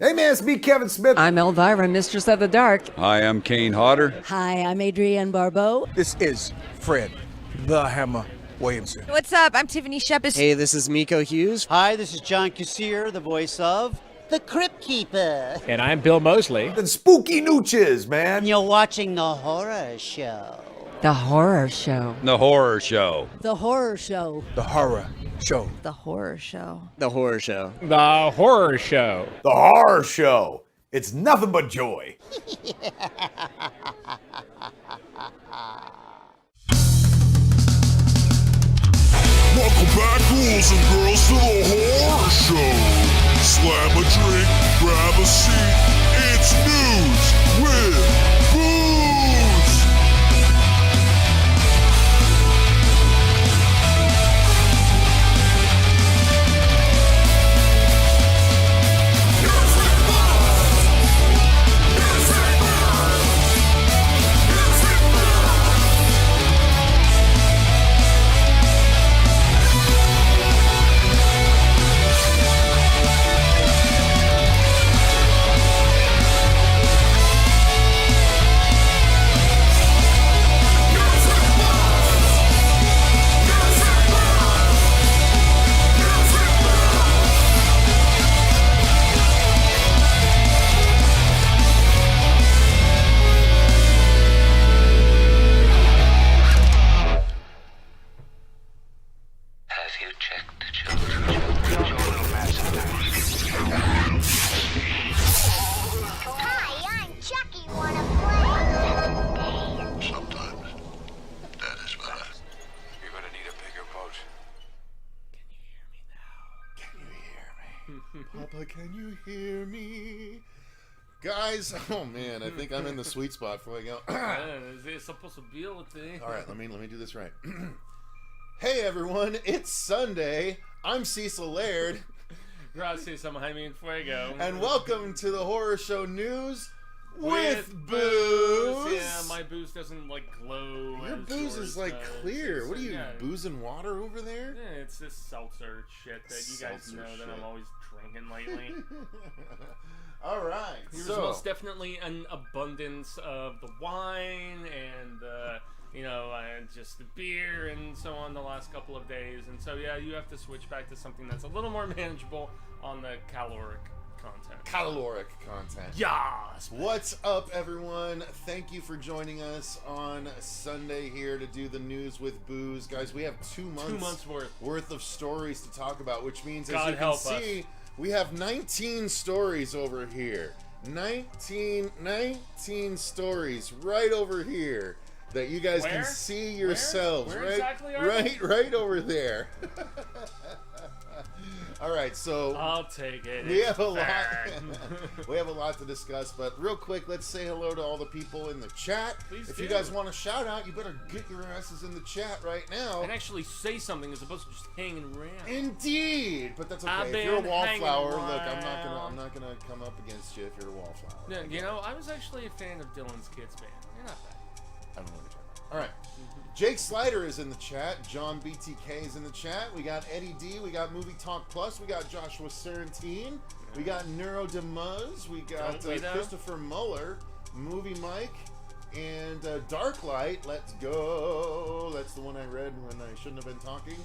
Hey man, it's me, Kevin Smith. I'm Elvira, Mistress of the Dark. Hi, I'm Kane Hodder. Hi, I'm Adrienne Barbeau. This is Fred, the Hammer Williamson. What's up? I'm Tiffany Shepard. Hey, this is Miko Hughes. Hi, this is John Cassier, the voice of The Crypt Keeper. And I'm Bill Mosley. And spooky nooches, man. And you're watching The Horror Show. The Horror Show. The Horror Show. The Horror Show. The Horror Show. The Horror Show. The Horror Show. The Horror Show. The Horror Show. It's nothing but joy. Welcome back, ghouls and girls, to the Horror Show. Slam a drink, grab a seat. It's news with booze. Papa, can you hear me? Guys, oh man, I think I'm in the sweet spot before I go. It's a possibility. All right, let me do this right. Hey everyone, it's Sunday. I'm Cecil Laird. Gracias, I'm Jaime Fuego. And welcome to the Horror Show News with booze. Yeah, my booze doesn't like glow. Your booze is like clear. What are you, boozing water over there? Yeah, it's this seltzer shit that you guys know that I'm always drinking lately. All right. There's most definitely an abundance of the wine and just the beer and so on the last couple of days, and so yeah, you have to switch back to something that's a little more manageable on the caloric content. Yes. What's up, everyone? Thank you for joining us on Sunday here to do the news with booze, guys. We have 2 months worth of stories to talk about, which means, as you can see, we have 19 stories over here. 19 stories right over here that you guys can see yourselves. Where right, exactly are right over there. All right, so I'll take it. We have a lot. We have a lot to discuss, but real quick, let's say hello to all the people in the chat. Please if do. you guys want to shout out, you better get your asses in the chat right now and actually say something as opposed to just hanging around. Indeed, but that's okay. If you're a wallflower, look, I'm not gonna come up against you if you're a wallflower. Yeah, you know, I was actually a fan of Dylan's Kids band. You're not bad. I don't know what you're talking about. All right. Jake Slider is in the chat. John BTK is in the chat. We got Eddie D. We got Movie Talk Plus. We got Joshua Serentine. We got Neuro DeMuz. We got Kristopher Muller, Movie Mike, and Darklight. Let's go. That's the one I read when I shouldn't have been talking.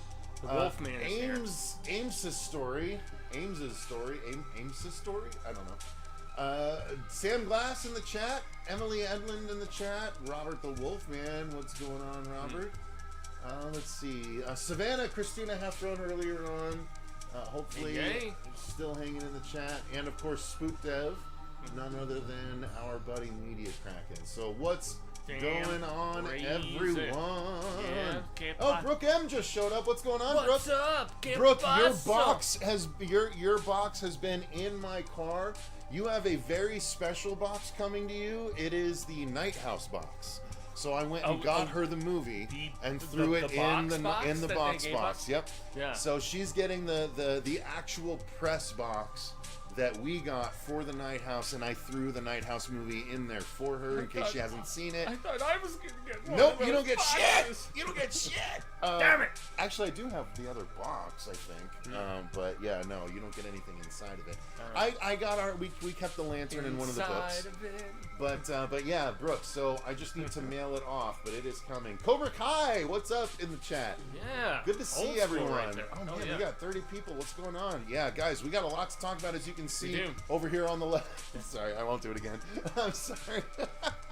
The Wolfman is here. Amos's story. I don't know. Sam Glass in the chat, Emily Edlund in the chat, Robert the Wolfman. What's going on, Robert? Let's see. Savannah, Christina Heffron earlier on. Hopefully still hanging in the chat. And of course, Spook Dev, none other than our buddy Media Kraken. So what's going on, everyone? Yeah, Brooke M just showed up. What's going on, Brooke? What's up? Brooke, your box has been in my car. You have a very special box coming to you. It is the Night House box. So I went and got her the movie and threw it in the box. Yep. Yeah. So she's getting the actual press box that we got for the Night House, and I threw the Night House movie in there for her in case she hasn't seen it. I thought I was going to get one. Nope, of you don't those get shit! boxes. You don't get shit! Damn it! Actually, I do have the other box, I think. But yeah, no, you don't get anything inside of it. Right. I got we kept the lantern in one of the books. Of it. But yeah, Brooke, so I just need to mail it off, but it is coming. Cobra Kai, what's up in the chat? Yeah. Good to see Old school everyone. right there. Oh man, yeah. we got 30 people. What's going on? Yeah, guys, we got a lot to talk about, as you can see do. over here on the left. Sorry, I won't do it again. I'm sorry.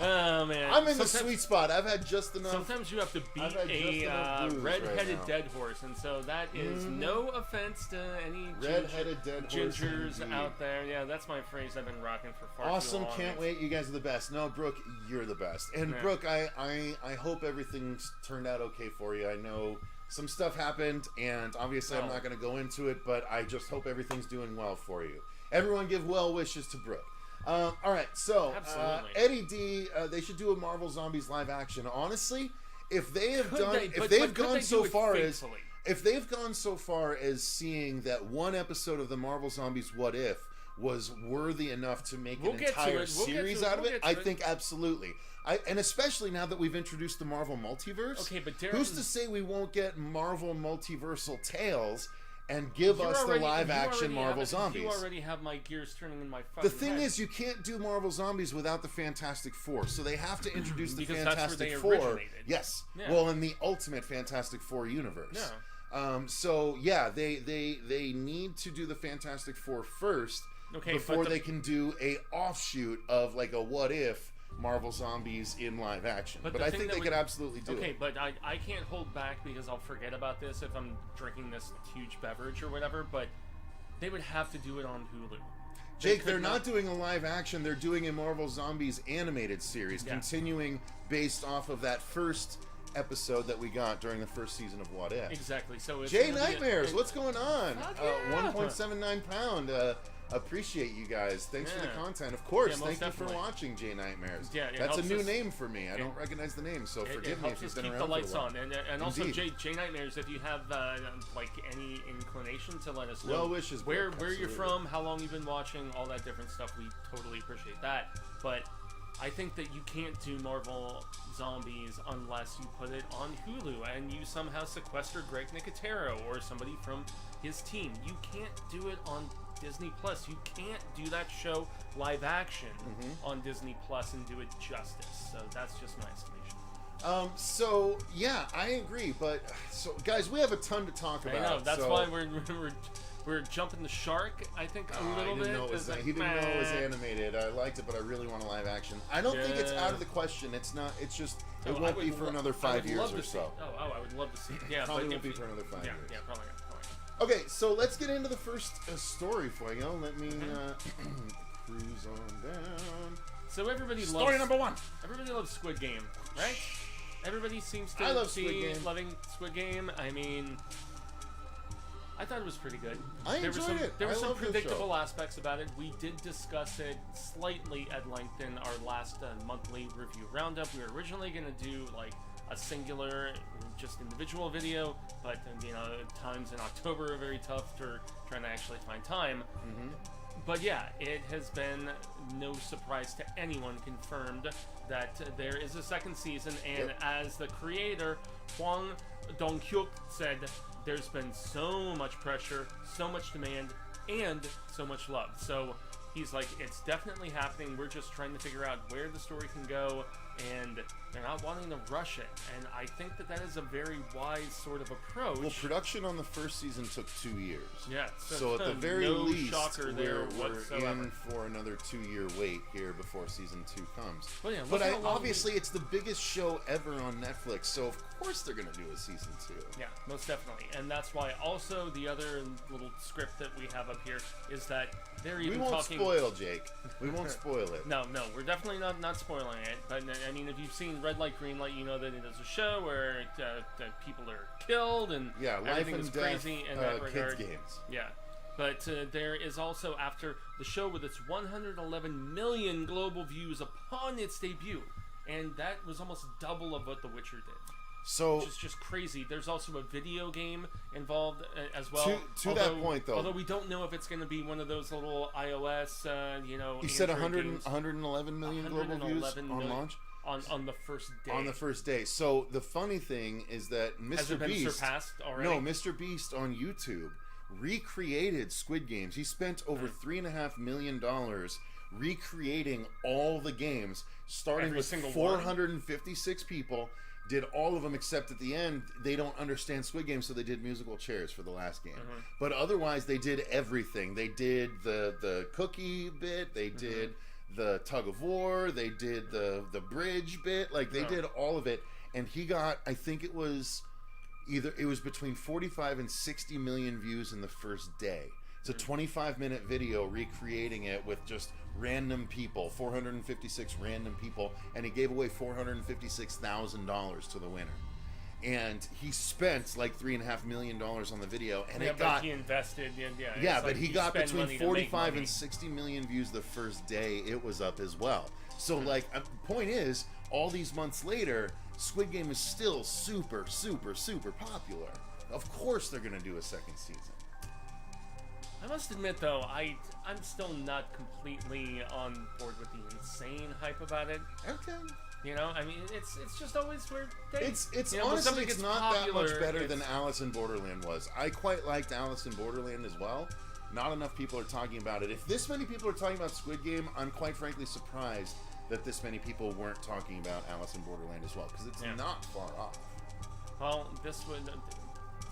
Oh man. I'm in the sweet spot. I've had just enough. Sometimes you have to I've had just beat enough a booze red-headed right now. dead horse, and so that is no offense to any Red-headed dead horse gingers indeed. out there. Yeah, that's my phrase I've been rocking for far Awesome, too long. can't wait. You guys are the best. No, Brooke, you're the best. And Yeah. Brooke, I hope everything's turned out okay for you. I know some stuff happened, and obviously I'm Oh. not going to go into it, but I just hope everything's doing well for you. Everyone give well wishes to Brooke. All right, so Absolutely. Eddie D, they should do a Marvel Zombies live action. Honestly, if they have Could done, they- if but- they've but could gone they so do it far as, faithfully? if they've gone so far as seeing that one episode of the Marvel Zombies What If was worthy enough to make We'll an get to entire it. We'll get series to it. out of We'll it, get to I it. think absolutely. And especially now that we've introduced the Marvel multiverse. Okay, but Darren- who's to say we won't get Marvel multiversal tales and give You us the already- live you action already Marvel have- Zombies? You already have my gears turning in my fucking The thing head. is, you can't do Marvel Zombies without the Fantastic Four, so they have to introduce the Because that's where Fantastic they Four. originated. Yes, Yeah. well, in the Ultimate Fantastic Four universe. Yeah. So yeah, they need to do the Fantastic Four first Okay, before but they can do a offshoot of like a What If Marvel Zombies in live action. But the I thing think that they would- could absolutely do Okay, it. but I can't hold back because I'll forget about this if I'm drinking this huge beverage or whatever, but they would have to do it on Hulu. Jake, they're not doing a live action. They're doing a Marvel Zombies animated series, Yeah. continuing based off of that first episode that we got during the first season of What If. Exactly. So it's Jay gonna be Nightmares, what's going on? Fuck yeah. 1.79 pound. Appreciate you guys. Thanks for the Yeah. content. Of course, Yeah, most thank definitely. you for watching Jay Nightmares. Yeah, it That's a helps new us- name for me. I it- don't recognize the name, so It forgive me if helps you've us been keep around the for a lights while. on, and also Indeed. Jay Nightmares. If you have like any inclination to let us know Well wishes, where Brooke, you're absolutely. from, how long you've been watching, all that different stuff, we totally appreciate that. But I think that you can't do Marvel Zombies unless you put it on Hulu and you somehow sequester Greg Nicotero or somebody from his team. You can't do it on Disney Plus. You can't do that show live action on Disney Plus and do it justice. So that's just my estimation. So yeah, I agree. But so guys, we have a ton to talk about. I know. That's so- why we're jumping the shark. I think a little I bit. didn't know it was It's that. like, He didn't know it was meh. animated. I liked it, but I really want a live action. I don't think it's Yeah. out of the question. It's not. It's just it Oh, I won't would be for lo- another I 5 would years love or to see so. it. Oh, I would love to see it. Yeah, Probably but won't if be you- for another 5 years. Yeah, probably not. Okay, so let's get into the first story, Fuego. Let me cruise on down. So everybody Story loves number 1. Everybody loves Squid Game, right? Everybody seems to I love be Squid Game. loving Squid Game. I mean, I thought it was pretty good. I there were enjoyed some, it. There were I some love this predictable show. aspects about it. We did discuss it slightly at length in our last monthly review roundup. We were originally going to do like a singular, just individual video, but times in October are very tough for trying to actually find time. But yeah, it has been no surprise to anyone confirmed that there is a second season, and as the creator, Hwang Dong-hyuk, said, there's been so much pressure, so much demand, and so much love. So he's like, it's definitely happening. We're just trying to figure out where the story can go, and they're not wanting to rush it. And I think that that is a very wise sort of approach. Well, production on the first season took 2 years. Yeah, So at the very no least, shocker there we're whatsoever. in for another 2-year wait here before season 2 comes. Well, yeah, but look how long obviously, it's the biggest show ever on Netflix, so of course they're going to do a season 2. Yeah, most definitely. And that's why also the other little script that we have up here is that they're even We won't talking... spoil, Jake. We won't spoil it. No, we're definitely not spoiling it. But I mean, if you've seen Red Light, Green Light, you know that it is a show where people are killed and Yeah, life everything and is death, crazy in that kids regard. games. Yeah. But there is also, after the show with its 111 million global views upon its debut, and that was almost double of what The Witcher did. So which is just crazy. There's also a video game involved as well. To that point, though, although we don't know if it's going to be one of those little iOS, You said 111 million global views on launch. On the first day. On the first day. So the funny thing is that Mr. Has it been Beast surpassed already? No, Mr. Beast on YouTube recreated Squid Games. He spent over $3.5 million recreating all the games, starting Every with single 456 people. Did all of them, except at the end they don't understand Squid Games, so they did musical chairs for the last game. But otherwise they did everything. They did the cookie bit, they did the tug of war, they did the bridge bit, like they did all of it. And he got, I think it was between 45 and 60 million views in the first day. It's a 25-minute video recreating it with just random people, 456 random people, and he gave away $456,000 to the winner. And he spent like $3.5 million on the video, and it got. He invested. But he got between 45 and 60 million views the first day it was up as well. So, point is, all these months later, Squid Game is still super, super, super popular. Of course, they're gonna do a second season. I must admit, though, I'm still not completely on board with the insane hype about it. Okay. You know, I mean, it's just always weird. It's honestly, it's not that much better than Alice in Borderland was. I quite liked Alice in Borderland as well. Not enough people are talking about it. If this many people are talking about Squid Game, I'm quite frankly surprised that this many people weren't talking about Alice in Borderland as well, because it's not far off. Well, this would...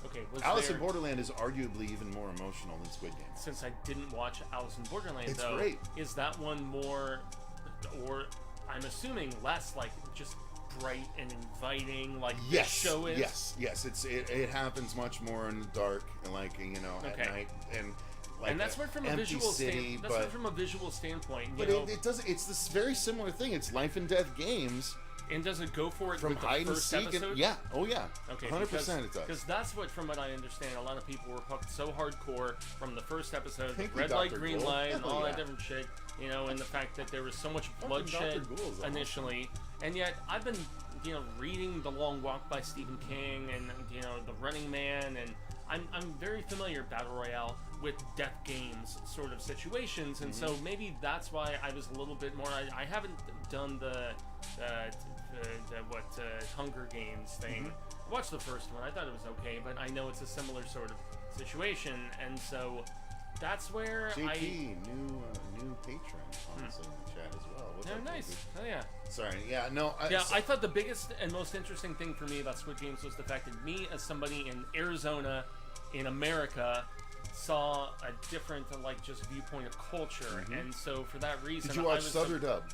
Okay, Alice in Borderland is arguably even more emotional than Squid Game. Since I didn't watch Alice in Borderland, it's though, great. Is that one more, or I'm assuming less, like just bright and inviting, like this show is? Yes. It happens much more in the dark, and at night, and like and that's where from a visual standpoint. But it does. It's this very similar thing. It's life and death games. And does it go for it from with the hide and first seek? episode? Oh yeah. Okay, 100% it does. Because that's what, from what I understand, a lot of people were hooked so hardcore from the first episode, Thank red you, light, Dr. green Gould. light, and all Yeah. that different shit. And the fact that there was so much bloodshed initially, and yet I've been, reading The Long Walk by Stephen King, and The Running Man, and I'm very familiar, Battle Royale, with death games sort of situations, and so maybe that's why I was a little bit more. I haven't done the Hunger Games thing. I watched the first one. I thought it was okay, but I know it's a similar sort of situation, and so that's where JP, new patron, honestly, in the chat as well. What's up, nice. JP? Oh yeah. Sorry. Yeah. No. I thought the biggest and most interesting thing for me about Squid Games was the fact that me, as somebody in Arizona, in America, saw a different, just viewpoint of culture, and so for that reason, did you watch sub or dub?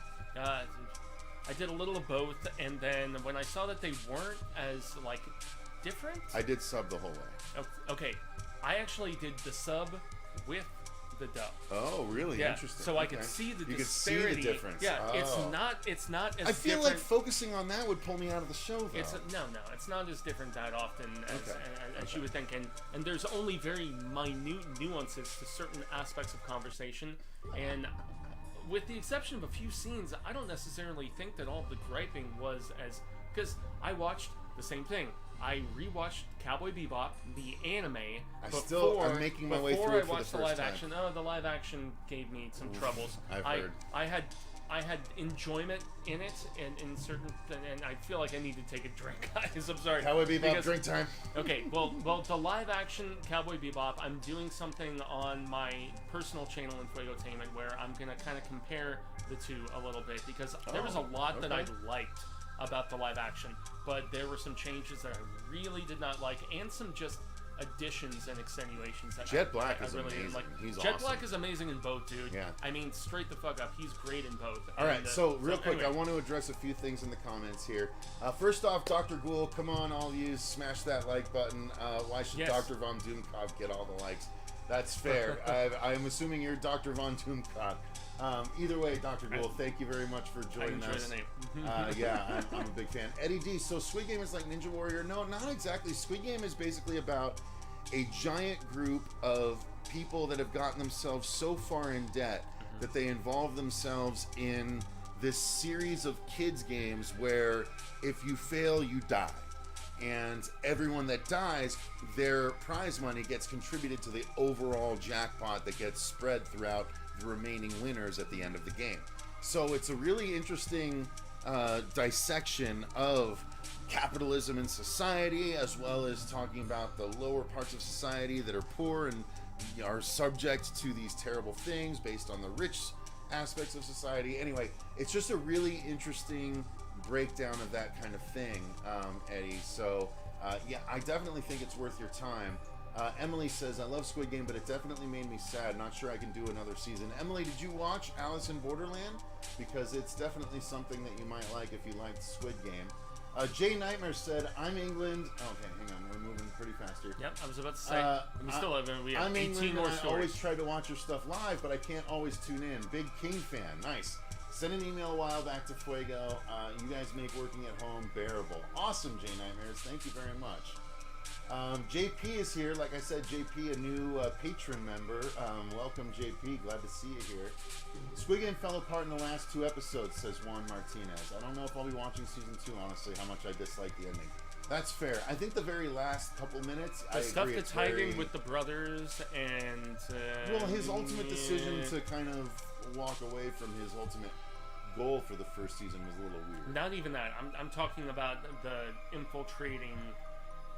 I did a little of both, and then when I saw that they weren't as different, I did sub the whole way. Okay, I actually did the sub with the dub. Oh, really? Yeah. Interesting. So I could see the disparity. You could see the difference. Yeah, Oh. it's not as. I feel different. like focusing on that would pull me out of the show, though. No, it's not as different that often as you would think, and there's only very minute nuances to certain aspects of conversation, and with the exception of a few scenes, I don't necessarily think that all the griping was as, because I watched the same thing. I rewatched Cowboy Bebop, the anime. I'm making my way through it for the first time. Before I watched the live action. Oh, the live action gave me some troubles. I've heard. I had enjoyment in it, and in certain, and I feel like I need to take a drink, guys. I'm sorry. Cowboy Bebop, drink time. Okay, well, the live action Cowboy Bebop, I'm doing something on my personal channel in Fuegotainment where I'm gonna kind of compare the two a little bit, because there was a lot that I liked about the live action, but there were some changes that I really did not like, and some just additions and extenuations that Jet Black I is really amazing. didn't like. He's Jet awesome. Black is amazing in both, dude. Yeah. I mean, straight the fuck up. He's great in both. All right, so real quick, I want to address a few things in the comments here. First off, Dr. Ghoul, come on, all of you, smash that like button. Why should Dr. Von Doomcock get all the likes? That's fair. I'm assuming you're Dr. Von Doomcock. Either way, Dr. Ghoul, thank you very much for joining us. I enjoy the name. I'm a big fan. Eddie D, so Squid Game is like Ninja Warrior? No, not exactly. Squid Game is basically about a giant group of people that have gotten themselves so far in debt that they involve themselves in this series of kids games where if you fail, you die. and everyone that dies, their prize money gets contributed to the overall jackpot that gets spread throughout the remaining winners at the end of the game. So it's a really interesting dissection of capitalism in society, as well as talking about the lower parts of society that are poor and are subject to these terrible things based on the rich aspects of society. Anyway, it's just a really interesting breakdown of that kind of thing, Eddie. So yeah, I definitely think it's worth your time. Emily says, I love Squid Game, but it definitely made me sad. Not sure I can do another season. Emily, did you watch Alice in Borderland? Because it's definitely something that you might like if you liked Squid Game. Jay Nightmare said, I'm England. Okay, hang on. We're moving pretty fast here. Yep, I was about to say. We have I'm 18 England, more and I stories. always try to watch your stuff live, but I can't always tune in. Big King fan. Nice. Sent an email a while back to Fuego. You guys make working at home bearable. Awesome, Jay Nightmares. Thank you very much. JP is here. Like I said, JP, a new patron member. Welcome, JP. Glad to see you here. Squid Game fell apart in the last 2 episodes, says Juan Martinez. I don't know if I'll be watching season 2, honestly, how much I dislike the ending. That's fair. I think the very last couple minutes, The I stuff agree, that's it's very... hiding with the brothers and... well, his ultimate decision to kind of walk away from his ultimate goal for the first season was a little weird. Not even that. I'm talking about the infiltrating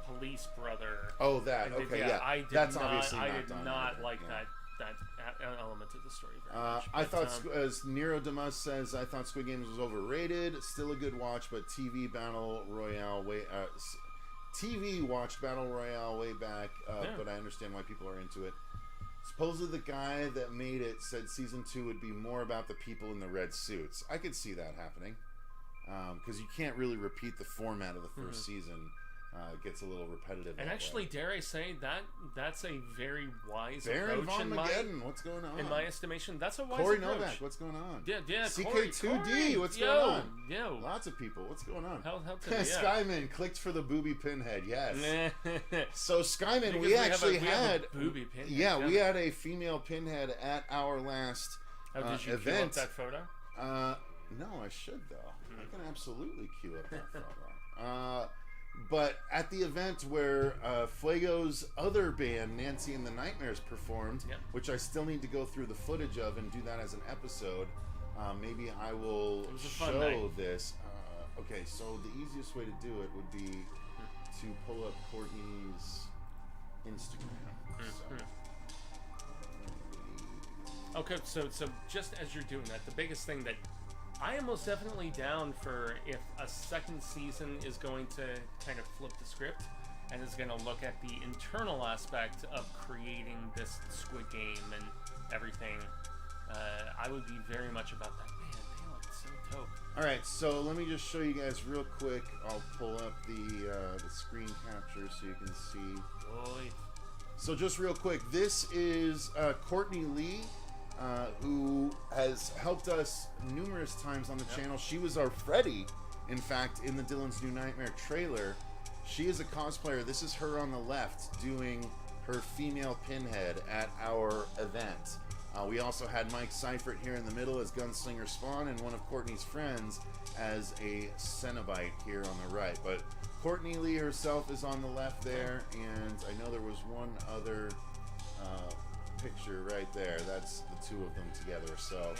police brother. Oh, that. Okay, yeah. I did That's not, obviously I not did done not either, like yeah. that element of the story very much. I But, thought, as Nero Damas says, I thought Squid Games was overrated. Still a good watch, but TV Battle Royale TV watched Battle Royale way back, but I understand why people are into it. Supposedly the guy that made it said season 2 would be more about the people in the red suits. I could see that happening, because you can't really repeat the format of the first season. It gets a little repetitive. And actually, dare I say, that's a very wise Baron approach von Mageddon, what's going on? in my estimation. That's a wise Corey approach. Novak, what's going on? Yeah, CK2D, what's Yo, going on? Yo, Lots of people, what's going on? Hell to yeah. Skyman clicked for the booby pinhead, yes. So Skyman, Because we actually have had a booby pinhead. yeah, we had a female pinhead at our last Did you event. queue up that photo? No, I should though. I can absolutely queue up that photo. But at the event where Fuego's other band, Nancy and the Nightmares, performed, which I still need to go through the footage of and do that as an episode, maybe I will show this. Okay, so the easiest way to do it would be to pull up Courtney's Instagram. Okay, so just as you're doing that, the biggest thing that I am most definitely down for if a second season is going to kind of flip the script and is going to look at the internal aspect of creating this Squid Game and everything. I would be very much about that. Man, they look so dope. All right, so let me just show you guys real quick. I'll pull up the screen capture so you can see. Boy. So just real quick, this is Courtney Lee, who has helped us numerous times on the channel. She was our Freddy, in fact, in the Dylan's New Nightmare trailer. She is a cosplayer. This is her on the left doing her female Pinhead at our event. We also had Mike Seifert here in the middle as Gunslinger Spawn, and one of Courtney's friends as a Cenobite here on the right. But Courtney Lee herself is on the left there, and I know there was one other picture right there. That's the two of them together. So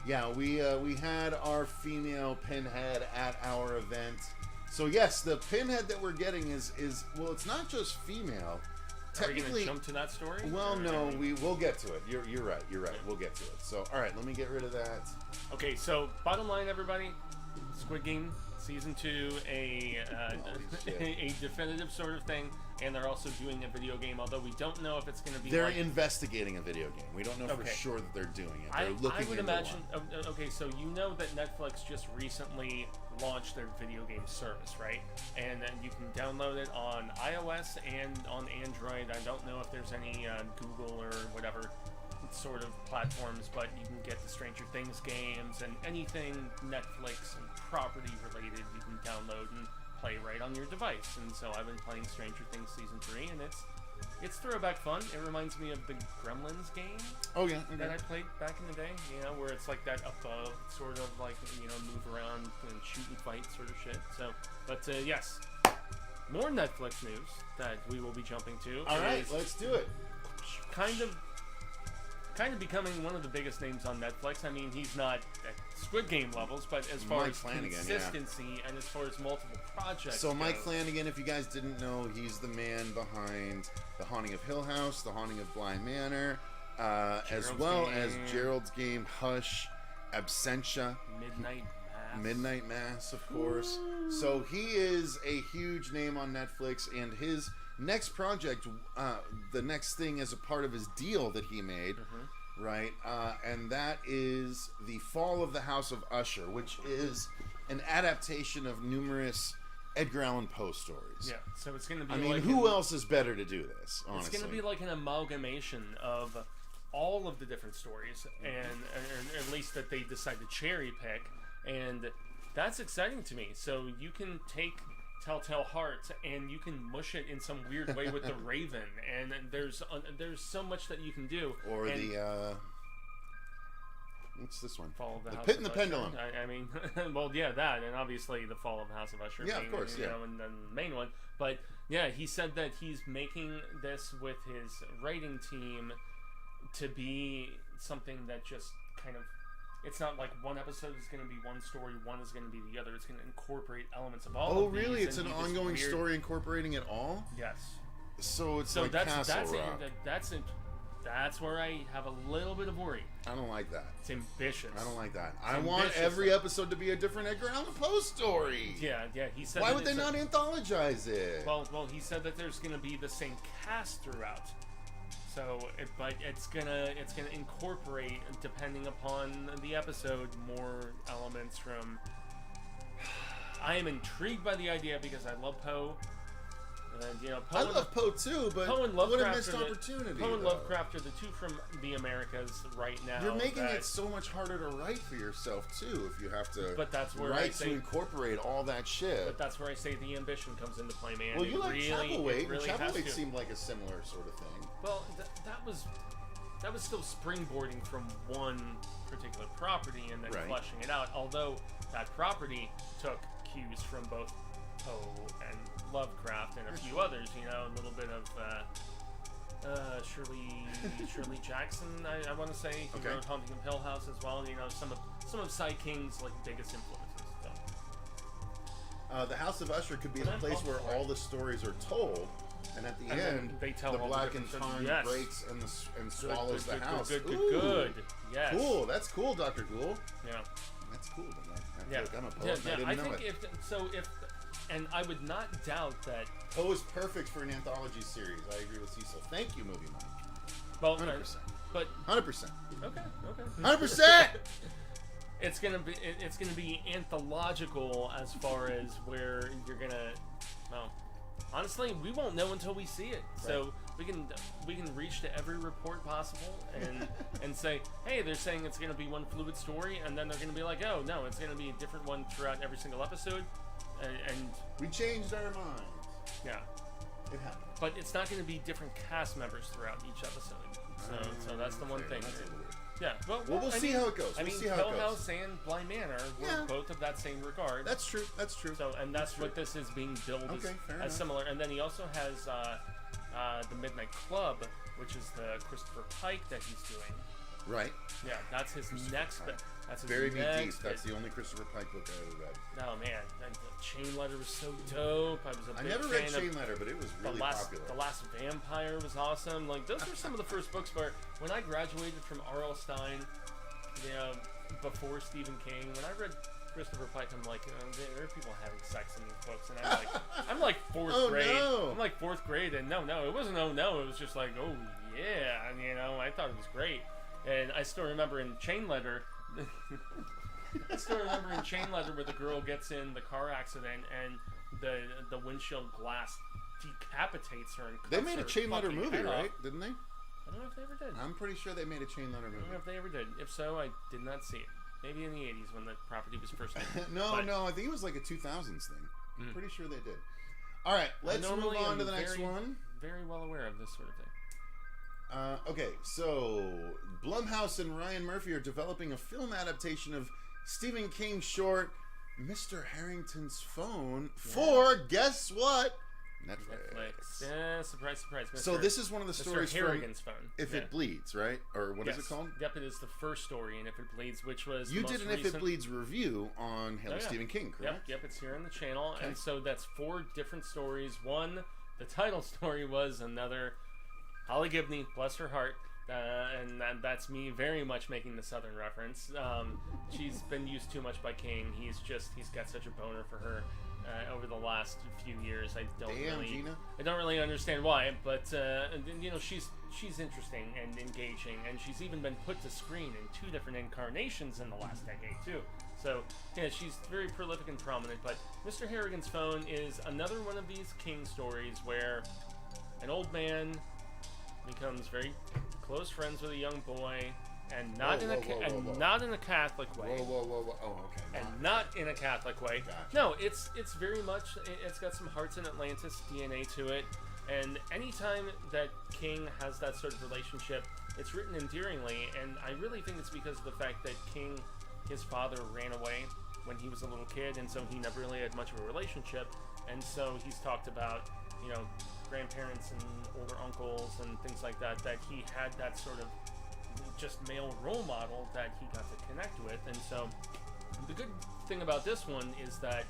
yeah, we had our female Pinhead at our event. So yes, the Pinhead that we're getting is well, it's not just female. Are we going to jump to that story? Well, no, we'll get to it. You're right. We'll get to it. So all right, let me get rid of that. Okay, so bottom line, everybody, Squid Game Season 2, a definitive sort of thing, and they're also doing a video game, although we don't know if it's going to be They're investigating a video game. We don't know for sure that they're doing it. They're looking I would into imagine, one. okay, so you know that Netflix just recently launched their video game service, right? And then you can download it on iOS and on Android. I don't know if there's any Google or whatever sort of platforms, but you can get the Stranger Things games and anything Netflix and property related you can download and play right on your device. And so I've been playing Stranger Things Season 3, and it's throwback fun. It reminds me of the Gremlins game. Oh yeah, that I played back in the day, you know, where it's like that above sort of like, you know, move around and shoot and fight sort of shit. So, but yes, more Netflix news that we will be jumping to. All right, let's do it. Kind of becoming one of the biggest names on Netflix. I mean, he's not at Squid Game levels, but as far Mike as Flanagan, consistency and as far as multiple projects. So Mike go, Flanagan, if you guys didn't know, he's the man behind The Haunting of Hill House, The Haunting of Bly Manor, as well as Gerald's Game, Hush, Absentia, Midnight Mass, of course. So he is a huge name on Netflix, and his next project, the next thing is a part of his deal that he made, right? And that is The Fall of the House of Usher, which is an adaptation of numerous Edgar Allan Poe stories. Yeah, so it's going to be. I mean, like who else is better to do this? Honestly, it's going to be like an amalgamation of all of the different stories, and or at least that they decide to cherry pick, and that's exciting to me. So you can take Telltale Heart and you can mush it in some weird way with the Raven, and there's so much that you can do. Or and what's this one? Fall of the House Pit of and the Usher. Pendulum. I mean, well, yeah, that, and obviously the Fall of the House of Usher. Yeah, being, of course, you yeah. know, and then the main one. But yeah, he said that he's making this with his writing team to be something that just kind of. It's not like one episode is going to be one story, one is going to be the other. It's going to incorporate elements of all. Oh, of these really? It's and an be this ongoing weird... story incorporating it all? Yes. So it's like Castle Rock. That's where I have a little bit of worry. I don't like that. It's ambitious. I don't like that. It's I want ambitious, every episode to be a different Edgar Allan Poe story. Yeah. He said. Why would they not anthologize it? Well, he said that there's going to be the same cast throughout. So, but it's gonna incorporate, depending upon the episode, more elements from. I am intrigued by the idea because I love Poe. And, Poe I love Poe too, but Poe and what a Lovecraft missed opportunity. Poe and though. Lovecraft are the two from the Americas right now. You're making it so much harder to write for yourself too if you have to. But that's where write to incorporate all that shit. But that's where I say the ambition comes into play, man. Well, you like Chapelwaite. Really Chapelwaite seemed like a similar sort of thing. Well, that was still springboarding from one particular property and then fleshing it out. Although that property took cues from both Poe and Lovecraft and a few others. A little bit of Shirley Jackson. I want to say he wrote Haunting of Hill House as well. Some of Cy King's like biggest influences. So. The House of Usher could be the place where all the stories are told. And at the end, they tell the all Black the and different Tarn breaks and swallows the house. Good. Yes. Cool. That's cool, Dr. Ghoul. Yeah. That's cool. I feel like I'm a poet. Yeah. I didn't know think it. and I would not doubt that. Poe is perfect for an anthology series. I agree with Cecil. Thank you, Movie Mike. Well, 100%. But 100%. Okay. 100%. It's gonna be anthological as far as where you're gonna. Well, honestly, we won't know until we see it. Right. So we can reach to every report possible and say, hey, they're saying it's gonna be one fluid story, and then they're gonna be like, oh no, it's gonna be a different one throughout every single episode, and we changed our mind. Yeah, it happened. But it's not gonna be different cast members throughout each episode. So that's the one thing. Yeah, we'll see how it goes. I mean, Hill House and Bly Manor were both of that same regard. That's true. So, and that's what this is being billed as similar. And then he also has the Midnight Club, which is the Kristopher Pike that he's doing. Right. Yeah, that's his next. That's his Very next deep. That's the only Kristopher Pike book I ever read. Oh man, and the Chain Letter was so dope. I never read Chain Letter, but it was really popular. The Last Vampire was awesome. Like those were some of the first books where when I graduated from R.L. Stein, before Stephen King, when I read Kristopher Pike, I'm like, there are people having sex in these books, and I'm like fourth grade. No. I'm like fourth grade, and no, it wasn't. Oh no, it was just like, oh yeah, and I thought it was great. And I still remember in Chain Letter. I still remember in Chain Letter where the girl gets in the car accident and the windshield glass decapitates her. And they made a Chain Letter movie, right? Didn't they? I don't know if they ever did. I'm pretty sure they made a Chain Letter movie. I don't know if they ever did. If so, I did not see it. Maybe in the 80s when the property was first made. No, I think it was like a 2000s thing. I'm pretty sure they did. All right, let's move on to the next one. Very well aware of this sort of thing. Okay, so Blumhouse and Ryan Murphy are developing a film adaptation of Stephen King's short Mr. Harrington's Phone for, guess what? Netflix. Yeah, surprise, surprise. So this is one of the stories from Harrigan's phone. If It Bleeds, right? Or what is it called? Yep, it is the first story in If It Bleeds, which was You the did most an If recent... It Bleeds review on Hello Stephen King, correct? Yep, it's here on the channel. Okay. And so that's 4 different stories. One, the title story was another Holly Gibney, bless her heart. And that's me very much making the Southern reference. She's been used too much by King. He's got such a boner for her over the last few years. I don't really understand why, but she's interesting and engaging, and she's even been put to screen in 2 different incarnations in the last decade too. So yeah, she's very prolific and prominent. But Mr. Harrigan's Phone is another one of these King stories where an old man becomes very close friends with a young boy, and not in a Catholic way. Whoa. Oh, okay. And not in a Catholic way. Gotcha. No, it's very much, it's got some Hearts in Atlantis DNA to it. And anytime that King has that sort of relationship, it's written endearingly. And I really think it's because of the fact that King, his father, ran away when he was a little kid, and so he never really had much of a relationship. And so he's talked about, grandparents and older uncles and things like that, that he had that sort of just male role model that he got to connect with. And so the good thing about this one is that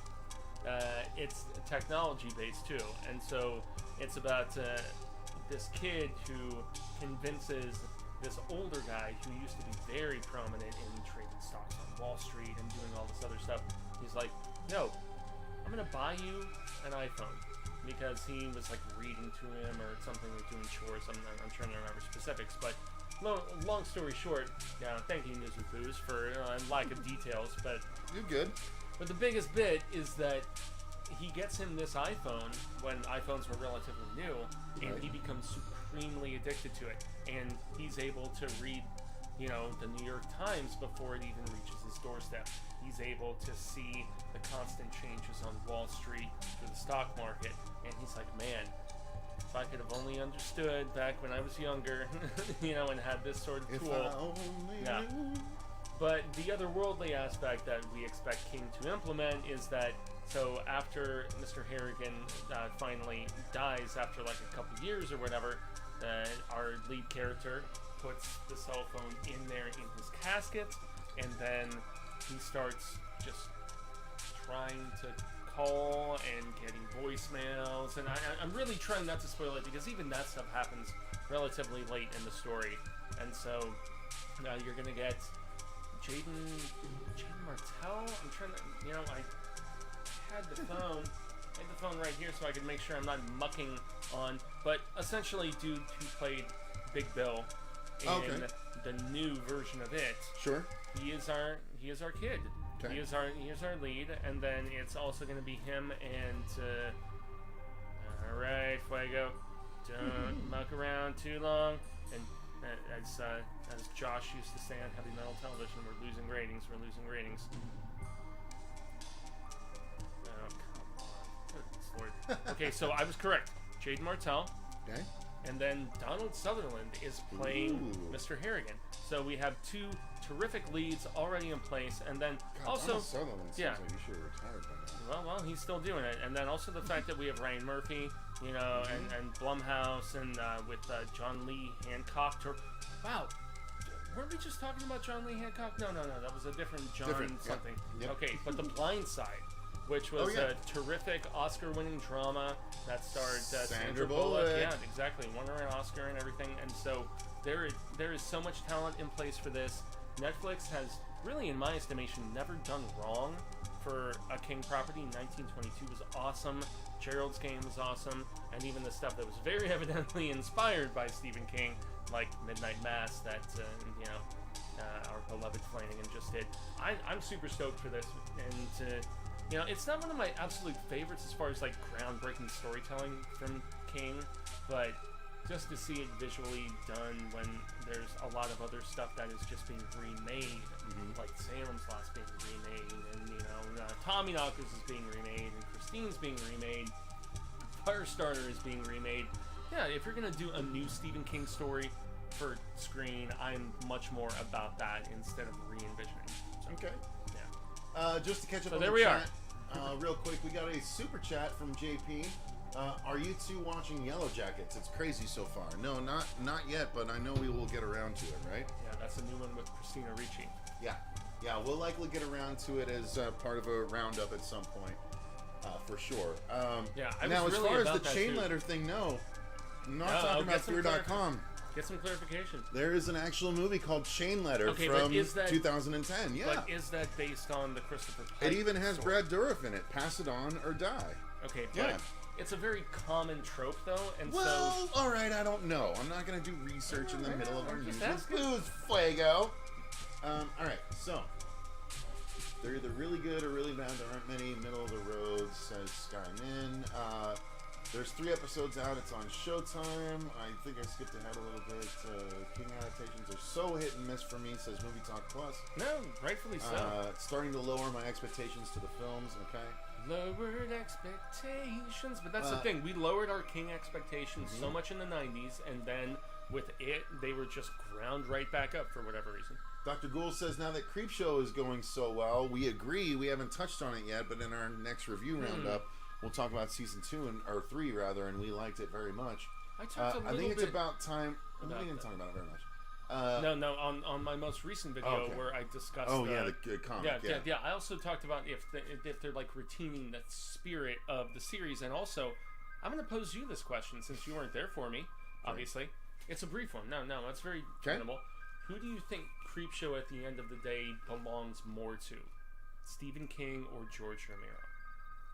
it's technology based too, and so it's about this kid who convinces this older guy who used to be very prominent in trading stocks on Wall Street and doing all this other stuff. He's like, no, I'm gonna buy you an iPhone, because he was like reading to him or something, or doing chores. I'm trying to remember specifics, but long story short, thank you, News with Booze, for lack of details, but you're good. But the biggest bit is that he gets him this iPhone when iPhones were relatively new, and he becomes supremely addicted to it, and he's able to read, the New York Times before it even reaches his doorstep. He's able to see the constant changes on Wall Street through the stock market, and he's like, man, if I could have only understood back when I was younger, and had this sort of tool. Yeah. But the otherworldly aspect that we expect King to implement is that, so after Mr. Harrigan finally dies after like a couple years or whatever, our lead character puts the cell phone in there in his casket, and then he starts just trying to call and getting voicemails, and I'm really trying not to spoil it, because even that stuff happens relatively late in the story. And so you're gonna get Jaden Martell. I'm trying to, I had the phone right here so I could make sure I'm not mucking on, but essentially dude who played Big Bill in the new version of it. Sure. He is our kid. Okay. He is our lead, and then it's also going to be him and all right, Fuego, don't muck around too long. And as Josh used to say on Heavy Metal Television, we're losing ratings. Oh, come on. Goodness Lord. Okay, so I was correct. Jaden Martell. Okay. And then Donald Sutherland is playing Mr. Harrigan. So we have 2 terrific leads already in place, and then also Donald Sutherland seems like you should have retired by now. Well, he's still doing it. And then also the fact that we have Ryan Murphy, and Blumhouse, and with John Lee Hancock. Wow, weren't we just talking about John Lee Hancock? No, that was a different John something. Yep. Okay, but The Blind Side, which was a terrific Oscar-winning drama that starred Sandra Bullock. Yeah, exactly. Won her an Oscar and everything. And so there is so much talent in place for this. Netflix has really, in my estimation, never done wrong for a King property. 1922 was awesome. Gerald's Game was awesome. And even the stuff that was very evidently inspired by Stephen King, like Midnight Mass, that, our beloved Flanagan just did. I'm super stoked for this. And, it's not one of my absolute favorites as far as like groundbreaking storytelling from King, but just to see it visually done when there's a lot of other stuff that is just being remade, like Salem's Lost being remade, and Tommyknockers is being remade, and Christine's being remade, Firestarter is being remade. Yeah, if you're gonna do a new Stephen King story for screen, I'm much more about that instead of re-envisioning. So, okay. Yeah. Just to catch up so on there the we chat, real quick, we got a super chat from JP. Are you two watching Yellow Jackets? It's crazy so far. No, not yet, but I know we will get around to it, right? Yeah, that's a new one with Christina Ricci. Yeah, we'll likely get around to it as part of a roundup at some point, for sure. Yeah, I now was as really far as about the that chain too. letter thing, no, I'm not I'll talking get about some Fear.com. Get some clarification. There is an actual movie called Chain Letter Okay, from but is that, 2010. Yeah, but is that based on the Christopher Pike it even has story? Brad Dourif in it. Pass it on or die. Okay, but Yeah. it's a very common trope, though, and Well, so... all right, I don't know. I'm not going to do research in the middle of our I'm news just with asking. Booze Fuego. All right, so they're either really good or really bad. There aren't many middle of the road, says Skymin. There's 3 episodes out. It's on Showtime. I think I skipped ahead a little bit. King adaptations are so hit and miss for me, says Movie Talk Plus. No, rightfully so. Starting to lower my expectations to the films, okay? Lowered expectations, but that's the thing. We lowered our King expectations so much in the 90s, and then with it, they were just ground right back up for whatever reason. Dr. Gould says, now that Creepshow is going so well, we agree. We haven't touched on it yet, but in our next review roundup, we'll talk about season 2 or 3 rather, and we liked it very much. I talked a little I think it's bit about time. We about didn't that. talk about it very much. No, on my most recent video where I discussed. The comic. Yeah. I also talked about if they're like retaining the spirit of the series, and also, I'm going to pose you this question since you weren't there for me. Obviously, it's a brief one. No, it's very minimal. Who do you think Creepshow at the end of the day belongs more to, Stephen King or George Romero?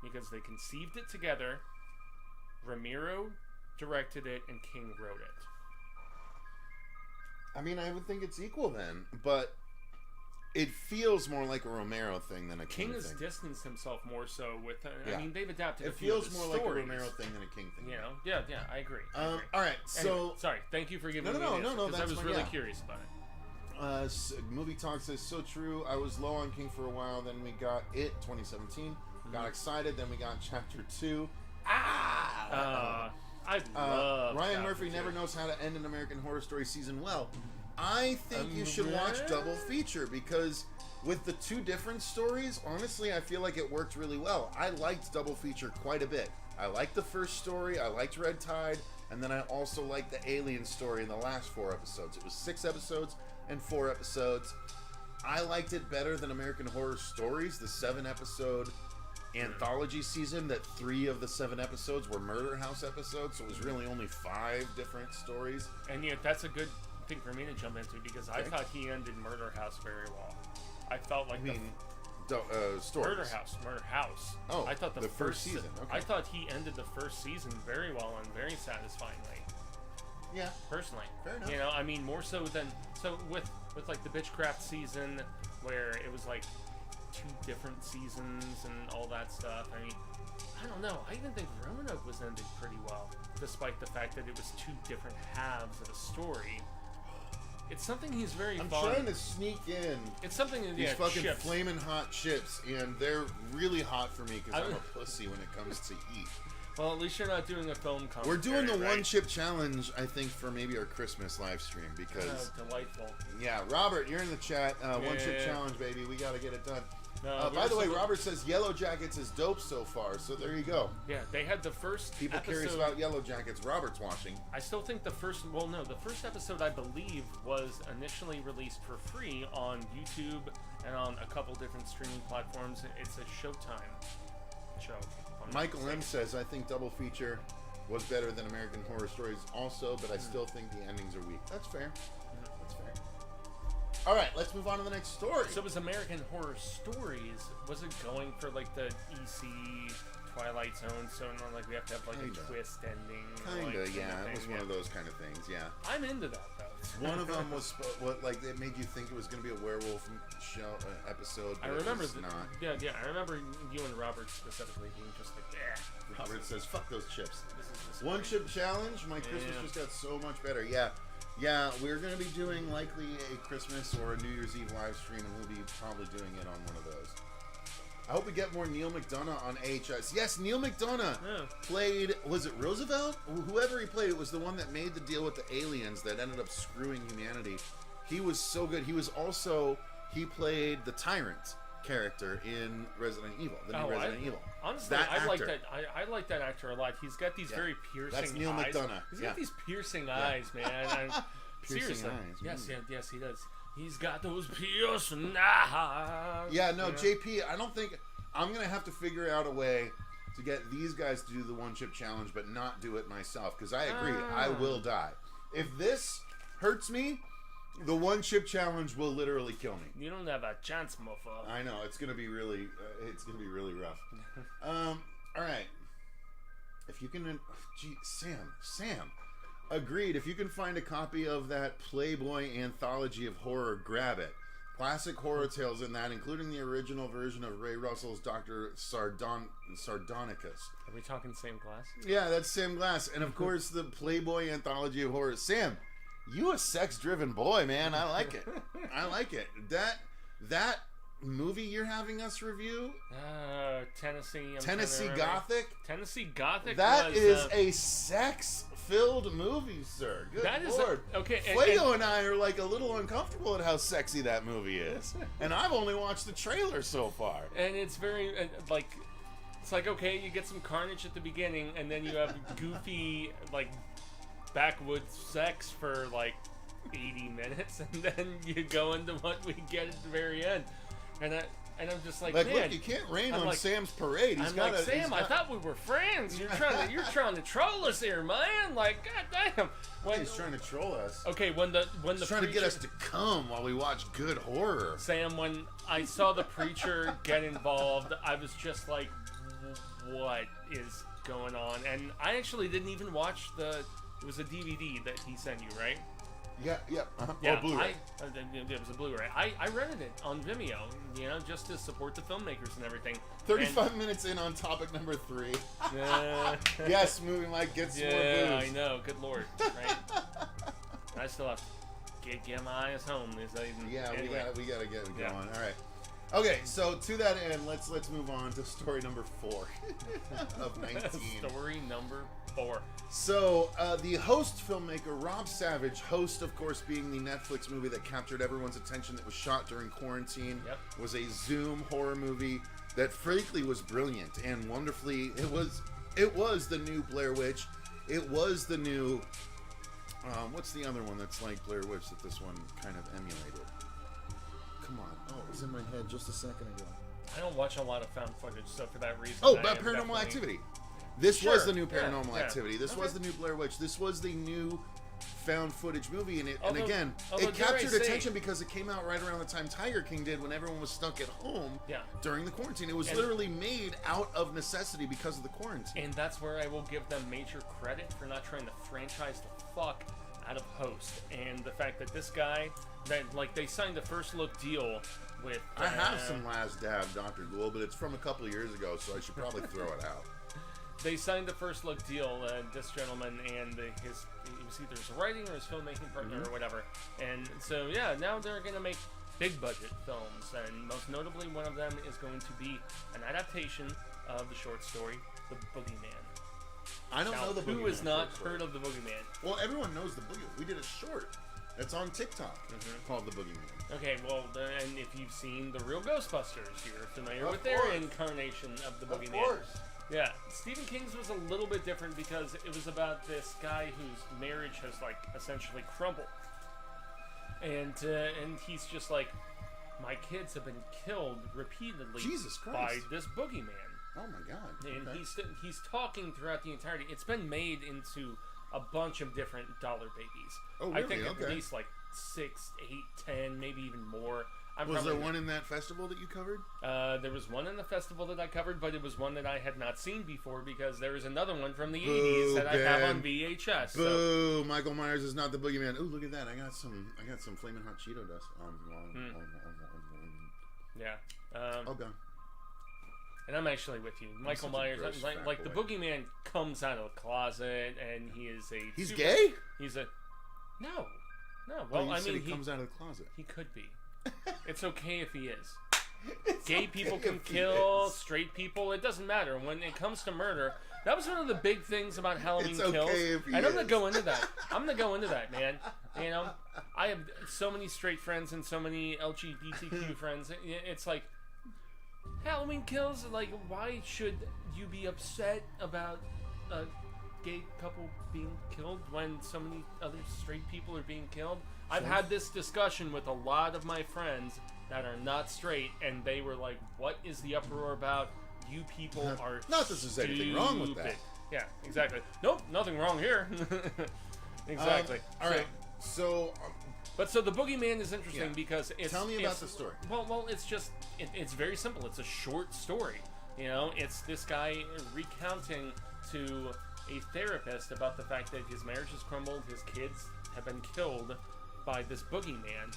Because they conceived it together, Romero directed it, and King wrote it. I mean, I would think it's equal then, but it feels more like a Romero thing than a King King has thing. distanced himself more so with. Yeah. I mean, they've adapted. It a few feels of the more like a stories, Romero thing than a King thing. You know, yeah, I agree. All right, so Anyway, sorry. Thank you for giving me No, the answer, 'cause I that's was fine, really yeah. curious about it. Movie Talk says, so true. I was low on King for a while, then we got It 2017. Got excited, then we got Chapter 2. I love Ryan Chapter Murphy 2. never knows how to end an American Horror Story season well. I think you should watch Double Feature because with the 2 different stories, honestly, I feel like it worked really well. I liked Double Feature quite a bit. I liked the first story, I liked Red Tide, and then I also liked the Alien story in the last 4 episodes. It was 6 episodes and 4 episodes. I liked it better than American Horror Stories, the 7-episode anthology season that 3 of the 7 episodes were Murder House episodes, so it was really only 5 different stories. And yeah, that's a good thing for me to jump into because I thought he ended Murder House very well. I felt like stories. Murder House. Oh, I thought the first season. Okay. I thought he ended the first season very well and very satisfyingly. Yeah, personally. Fair enough. You know, I mean, more so than with like the Bitchcraft season where it was like 2 different seasons and all that stuff. I mean, I don't know. I even think Roanoke was ended pretty well, despite the fact that it was 2 different halves of a story. It's something he's very I'm fond. trying to sneak in. It's something these fucking chips. flaming hot chips, and they're really hot for me because I'm a pussy when it comes to heat. Well, at least you're not doing a film commentary. We're doing the right? 1 chip challenge, I think, for maybe our Christmas live stream because. Oh, delightful. Yeah, Robert, you're in the chat. 1 chip challenge, baby. We got to get it done. By the way, Robert says Yellow Jackets is dope so far, so there you go. Yeah, they had the first People episode. curious about Yellow Jackets. Robert's watching. I still think the first episode I believe was initially released for free on YouTube and on a couple different streaming platforms. It's a Showtime show. Michael M says, I think Double Feature was better than American Horror Stories also, but I still think the endings are weak. That's fair. That's fair. All right, let's move on to the next story. So was American Horror Stories, was it going for like the EC Twilight Zone, so not like we have to have like a twist ending? Kinda, like, yeah. It was one of those kind of things, yeah. I'm into that though. One of them was what, like, it made you think it was going to be a werewolf show episode. But I remember it was not. Yeah. I remember you and Robert specifically being just like, yeah. Robert says, "Fuck those chips." This is just 1 chip challenge. My Christmas just got so much better. Yeah. We're going to be doing likely a Christmas or a New Year's Eve live stream, and we'll be probably doing it on one of those. I hope we get more Neil McDonough on AHS. Yes, Neil McDonough played, was it Roosevelt? Whoever he played, it was the one that made the deal with the aliens that ended up screwing humanity. He was so good. He played the Tyrant, character in Resident Evil, the new Resident Evil. Honestly, That I like actor. that. I like that actor a lot. He's got these very piercing That's Neil eyes. McDonough. He's Yeah. got these piercing eyes, man. And Piercing seriously, eyes. yes, he does. He's got those piercing eyes. Yeah, no, JP, I don't think I'm gonna have to figure out a way to get these guys to do the one chip challenge, but not do it myself. Because I agree, I will die. If this hurts me, the one chip challenge will literally kill me. You don't have a chance, mofo. I know it's gonna be really, rough. All right. If you can, Sam, agreed. If you can find a copy of that Playboy anthology of horror, grab it. Classic horror tales in that, including the original version of Ray Russell's Dr. Sardonicus. Are we talking same class? Yeah, that's Sam Glass. And of course, the Playboy anthology of horror. Sam, you a sex-driven boy, man. I like it. I like it. That movie you're having us review, Tennessee Gothic. Tennessee Gothic. That was, is a sex-filled movie, sir. Good that is Lord. okay. Fuego and I are like a little uncomfortable at how sexy that movie is, and I've only watched the trailer so far. And it's very like, it's like, okay, you get some carnage at the beginning, and then you have goofy like backwoods sex for like 80 minutes, and then you go into what we get at the very end. And I'm just like, man, look, you can't rain on Sam's parade. Sam, I thought we were friends. You're trying to troll us here, man. Like, goddamn. He's trying to troll us. Okay, when the trying to get us to come while we watch good horror. Sam, when I saw the preacher get involved, I was just like, what is going on? And I actually didn't even watch it was a DVD that he sent you, right? Yeah. Yeah, Blu-ray. It was a Blu-ray. I rented it on Vimeo, just to support the filmmakers and everything. 35 minutes in on topic number 3. Yes, movie mic gets more booze. Yeah, I know. Good Lord, right? I still have to get my ass home. Anyway. we gotta get it going. All right. Okay, so to that end, let's move on to story number 4 of 19. Story number 4. So, the host filmmaker, Rob Savage, host, of course, being the Netflix movie that captured everyone's attention that was shot during quarantine, was a Zoom horror movie that frankly was brilliant and wonderfully, it was the new Blair Witch. It was the new, what's the other one that's like Blair Witch that this one kind of emulated? Come on. Oh, it was in my head just a second ago. I don't watch a lot of found footage, so for that reason. Oh, about Paranormal Activity. This was the new Paranormal Activity. This was the new Blair Witch. This was the new found footage movie, and again, it captured attention because it came out right around the time Tiger King did, when everyone was stuck at home during the quarantine. It was literally made out of necessity because of the quarantine. And that's where I will give them major credit for not trying to franchise the fuck out of Host, and the fact that this guy, that they signed the first look deal with. I have some Last Dab Dr. Ghoul, but it's from a couple of years ago, so I should probably throw it out. They signed the first look deal, this gentleman and it was either his writing or his filmmaking partner or whatever. And so, now they're going to make big budget films, and most notably one of them is going to be an adaptation of the short story, The Boogeyman. I don't know the Boogeyman. Who has not heard of The Boogeyman? Well, everyone knows The Boogeyman. We did a short. It's on TikTok called The Boogeyman. Okay, well, and if you've seen The Real Ghostbusters, you're familiar with their incarnation of The Boogeyman. Of course. Yeah, Stephen King's was a little bit different because it was about this guy whose marriage has essentially crumbled, and he's just like, my kids have been killed repeatedly by this boogeyman. Oh my god! And he's talking throughout the entirety. It's been made into a bunch of different dollar babies. Oh really? I think at least 6, 8, 10, maybe even more. Was there one in that festival that you covered? There was one in the festival that I covered, but it was one that I had not seen before because there was another one from the 80s that I have on VHS. Boo! So. Michael Myers is not the boogeyman. Ooh, look at that! I got some flaming hot Cheeto dust. Yeah. Okay. And I'm actually with you, Michael Myers. Like the boogeyman comes out of the closet, and he is a. He's gay. He's a. No. Well, I mean, he comes out of the closet. He could be. It's okay if he is. Gay people can kill, straight people, it doesn't matter. When it comes to murder, that was one of the big things about Halloween Kills. And I'm going to go into that. Man. You know, I have so many straight friends and so many LGBTQ friends. It's like, Halloween Kills, like, why should you be upset about a gay couple being killed when so many other straight people are being killed? I've had this discussion with a lot of my friends that are not straight, and they were like, what is the uproar about? You people are Not that there's anything wrong with that. Yeah, exactly. Nope, nothing wrong here. Exactly. All right. So, but the Boogeyman is interesting because it's... Tell me about the story. Well, it's just... it's very simple. It's a short story. You know, it's this guy recounting to a therapist about the fact that his marriage has crumbled, his kids have been killed by this Boogeyman.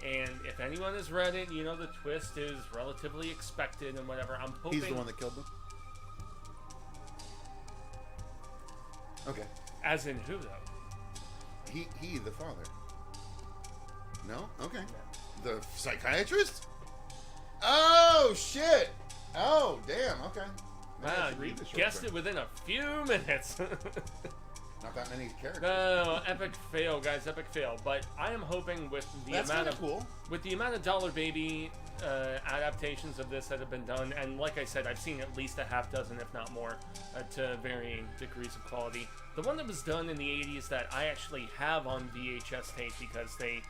And if anyone has read it, you know the twist is relatively expected and whatever. I'm hoping... He's the one that killed them? Okay. As in who, though? He, the father. No? Okay. The psychiatrist? Oh, shit! Oh, damn, okay. Wow, you guessed it within a few minutes. Not that many characters. No, epic fail, guys, epic fail. But I am hoping with the with the amount of Dollar Baby adaptations of this that have been done, and like I said, I've seen at least a half dozen, if not more, to varying degrees of quality. The one that was done in the 80s that I actually have on VHS tape because they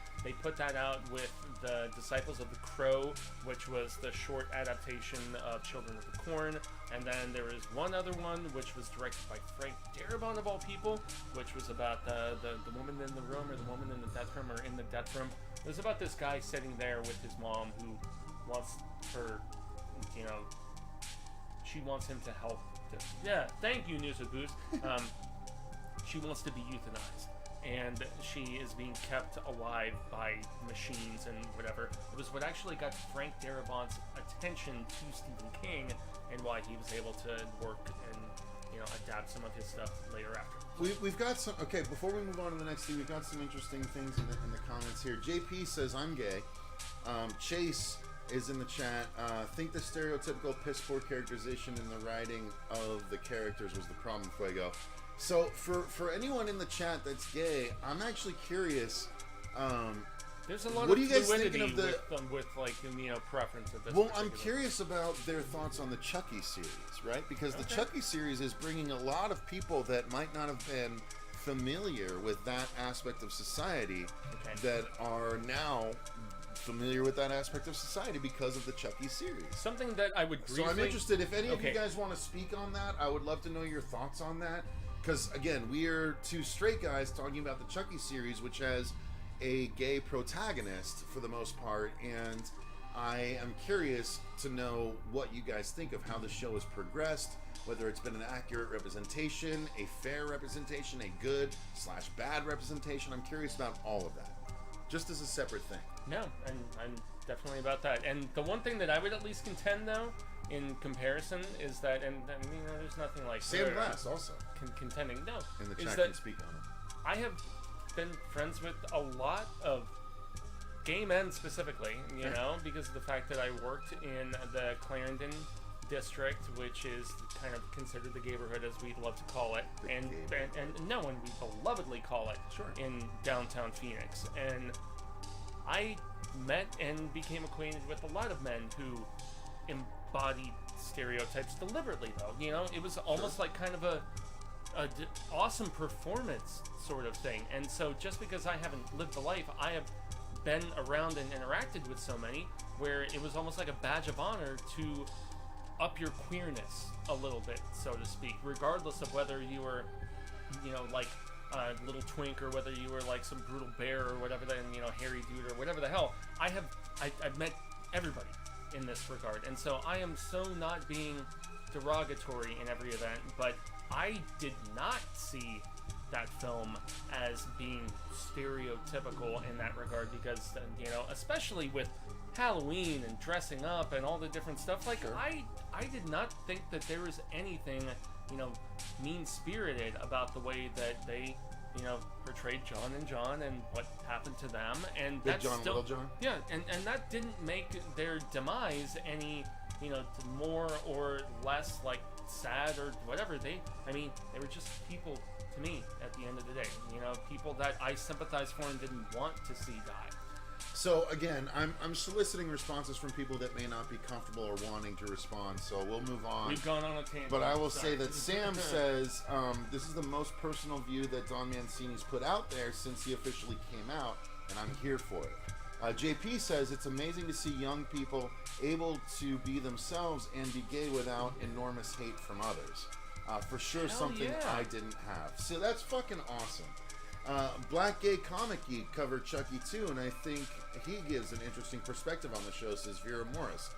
put that out with the Disciples of the Crow, which was the short adaptation of Children of the Corn, and then there was one other one which was directed by Frank Darabont of all people, which was about the woman in the room, or the woman in the death room, or in the death room. It was about this guy sitting there with his mom who wants her, you know, she wants him to help. Yeah, thank you, News with Booze. She wants to be euthanized, and she is being kept alive by machines and whatever. It was what actually got Frank Darabont's attention to Stephen King, and why he was able to work and, you know, adapt some of his stuff later after. We've got some... Okay, before we move on to the next thing, we've got some interesting things in the comments here. JP says, I'm gay. Chase is in the chat. Think the stereotypical piss poor characterization in the writing of the characters was the problem, Fuego. So, for anyone in the chat that's gay, I'm actually curious. There's a lot what of are you guys fluidity thinking of the with like, you know, preference of this. Well, I'm curious about their thoughts on the Chucky series, right? Because the Chucky series is bringing a lot of people that might not have been familiar with that aspect of society that are now familiar with that aspect of society because of the Chucky series. Something that I would briefly... So I'm interested, if any of you guys want to speak on that, I would love to know your thoughts on that. Because, again, we are two straight guys talking about the Chucky series, which has a gay protagonist for the most part, and I am curious to know what you guys think of how the show has progressed, whether it's been an accurate representation, a fair representation, a good/bad representation. I'm curious about all of that, just as a separate thing. No, and I'm definitely about that. And the one thing that I would at least contend, though, in comparison, is that, and you know, there's nothing like Sam Glass also contending. No, in the is chat that can speak on it. I have been friends with a lot of gay men specifically, you know, because of the fact that I worked in the Clarendon district, which is kind of considered the neighborhood as we love to call it, and no, and we belovedly call it in downtown Phoenix. And I met and became acquainted with a lot of men who embodied stereotypes deliberately, though. You know, it was almost like kind of a awesome performance sort of thing. And so just because I haven't lived the life, I have been around and interacted with so many where it was almost like a badge of honor to up your queerness a little bit, so to speak, regardless of whether you were, you know, like a little twink, or whether you were like some brutal bear or whatever, then, you know, hairy dude or whatever the hell. I've met everybody in this regard, and so I am so not being derogatory in every event, but I did not see that film as being stereotypical in that regard, because, you know, especially with Halloween and dressing up and all the different stuff, like, I did not think that there was anything, you know, mean-spirited about the way that they, you know, portrayed John and John and what happened to them, and Big that's John, still, Little John? yeah, and that didn't make their demise any, you know, more or less, like, sad or whatever. They were just people to me at the end of the day, you know, people that I sympathized for and didn't want to see die. So again, I'm soliciting responses from people that may not be comfortable or wanting to respond. So we'll move on. We've gone on a tangent. But I will say that Sam says this is the most personal view that Don Mancini's put out there since he officially came out, and I'm here for it. JP says it's amazing to see young people able to be themselves and be gay without enormous hate from others. For sure, something I didn't have. So that's fucking awesome. Black Gay Comic Geek covered Chucky too, and I think he gives an interesting perspective on the show, says Vera Morris.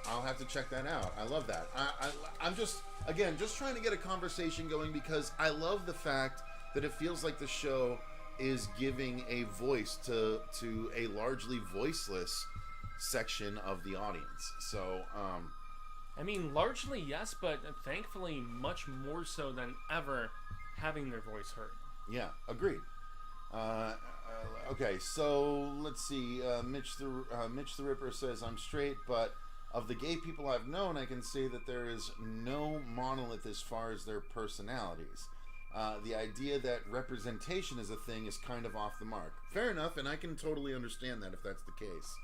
I'll have to check that out. I love that. I'm just trying to get a conversation going because I love the fact that it feels like the show is giving a voice to a largely voiceless section of the audience. So, I mean, largely yes, but thankfully much more so than ever having their voice heard. Yeah, agreed. Okay, so let's see. Mitch the Ripper says, I'm straight, but of the gay people I've known, I can say that there is no monolith as far as their personalities. The idea that representation is a thing is kind of off the mark. Fair enough, and I can totally understand that if that's the case.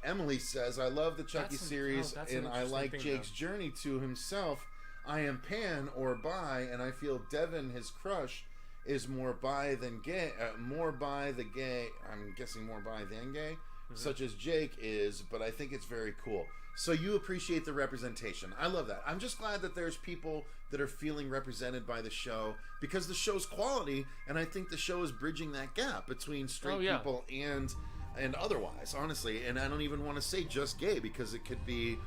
Emily says, I love the Chucky series, and I like Jake's journey to himself. I am pan or bi, and I feel Devin, his crush, is more bi than gay. More bi the gay. I'm guessing more bi than gay, such as Jake is. But I think it's very cool. So you appreciate the representation. I love that. I'm just glad that there's people that are feeling represented by the show because the show's quality, and I think the show is bridging that gap between straight people and otherwise. Honestly, and I don't even want to say just gay because it could be.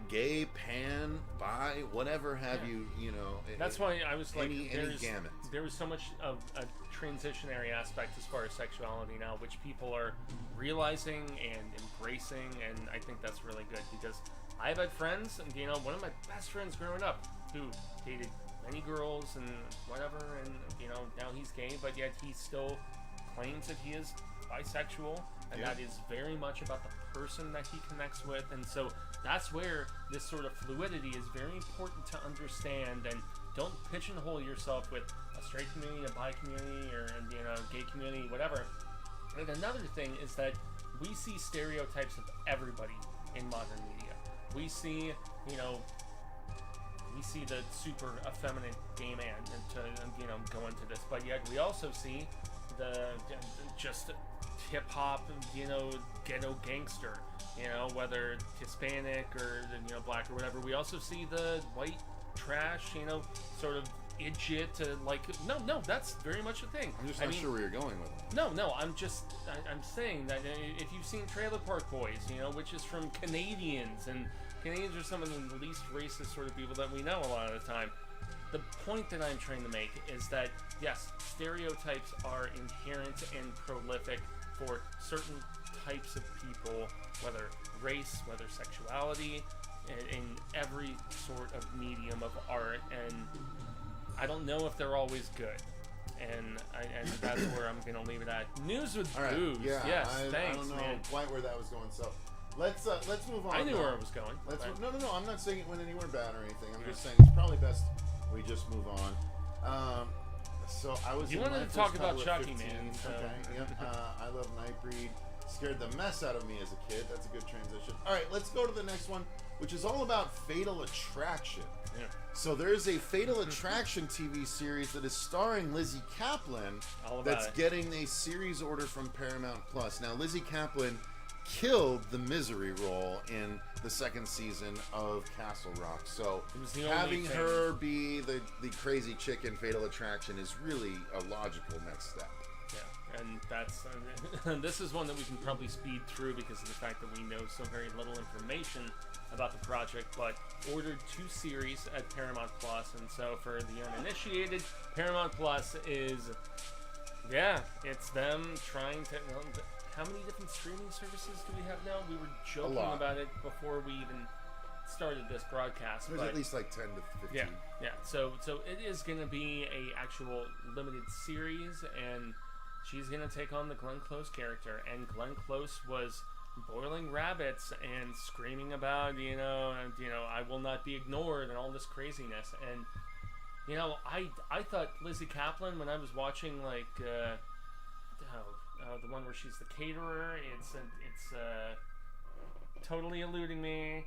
Gay, pan, bi, whatever have you, you know. That's why I was like, any gamut. There was so much of a transitionary aspect as far as sexuality now, which people are realizing and embracing, and I think that's really good because I've had friends, and you know, one of my best friends growing up who dated many girls and whatever, and you know, now he's gay, but yet he still claims that he is bisexual, and that is very much about the person that he connects with, and so that's where this sort of fluidity is very important to understand, and don't pigeonhole yourself with a straight community, a bi community, or you know, gay community, whatever. And another thing is that we see stereotypes of everybody in modern media. We see, you know, the super effeminate gay man, and to you know, go into this, but yet we also see the just hip hop, you know, ghetto gangster, you know, whether Hispanic or you know, black or whatever. We also see the white trash, you know, sort of idiot. Like, no, that's very much a thing. I'm just not sure where you're going with it. No, I'm saying that if you've seen Trailer Park Boys, you know, which is from Canadians, and Canadians are some of the least racist sort of people that we know a lot of the time. The point that I'm trying to make is that, yes, stereotypes are inherent and prolific for certain types of people, whether race, whether sexuality, in every sort of medium of art, and I don't know if they're always good. And that's where I'm going to leave it at. News with booze. Yeah, yes, I thanks, don't know man. quite where that was going, so let's move on. I knew where I was going. No, I'm not saying it went anywhere bad or anything. I'm just saying it's probably best we just move on. So I was. You wanted to talk about Chucky, man. So. Okay. Yep. I love Nightbreed. Scared the mess out of me as a kid. That's a good transition. All right, let's go to the next one, which is all about Fatal Attraction. Yeah. So there's a Fatal Attraction TV series that is starring Lizzie Kaplan that's getting a series order from Paramount Plus. Now, Lizzie Kaplan killed the Misery role in the second season of Castle Rock. So having her be the crazy chick in Fatal Attraction is really a logical next step. Yeah, and that's this is one that we can probably speed through because of the fact that we know so very little information about the project, but ordered 2 series at Paramount Plus, and so for the uninitiated, Paramount Plus is, it's them trying to. How many different streaming services do we have now? We were joking about it before we even started this broadcast. There's at least like 10 to 15. Yeah. So it is going to be a actual limited series, and she's going to take on the Glenn Close character. And Glenn Close was boiling rabbits and screaming about, I will not be ignored and all this craziness. And, you know, I thought Lizzie Kaplan, when I was watching, like, the one where she's the caterer. It's totally eluding me.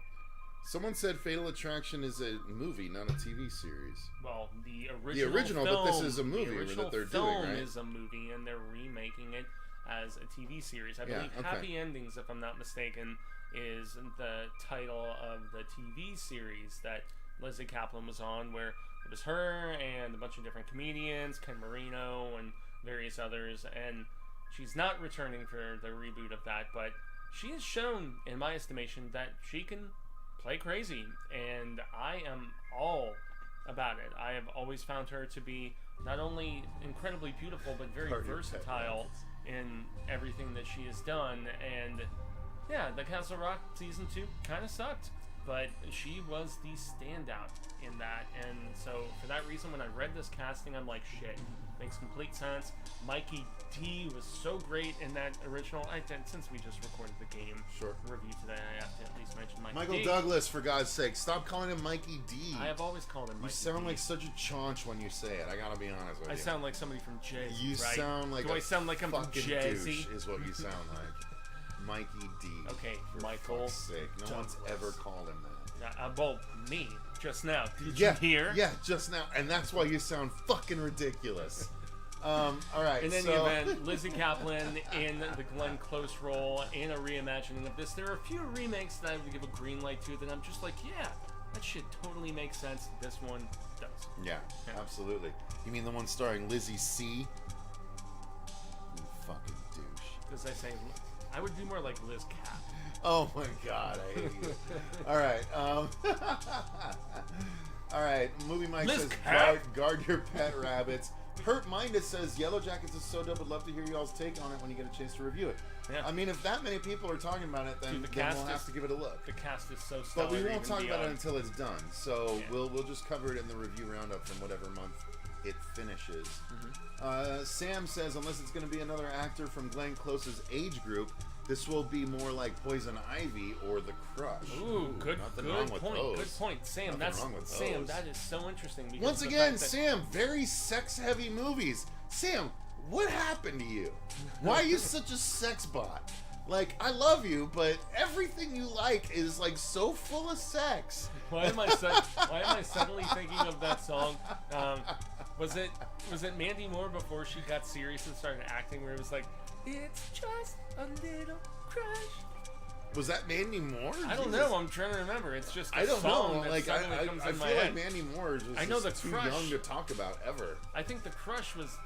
Someone said Fatal Attraction is a movie, not a TV series. Well, the original but this film, is a movie the original that they're film doing, right? is a movie, and they're remaking it as a TV series. I believe Happy Endings, if I'm not mistaken, is the title of the TV series that Lizzie Kaplan was on, where it was her and a bunch of different comedians, Ken Marino and various others, and she's not returning for the reboot of that, but she has shown, in my estimation, that she can play crazy, and I am all about it. I have always found her to be not only incredibly beautiful, but very versatile in everything that she has done. And yeah, the Castle Rock season 2 kind of sucked, but she was the standout in that. And so for that reason, when I read this casting, I'm like, shit, makes complete sense. Mikey D was so great in that original. Since we just recorded the game review today, I have to at least mention Michael D. Douglas, for God's sake, stop calling him Mikey D. I have always called him Mikey You sound D. like such a chaunch when you say it. I gotta be honest with you. I sound like somebody from Jazzy, You right? sound like Do I sound like I'm from fucking Jazzy? douche is what you sound like. Mikey D. Okay, for Michael fuck's sake. No one's ever called him that. Well, me, just now. Did Yeah, you hear? Yeah, just now. And that's why you sound fucking ridiculous. All right. In any event, Lizzie Kaplan in the Glenn Close role in a reimagining of this. There are a few remakes that I would give a green light to that I'm just like, yeah, that shit totally makes sense. This one does. Yeah, absolutely. You mean the one starring Lizzie C? You fucking douche. As I say, I would do more like Liz Cap. Oh my God, I hate you. All right. All right. Movie Mike Liz says, Cap. guard your pet rabbits. Hurt Minded says, Yellow Jackets is so dope. Would love to hear y'all's take on it when you get a chance to review it. Yeah. I mean, if that many people are talking about it, then, Dude, then we'll have to give it a look. The cast is so stellar. But we won't talk about it beyond. until it's done. So we'll just cover it in the review roundup from whatever month it finishes. Sam says, unless it's going to be another actor from Glenn Close's age group, this will be more like Poison Ivy or The Crush. Ooh, good wrong with point. those. Good point, Sam. Nothing wrong with Sam. those. That is so interesting. Because Once the again, fact that- Sam, very sex-heavy movies. Sam, what happened to you? Why are you such a sex bot? Like, I love you, but everything you like is like so full of sex. Why am I suddenly thinking of that song? Was it Mandy Moore before she got serious and started acting, where it was like, it's just a little crush? Was that Mandy Moore? I don't know. I'm trying to remember. It's just a I don't song know. that Like suddenly I comes feel in my like head. Mandy Moore is just I know the too Crush. young to talk about ever. I think the Crush was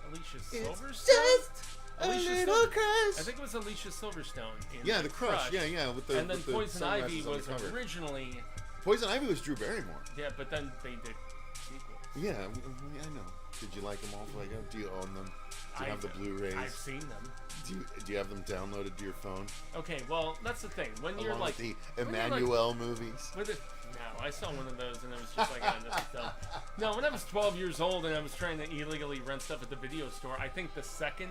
Alicia Silverstone. Just a Alicia little Silver- crush. I think it was Alicia Silverstone. In Yeah, the Crush. Yeah, with the and then with the Poison Ivy sunglasses on the was cover. originally. Poison Ivy was Drew Barrymore. Yeah, but then they did sequels. Yeah, I know. Did you like them all? Like, do you own them? Do you have the Blu-rays? I've seen them. Do you have them downloaded to your phone? Okay, well, that's the thing. When you're Along like with the Emmanuel movies. No, I saw one of those and it was just like, this is dumb. No, when I was 12 years old and I was trying to illegally rent stuff at the video store, I think the second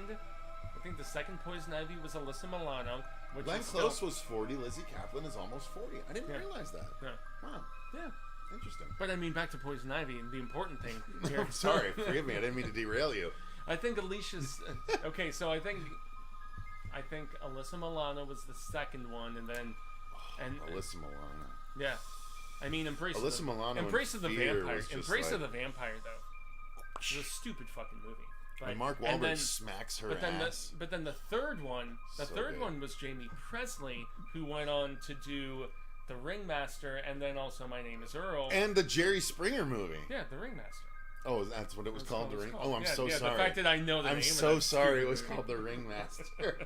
Poison Ivy was Alyssa Milano. Which Glenn is Close still, was 40. Lizzie Kaplan is almost 40. I didn't realize that. Yeah. Wow. Yeah. Interesting. But I mean, back to Poison Ivy, and the important thing here. Sorry, forgive me. I didn't mean to derail you. I think Alicia's okay. So I think Alyssa Milano was the second one, and then Alyssa Milano. Yeah, I mean Embrace Alyssa of the, Milano Embrace of the in Fear Vampire. was just Embrace like- of the Vampire though. It was a stupid fucking movie. But, And Mark Wahlberg smacks her ass. But then the third one, So good. was Jamie Presley, who went on to do The Ringmaster, and then also My Name Is Earl. And the Jerry Springer movie. Yeah, The Ringmaster. Oh, that's what it was called, The Ring. called. Oh, I'm Yeah, so yeah, the sorry. fact that I know the I'm name of so that sorry. It stupid was movie. called The Ringmaster.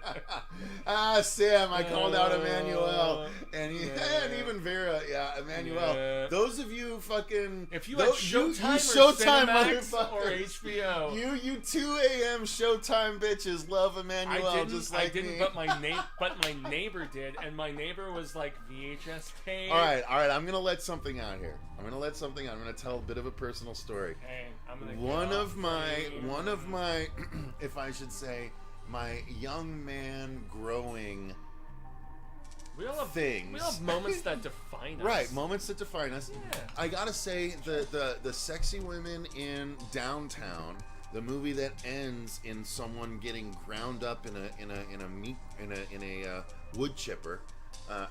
Sam, I called out Emmanuel, and even Vera. Yeah, Emmanuel. Yeah. Those of you fucking. If you had Showtime you or Showtime Cinemax motherfuckers. or HBO. You 2 a.m. Showtime bitches love Emmanuel just like me. but my neighbor did, and my neighbor was like VHS tape. All right. I'm gonna let something out here. I'm gonna tell a bit of a personal story. Hey, I'm gonna One of my, if I should say, my young man growing we all have things. We all have moments that define us. Right, moments that define us. Yeah. I gotta say, the sexy women in downtown The movie that ends in someone getting ground up in a wood chipper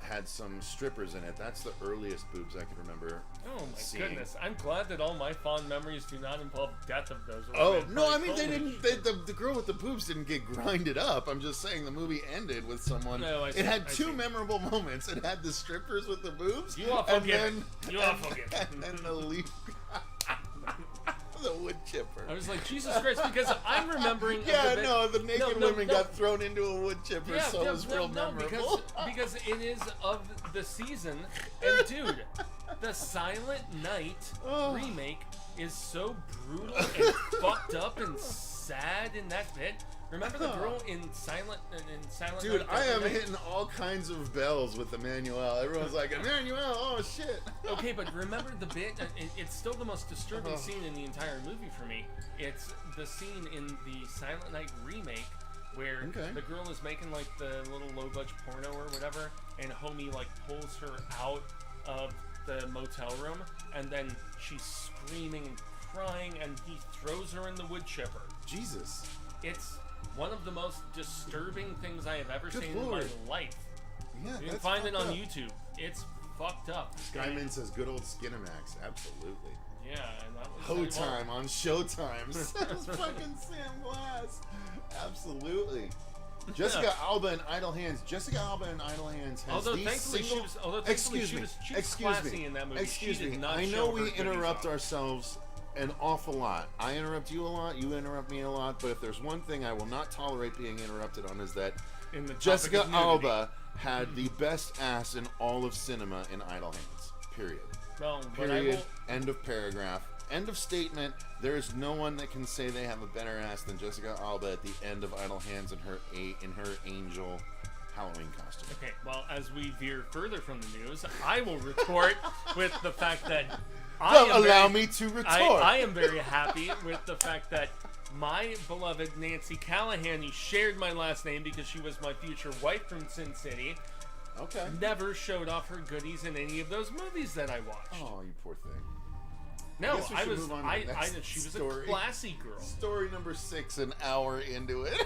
had some strippers in it. That's the earliest boobs I can remember. Oh my seeing. goodness! I'm glad that all my fond memories do not involve death of those. Oh women. no! I Like, mean, they holy didn't. shit. The girl with the boobs didn't get grinded up. I'm just saying the movie ended with someone. No, I see, it had I two see. memorable moments. It had the strippers with the boobs. You are and forgiven. then- You are forgiven. And the leaf. The wood chipper. I was like, Jesus Christ, because I'm remembering. Yeah, the no, the naked women no. got thrown into a wood chipper, so it was real memorable. because it is of the season, and dude, the Silent Night remake is so brutal and fucked up and sad in that bit. Remember the girl in Silent Dude, Night? I am hitting all kinds of bells with Emmanuel. Everyone's like, Emmanuel, oh shit. Okay, but remember the bit? It's still the most disturbing scene in the entire movie for me. It's the scene in the Silent Night remake where the girl is making like the little low-budget porno or whatever, and homie like pulls her out of the motel room, and then she's screaming and crying, and he throws her in the wood chipper. Jesus. It's one of the most disturbing things I have ever Good seen Lord. in my life. Yeah, You can that's find it fucked on up. YouTube. It's fucked up. Skyman says good old Skinamax. Absolutely. Yeah, and that was Ho time on Showtime. Says fucking Sam Glass. Absolutely. Jessica Alba in Idle Hands. Jessica Alba in Idle Hands has Although the thankfully single... she was classy in that movie. Excuse She did me. not I know show her we goodies interrupt off. ourselves an awful lot. I interrupt you a lot. You interrupt me a lot. But if there's one thing I will not tolerate being interrupted on is that In the topic Jessica of nudity. Alba had the best ass in all of cinema in Idle Hands. Period. Well, but I Period. will, End of paragraph. End of statement. There is no one that can say they have a better ass than Jessica Alba at the end of Idle Hands in her angel Halloween costume. okay, well, as we veer further from the news, I will retort with the fact that Allow me to retort. I am very happy with the fact that my beloved Nancy Callahan, who shared my last name because she was my future wife from Sin City, never showed off her goodies in any of those movies that I watched. Oh, you poor thing. No, guess we I should was. move on to the next She was story. a classy girl. Story number 6, an hour into it.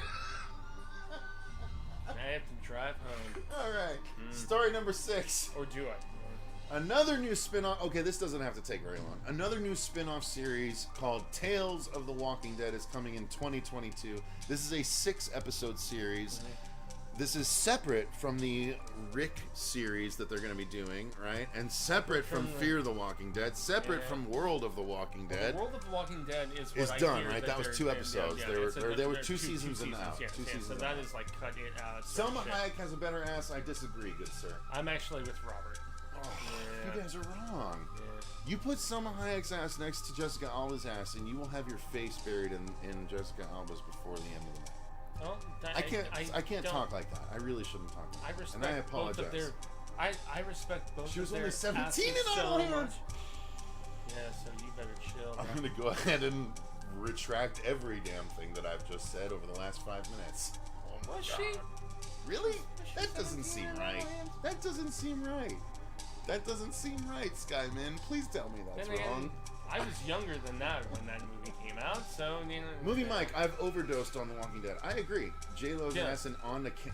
I have to drive home. All right. Story number 6. Or do I? Another new spin-off. Okay, this doesn't have to take very long. Another new spin-off series called Tales of the Walking Dead is coming in 2022. This is a 6-episode series. This is separate from the Rick series that they're going to be doing, right? And separate from Fear the Walking Dead, separate from World of the Walking Dead. The World of the Walking Dead is what It's I done, hear right? That was they're- 2 episodes. yeah, There were 2 seasons in now. Yeah, 2 yeah, seasons so in that now. is like cut it out. Selma shit. Hayek has a better ass. I disagree, good sir. I'm actually with Robert. Oh, Yeah. you guys are wrong. Yeah. You put Selma Hayek's ass next to Jessica Alba's ass, and you will have your face buried in Jessica Alba's before the end of the night. Well, I can't don't- talk like that. I really shouldn't talk like I that. respect And I both apologize. of their. I respect both. She was of only their 17 asses in so Idle much. Hands. Yeah, so you better chill. I'm going to go ahead and retract every damn thing that I've just said over the last 5 minutes. Oh my Was God. she? Really? That doesn't seem right. That doesn't seem right. That doesn't seem right, Skyman. Please tell me that's Then again, wrong. I was younger than that when that movie came out, so you know. Movie Mike, I've overdosed on The Walking Dead. I agree. J-Lo's Yeah. ass and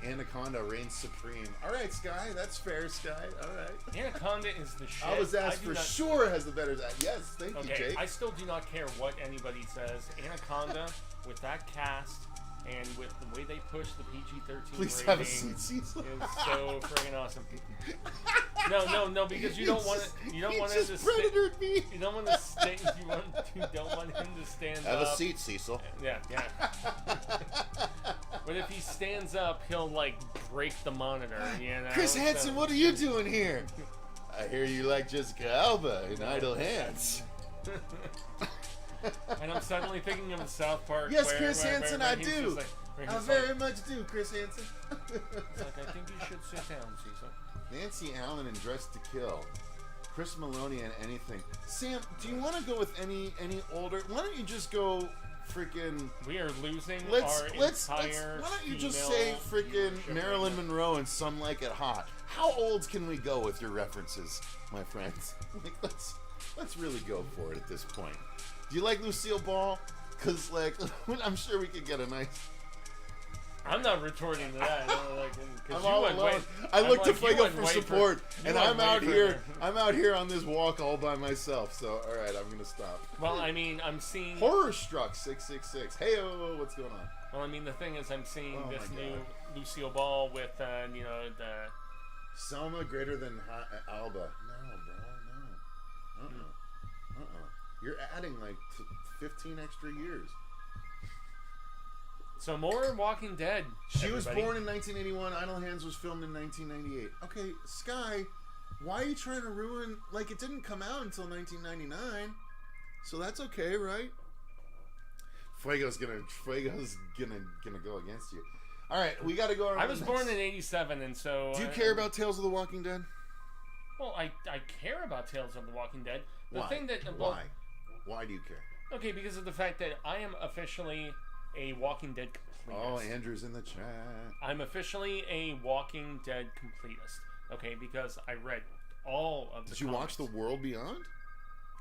Anaconda reigns supreme. All right, Sky. That's fair, Sky. All right. Anaconda is the shit. I was asked do for not- sure has the better ass. Yes, thank you, Okay, Jake. I still do not care what anybody says. Anaconda, with that cast and with the way they push the PG-13 Please rating, have a seat, Cecil. is so friggin' awesome. No, because you don't want to. You don't want him to. just predatored me. You don't want to stay. You don't want him to stand Have up. a seat, Cecil. Yeah. But if he stands up, he'll like break the monitor. You know. Chris so- Hansen, what are you doing here? I hear you like Jessica Alba in Idle Hands. And I'm suddenly thinking of the South Park. Yes, Chris Hansen, where I he's do. just like- where I he's very much do, Chris Hansen. It's like, I think you should sit down, Cecil. Nancy Allen in Dress to Kill. Chris Maloney in Anything. Sam, do you want to go with any older? Why don't you just go freaking... We are losing Let's, our entire why don't you just female say freaking viewership Marilyn right now. Monroe and Some Like It Hot? How old can we go with your references, my friends? Like, let's really go for it at this point. Do you like Lucille Ball? Because, like, I'm sure we could get a nice... I'm not retorting to that. I'm all alone. I look to Fuego for support, and I'm out here. I'm out here on this walk all by myself. So, all right, I'm gonna stop. Well, I mean, I'm seeing Horror Struck 666. Hey, what's going on? Well, I mean, the thing is, I'm seeing Oh this my new God. Lucille Ball with, you know, the. Selma greater than Alba. No, bro, no. You're adding like 15 extra years. So more Walking Dead. She was everybody. born in 1981. Idle Hands was filmed in 1998. Okay, Sky, why are you trying to ruin... Like, it didn't come out until 1999. So that's okay, right? Fuego's gonna go against you. All right, we got to go around. I was born in 87, and so... Do you care about Tales of the Walking Dead? Well, I care about Tales of the Walking Dead. The Why? thing that... Why? Why do you care? Okay, because of the fact that I am officially a Walking Dead completist. Oh, Andrew's in the chat. I'm officially a Walking Dead completist. Okay, because I read all of the Did you watch The World Beyond?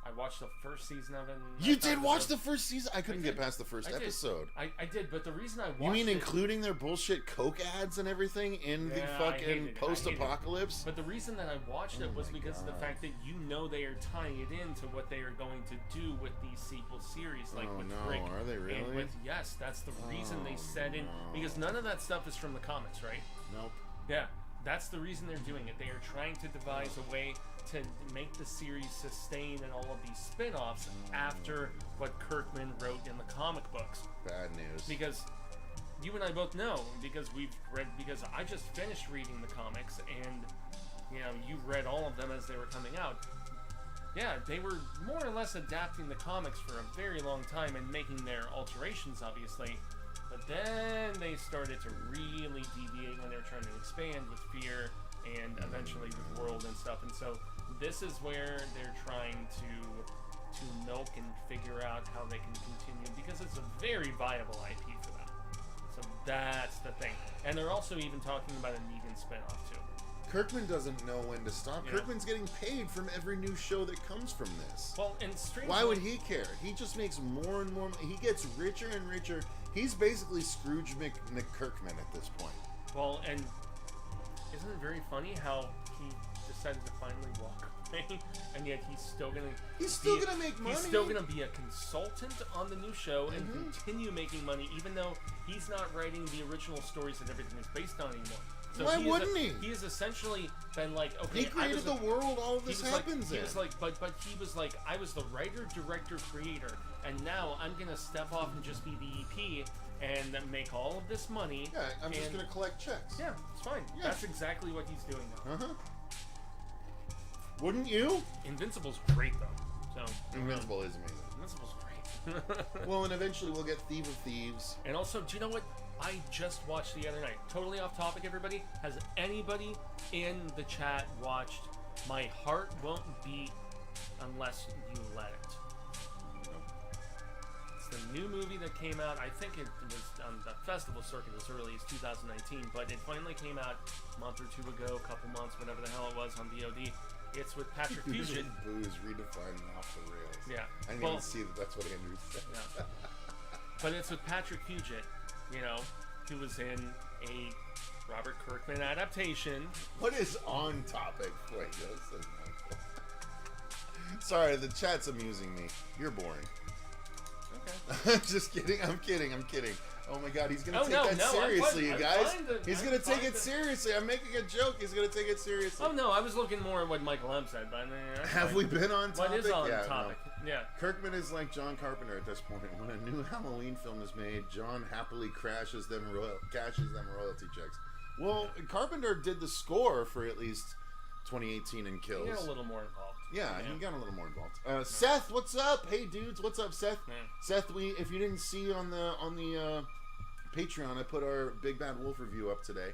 I watched the first season of it. You did watch the first season? I couldn't get past the first episode. I did, but the reason I watched You mean including their bullshit Coke ads and everything in the fucking post-apocalypse? But the reason that I watched it was because of the fact that you know they are tying it into what they are going to do with these sequel series, like with Rick. Are they really? And yes, that's the reason they set in, because none of that stuff is from the comics, right? Nope. Yeah, that's the reason they're doing it. They are trying to devise a way to make the series sustain and all of these spin-offs after what Kirkman wrote in the comic books. Bad news. Because you and I both know, because I just finished reading the comics, and you know, you read all of them as they were coming out. Yeah, they were more or less adapting the comics for a very long time and making their alterations, obviously. But then they started to really deviate when they were trying to expand with Fear and eventually with World and stuff. And so this is where they're trying to milk and figure out how they can continue, because it's a very viable IP for them. So that's the thing. And they're also even talking about a Negan spinoff too. Kirkman doesn't know when to stop. Yeah. Kirkman's getting paid from every new show that comes from this. Well, and strangely, why would he care? He just makes more and more. He gets richer and richer. He's basically Scrooge McKirkman at this point. Well, and isn't it very funny how he decided to finally walk away, and yet he's still gonna make money. He's still gonna be a consultant on the new show and continue making money, even though he's not writing the original stories that everything is based on anymore. So why wouldn't he? He has essentially been like, okay, he created the world. All of this happens in. He was like, but he was like, I was the writer, director, creator, and now I'm gonna step off and just be the EP and make all of this money. Yeah, I'm just gonna collect checks. Yeah, it's fine. Yeah. That's exactly what he's doing now. Wouldn't you? Invincible's great though. So Invincible is amazing. Invincible's great. Well, and eventually we'll get Thief of Thieves. And also, do you know what I just watched the other night? Totally off topic, everybody. Has anybody in the chat watched My Heart Won't Beat Unless You Let It? It's the new movie that came out. I think it was on the festival circuit as early as 2019, but it finally came out a month or two ago, a couple months, whatever the hell it was, on VOD. It's with Patrick Fugit. Booze redefined off the rails. Yeah. I didn't even see that that's what Andrew said. Yeah. But it's with Patrick Fugit, you know, who was in a Robert Kirkman adaptation. What is on topic? Wait, sorry, the chat's amusing me. You're boring. Okay. Just kidding. I'm kidding. Oh my god, he's gonna take that seriously, you guys. He's gonna take it seriously. I'm making a joke. He's gonna take it seriously. Oh no, I was looking more at what Michael M said, but have we been on topic? What is on topic? No. Yeah. Kirkman is like John Carpenter at this point. When a new Halloween film is made, John happily cashes them royalty checks. Well, Carpenter did the score for at least 2018 and Kills. He got a little more involved. Yeah, he got a little more involved. Seth, what's up? Hey dudes, what's up, Seth? Seth, if you didn't see on the Patreon, I put our Big Bad Wolf review up today.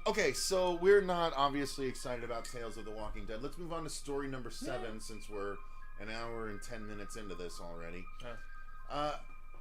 Okay, so we're not obviously excited about Tales of the Walking Dead. Let's move on to story number 7 since we're an hour and 10 minutes into this already.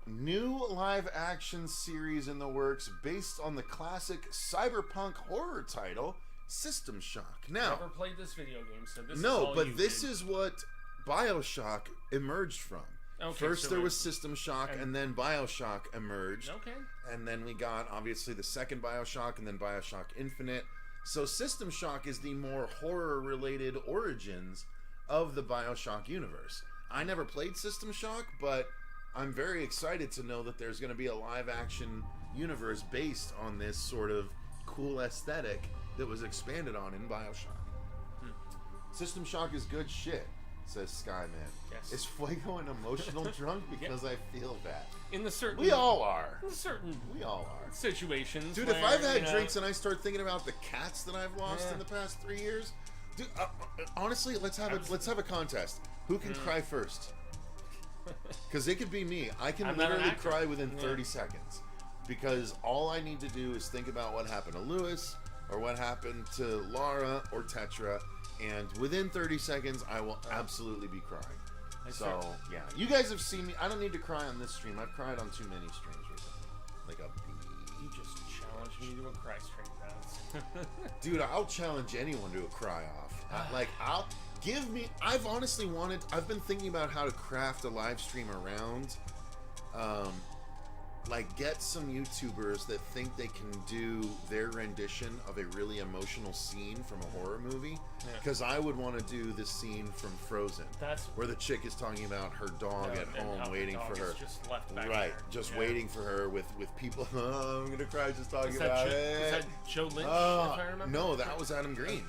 New live action series in the works based on the classic cyberpunk horror title System Shock. Now, never played this video game, so this is all this is what BioShock emerged from. Okay, First so there it- was System Shock, and then BioShock emerged. Okay. And then we got, obviously, the second BioShock, and then BioShock Infinite. So System Shock is the more horror-related origins of the BioShock universe. I never played System Shock, but I'm very excited to know that there's going to be a live-action universe based on this sort of cool aesthetic that was expanded on in BioShock. System Shock is good shit, says Skyman. Yes. Is Fuego an emotional drunk? Because I feel that. In the certain... We all are. In certain We all are. situations. Dude, where, if I've had you know, drinks and I start thinking about the cats that I've lost in the past 3 years, dude, honestly, let's have a contest. Who can cry first? Because it could be me. I can I'm not an literally actor. cry within 30 seconds. Because all I need to do is think about what happened to Lewis, or what happened to Lara or Tetra, and within 30 seconds, I will absolutely be crying. So, yeah. You guys have seen me. I don't need to cry on this stream. I've cried on too many streams recently. Like a bee. You just challenged me to a cry stream, Bounce. Dude, I'll challenge anyone to a cry-off. I've been thinking about how to craft a live stream around, get some YouTubers that think they can do their rendition of a really emotional scene from a horror movie. Because I would want to do the scene from Frozen, where the chick is talking about her dog at home waiting for her. Just left back Right, there. just waiting for her with people. Oh, I'm gonna cry just talking Is about that it. Is that Joe Lynch, if I remember? No, that was Adam Green.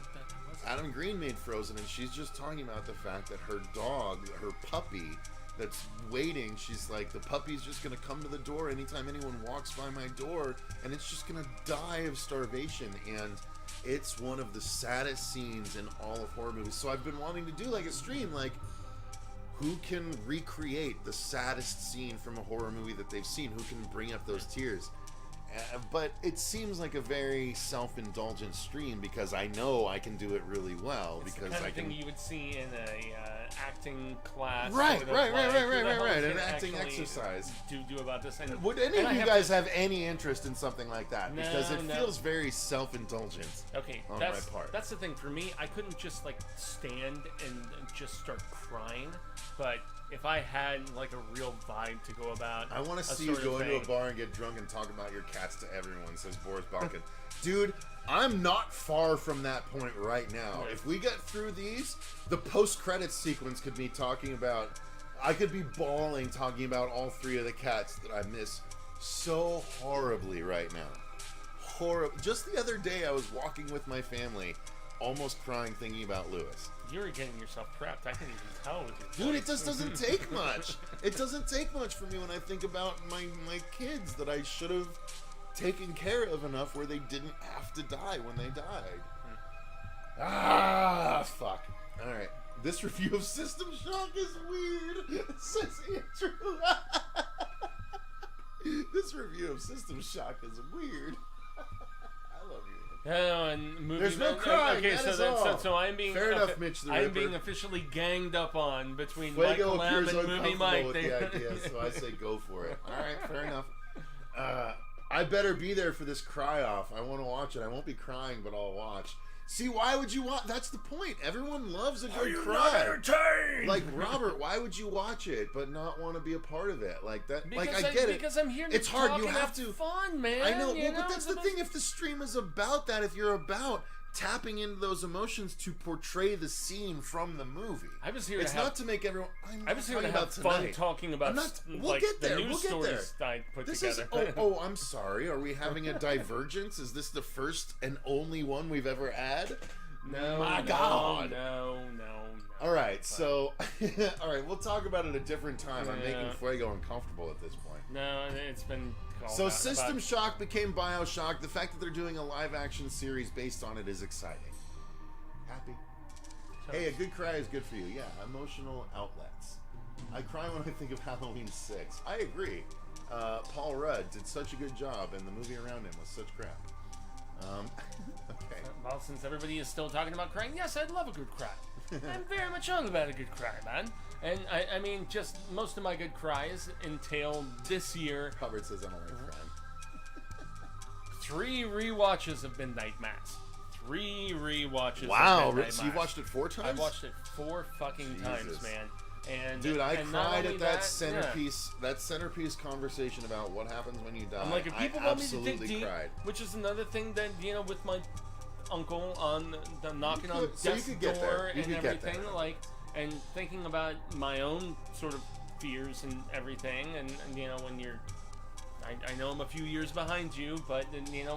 Adam Green made Frozen, and she's just talking about the fact that her dog, her puppy, that's waiting, she's like, the puppy's just gonna come to the door anytime anyone walks by my door, and it's just gonna die of starvation. And it's one of the saddest scenes in all of horror movies. So I've been wanting to do like a stream, like, who can recreate the saddest scene from a horror movie that they've seen? Who can bring up those tears? But it seems like a very self-indulgent stream, because I know I can do it really well. It's because the kind I of can. thing you would see in a acting class. Right, sort of right. can An acting actually exercise. Do about this. And Would any and of I you have guys to- have any interest in something like that? Because it No. feels very self-indulgent. Okay, on that's my part. that's the thing for me. I couldn't just like stand and just start crying, but if I had like a real vibe to go about, I want to see you go into a bar and get drunk and talk about your cats to everyone, says Boris Balkan. Dude, I'm not far from that point right now. If we get through these, the post-credits sequence could be talking about... I could be bawling talking about all three of the cats that I miss so horribly right now. Just the other day, I was walking with my family, almost crying thinking about Lewis. You're getting yourself prepped. I can even tell with your Dude, voice. it just doesn't take much. It doesn't take much for me when I think about my kids that I should have taken care of enough where they didn't have to die when they died. Ah, fuck. Alright. This review of System Shock is weird, says Andrew. This review of System Shock is weird. I love you. Oh, and movie There's no man- crying, Okay, that so is then, all. so I'm being Fair enough, Mitch the I'm Ripper. being officially ganged up on between Fuego Michael Lamb appears and Movie uncomfortable Mike. with the idea, so I say go for it. All right, fair enough. I better be there for this cry-off. I want to watch it. I won't be crying, but I'll watch. See, why would you watch? That's the point. Everyone loves a good cry. Not entertained? Like, Robert, why would you watch it but not want to be a part of it? Like that. Because like I get it. Because I'm here to it's hard. talk You and have to. fun, man. I know. you Well, but that's the so thing. If the stream is about that, if you're about tapping into those emotions to portray the scene from the movie, I was here. It's to have, not to make everyone. I was here to talking have about fun tonight. talking about I'm not, we'll like get there. the news We'll get there. stories I put This together. is. Oh, I'm sorry. Are we having a divergence? Is this the first and only one we've ever had? No, My God. No. All right, so all right, we'll talk about it a different time. I'm making Fuego uncomfortable at this point. No, it's been called So out System about- Shock became BioShock. The fact that they're doing a live-action series based on it is exciting. Happy. Hey, a good cry is good for you. Yeah, emotional outlets. I cry when I think of Halloween 6. I agree. Paul Rudd did such a good job, and the movie around him was such crap. Okay. Well, since everybody is still talking about crying, yes, I'd love a good cry. I'm very much on about a good cry, man. And I mean, just most of my good cries entail this year. Hubbard says I don't like crying. 3 rewatches of Midnight Mass. 3 rewatches. Wow, of Midnight so Mass. you've watched it 4 times? I've watched it 4 fucking times, Jesus. man. And Dude, I and not cried only at that yeah. centerpiece. That centerpiece conversation about what happens when you die. I'm like, if people I want me to dig absolutely deep, cried. which is another thing that with my uncle on the knocking on So you death's could get door there. You and could get everything, there. like, and thinking about my own sort of fears and everything, and when you're, I know I'm a few years behind you, but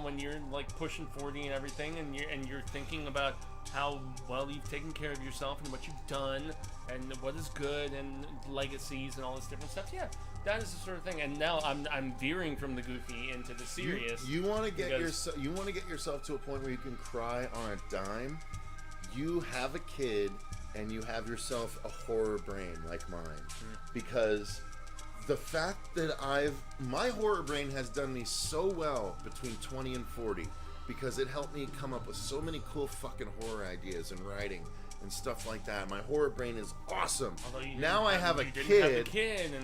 when you're like pushing 40 and everything, and you're thinking about how well you've taken care of yourself and what you've done and what is good and legacies and all this different stuff. Yeah, that is the sort of thing. And now I'm veering from the goofy into the serious. You want to get yourself to a point where you can cry on a dime. You have a kid and you have yourself a horror brain like mine, because the fact that my horror brain has done me so well between 20 and 40, because it helped me come up with so many cool fucking horror ideas and writing and stuff like that. My horror brain is awesome. Now I have a kid,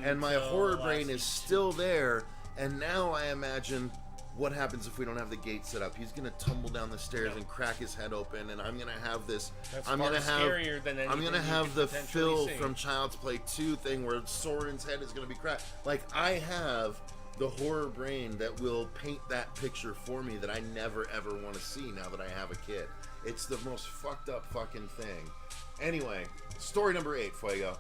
and my horror brain is still there, and now I imagine what happens if we don't have the gate set up. He's gonna tumble down the stairs and crack his head open, and I'm gonna have this. That's I'm far gonna have. scarier than I'm gonna anything you have could the potentially Phil see. from Child's Play 2 thing where Soren's head is gonna be cracked. Like, I have the horror brain that will paint that picture for me that I never ever want to see now that I have a kid. It's the most fucked up fucking thing. Anyway, story number 8, Fuego.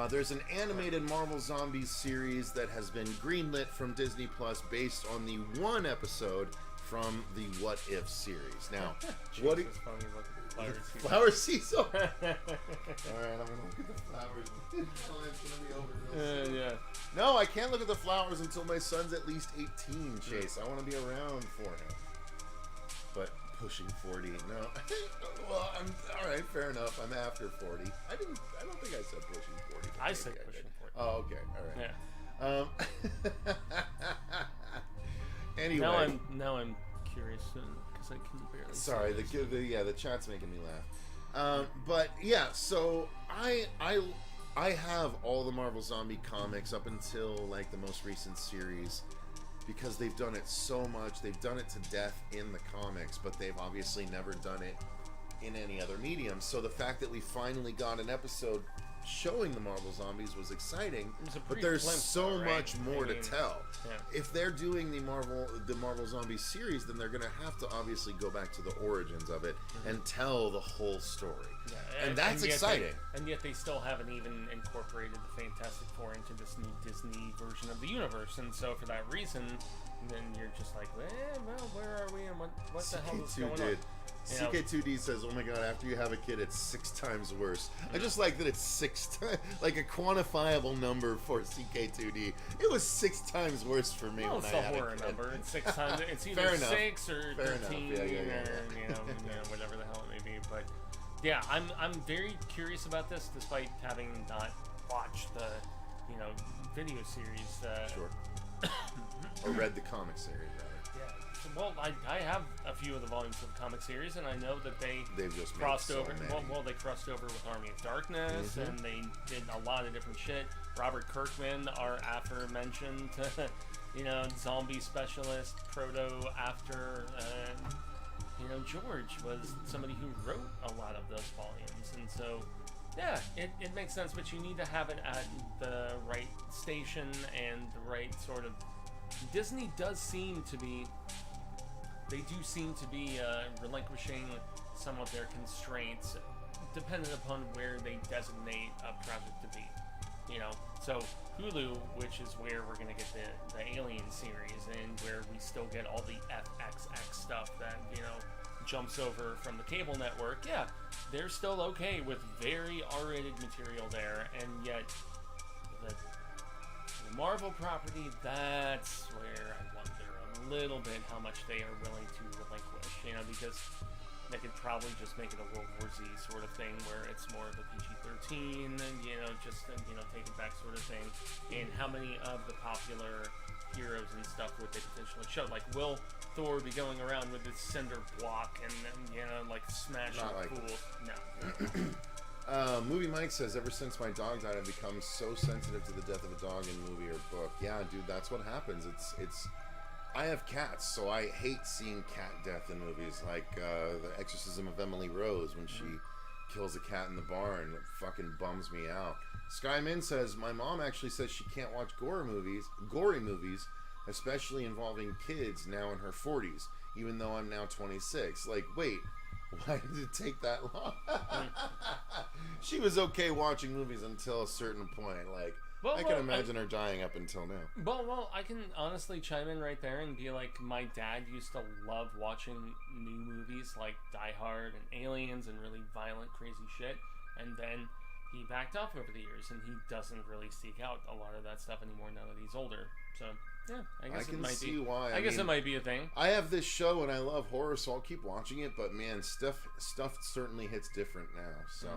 There's an animated Marvel Zombies series that has been greenlit from Disney Plus based on the one episode from the What If series. Now, what do Flower Cecil? All right, I'm gonna look at the flowers. It's gonna be over real soon. Yeah. No, I can't look at the flowers until my son's at least 18, Chase. I want to be around for him. But pushing 40, no. Well, I'm all right. Fair enough. I'm after 40. I don't think I said pushing 40. I said pushing 40. Oh, okay. All right. Yeah. Anyway. Now I'm curious because I can barely. Sorry, the chat's making me laugh. But yeah, so I have all the Marvel Zombie comics up until like the most recent series, because they've done it so much. They've done it to death in the comics, but they've obviously never done it in any other medium. So the fact that we finally got an episode showing the Marvel Zombies was exciting, but there's so much more to tell. Yeah. If they're doing the Marvel Zombie series, then they're going to have to obviously go back to the origins of it and tell the whole story. Yeah, and that's exciting. And yet they still haven't even incorporated the Fantastic Four into this new Disney version of the universe. And so for that reason, then you're just like, well, where are we and what the hell is going on? CK2D says, "Oh my god, after you have a kid, it's 6 times worse." I just like that it's 6 times, like a quantifiable number for CK2D. It was 6 times worse for me when I had a kid. It's a horror number. It's 6 times. It's either Fair enough. 6 or Fair 13 enough. or Yeah. whatever the hell it may be. But yeah, I'm very curious about this, despite having not watched the video series. Sure. Or read the comic series, rather. Well, I have a few of the volumes of the comic series, and I know that they've just crossed made so over. many. Well, they crossed over with Army of Darkness, and they did a lot of different shit. Robert Kirkman, our aforementioned, zombie specialist, after George was somebody who wrote a lot of those volumes, and so. Yeah, it makes sense, but you need to have it at the right station and the right sort of. Disney They do seem to be relinquishing some of their constraints, depending upon where they designate a project to be. So Hulu, which is where we're gonna get the Alien series, and where we still get all the FXX stuff that jumps over from the cable network. Yeah, they're still okay with very R-rated material there, and yet the Marvel property, that's where I wonder a little bit how much they are willing to relinquish, because they could probably just make it a World War Z sort of thing where it's more of a PG-13 and, take it back sort of thing. And how many of the popular heroes and stuff would they potentially show? Like, will Thor be going around with his cinder block and smashing fools? No. Movie Mike says, ever since my dog died, I've become so sensitive to the death of a dog in movie or book. Yeah, dude, that's what happens. It's. I have cats, so I hate seeing cat death in movies, like The Exorcism of Emily Rose, when she kills a cat in the barn. It fucking bums me out. Skymin says, my mom actually says she can't watch gory movies, especially involving kids now in her 40s, even though I'm now 26. Like, wait, why did it take that long? She was okay watching movies until a certain point. Like, I can imagine her dying up until now. Well, I can honestly chime in right there and be like, my dad used to love watching new movies like Die Hard and Aliens and really violent, crazy shit. And then he backed off over the years, and he doesn't really seek out a lot of that stuff anymore now that he's older. So, yeah, I guess it might be. Why. I guess it might be a thing. I have this show, and I love horror, so I'll keep watching it. But man, stuff certainly hits different now. So.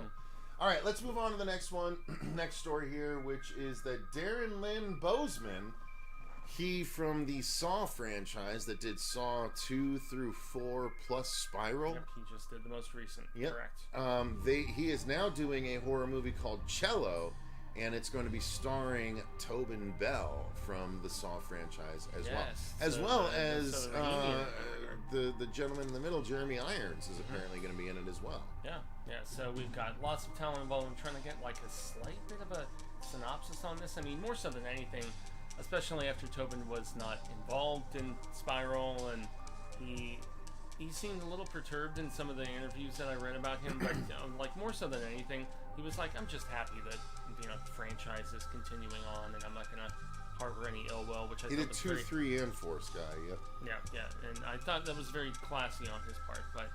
All right, let's move on to the next one. Next story here, which is that Darren Lynn Bozeman, he from the Saw franchise that did Saw 2 through 4 plus Spiral. Yep, he just did the most recent. Yep. Correct. He is now doing a horror movie called Cello, and it's going to be starring Tobin Bell from the Saw franchise as well as the gentleman in the middle, Jeremy Irons, is apparently going to be in it as well. Yeah. So we've got lots of talent involved. I'm trying to get like a slight bit of a synopsis on this. I mean, more so than anything, especially after Tobin was not involved in Spiral, and he seemed a little perturbed in some of the interviews that I read about him. But like more so than anything, he was like, "I'm just happy that the franchise is continuing on, and I'm not gonna harbor any ill will." Which I he thought did was 2, very, 3, and 4, Sky. Yep. Yeah, and I thought that was very classy on his part. But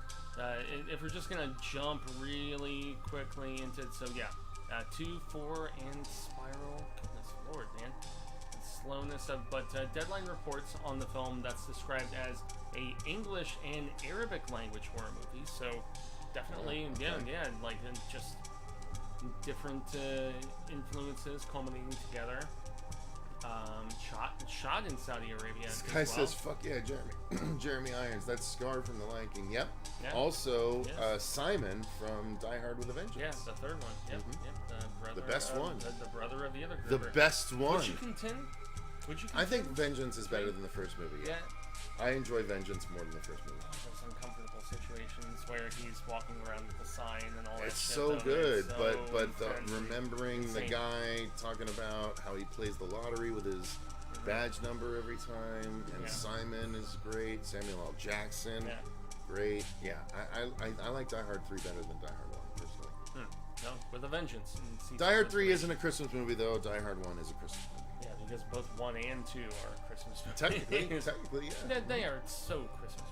if we're just gonna jump really quickly into it, so yeah, 2, 4, and Spiral. Goodness Lord, man. Slowness of, but Deadline reports on the film that's described as a English and Arabic language horror movie. So definitely, yeah, like just different influences culminating together. Shot in Saudi Arabia. This guy says, "Fuck yeah, Jeremy." Jeremy Irons. That's Scar from The Lion King. Yep. Yeah. Also, Simon from Die Hard with a Vengeance. Yeah, the third one. Yep. The best one. The brother of the other. The best one. Would you contend? I think Vengeance is better than the first movie. Yeah. I enjoy Vengeance more than the first movie. Those uncomfortable situations where he's walking around with the sign and all that. It's shit, so good, so remembering the guy talking about how he plays the lottery with his badge number every time, and Simon is great. Samuel L. Jackson, great. Yeah, I like Die Hard 3 better than Die Hard 1 personally. No, with a vengeance. Die Hard 3 isn't a Christmas movie though. Die Hard 1 is a Christmas movie. Yeah, because both 1 and 2 are Christmas movies. Technically, yeah. They are so Christmas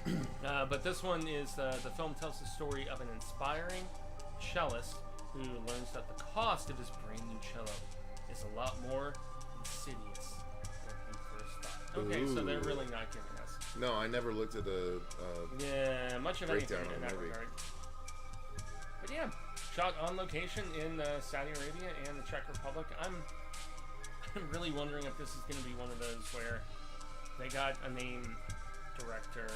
movies. But this one is, the film tells the story of an inspiring cellist who learns that the cost of his brand new cello is a lot more insidious than he first thought. Okay, so they're really not giving us. No, I never looked at the much of anything in that regard. But yeah, shot on location in Saudi Arabia and the Czech Republic. I'm really wondering if this is going to be one of those where they got a named director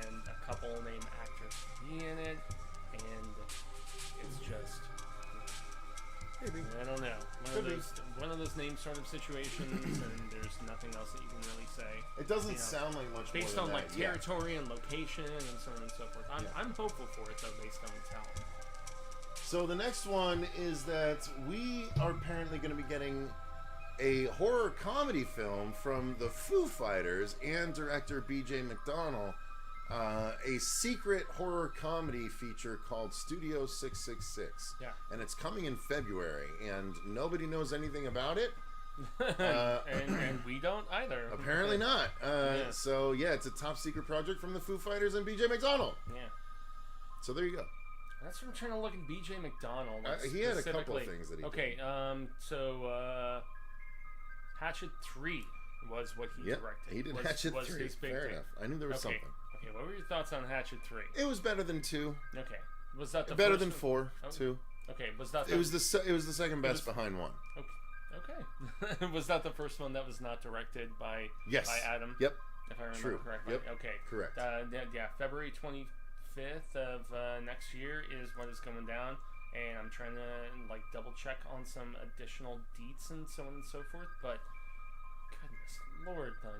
and a couple named actors to be in it, and it's just maybe, I don't know, one of those name sort of situations, and there's nothing else that you can really say. It doesn't sound like much based more on than like territory and location and so on and so forth. I'm hopeful for it though, based on the talent. So the next one is that we are apparently going to be getting a horror comedy film from the Foo Fighters and director B.J. McDonnell, a secret horror comedy feature called Studio 666. Yeah. And it's coming in February, and nobody knows anything about it. and we don't either. Apparently not. So yeah, it's a top secret project from the Foo Fighters and B.J. McDonnell. Yeah. So there you go. That's what I'm trying to look at B.J. McDonnell. He had a couple of things that he did. Okay, so Hatchet 3 was what he directed. He did Hatchet 3. Fair enough. I knew there was something. Okay, what were your thoughts on Hatchet 3? It was better than 2. Okay. Was that the better first than 4, 2. Okay, was that it was the second best behind 1. Okay. Was that the first one that was not directed by Adam? Yep. If I remember correctly. Yep. Okay. Correct. Yeah, February 25th of next year is when it's going down, and I'm trying to like double check on some additional deets and so on and so forth, but goodness Lord, the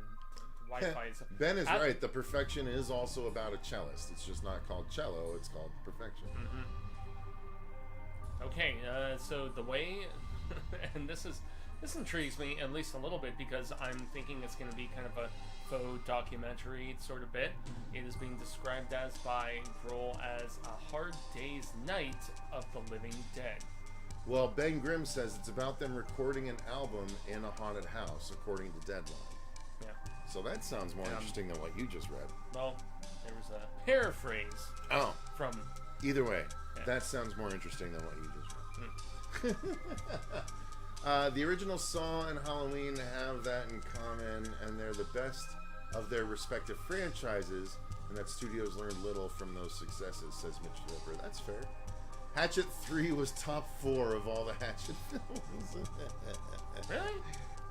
Wi-Fi is... Ben is right. The Perfection is also about a cellist. It's just not called cello. It's called Perfection. Okay, so the way, and this intrigues me at least a little bit because I'm thinking it's going to be kind of a faux documentary sort of bit. It is being described as by Rolo as a hard day's night of the living dead. Well, Ben Grimm says it's about them recording an album in a haunted house, according to Deadline. Yeah. So that sounds more interesting than what you just read. Well, there was a paraphrase. Oh. From. Either way, yeah. That sounds more interesting than what you just read. The original Saw and Halloween have that in common, and they're the best of their respective franchises, and that studios learned little from those successes, says Mitch Roper. That's fair. Hatchet 3 was top 4 of all the Hatchet films. Really?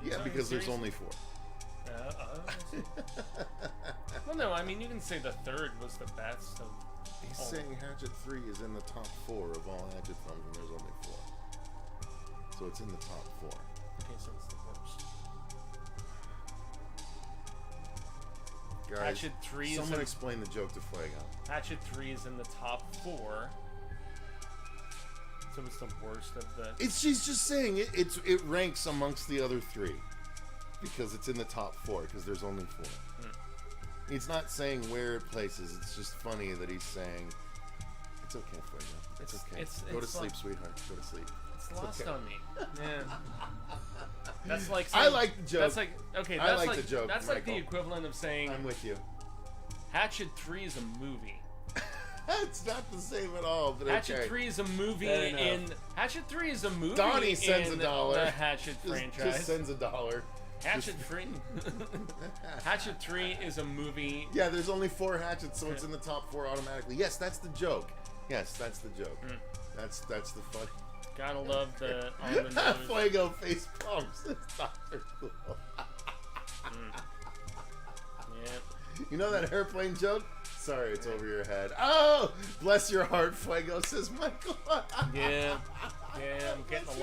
Yeah, because there's only 4. Well, no, I mean, you can say the third was the best of. He's saying Hatchet 3 is in the top 4 of all Hatchet films, and there's only 4. So it's in the top 4. Okay, so it's the worst. Guys, Hatchet 3 someone explain the joke to Fuego. Hatchet 3 is in the top 4. So it's the worst of the. She's just saying it ranks amongst the other 3 because it's in the top 4 because there's only 4. He's not saying where it places. It's just funny that he's saying it's okay, Fuego. It's okay. Go to sleep, sweetheart. Go to sleep. It's lost on me. Yeah. That's like I like the joke. That's like okay. I That's like the joke. That's like the Michael. equivalent of saying I'm with you. Hatchet 3 is a movie. It's not the same at all. But Hatchet okay. 3 is a movie Fair enough. in Hatchet 3 is a movie. Donnie sends in $1. The Hatchet franchise. Just sends $1. Hatchet 3. Hatchet 3 is a movie. Yeah, there's only 4 hatchets, so it's in the top 4 automatically. Yes, that's the joke. Yes, that's the joke. That's the fun. Gotta love the on the nose. Fuego face pumps. It's Dr. Cool. Yeah. You know that airplane joke? Sorry, it's over your head. Oh, bless your heart, Fuego, says Michael. Yeah, I'm getting a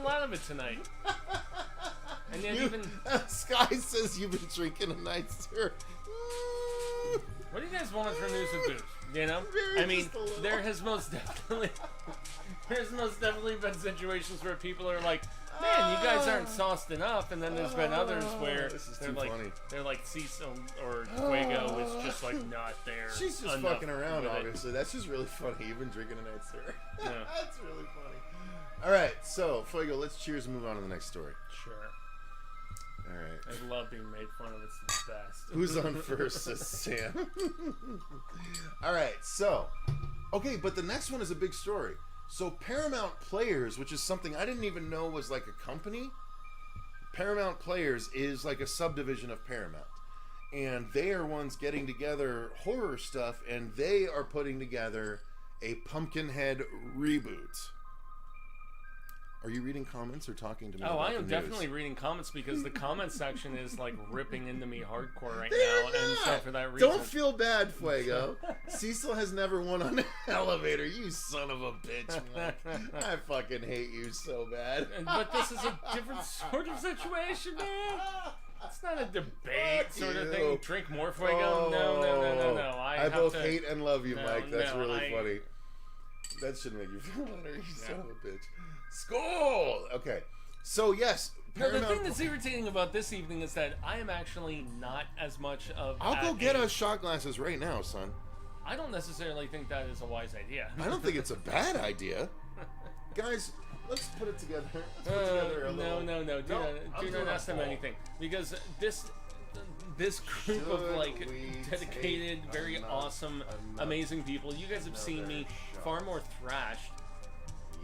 lot of it tonight. And then even Sky says you've been drinking a night, sir. What do you guys want for news with booze? You know, I mean, there has most definitely been situations where people are like, man, you guys aren't sauced enough, and then there's been others where they're like Cecil or Fuego is just like not there. She's just fucking around, obviously. That's just really funny. You've been drinking a night, sir. Yeah. That's really funny. All right, so Fuego, let's cheers and move on to the next story. Sure. All right. I love being made fun of. It's the best. Who's on first, says Sam. All right, so, okay, but the next one is a big story. So Paramount Players, which is something I didn't even know was like a company. Paramount Players is like a subdivision of Paramount. And they are ones getting together horror stuff, and they are putting together a Pumpkinhead reboot. Are you reading comments or talking to me? Oh, about I am the definitely news? reading comments because the comment section is like ripping into me hardcore right now, and so for that reason, Don't feel bad, Fuego. Cecil has never won on an elevator. You son of a bitch, Mike. I fucking hate you so bad. But this is a different sort of situation, man. It's not a debate sort of thing. Drink more, Fuego. No. I both hate and love you, Mike. That's no, really funny. That should make you feel better, you son of a bitch. Skull! Okay. So, yes. No, the thing that's irritating about this evening is that I am actually not as much of. I'll go get us shot glasses right now, son. I don't necessarily think that is a wise idea. I don't think it's a bad idea. Guys, let's put it together. Let's put together a little... No. Do not ask them anything. Because this group of like dedicated, very awesome, amazing people, you guys have seen me far more thrashed.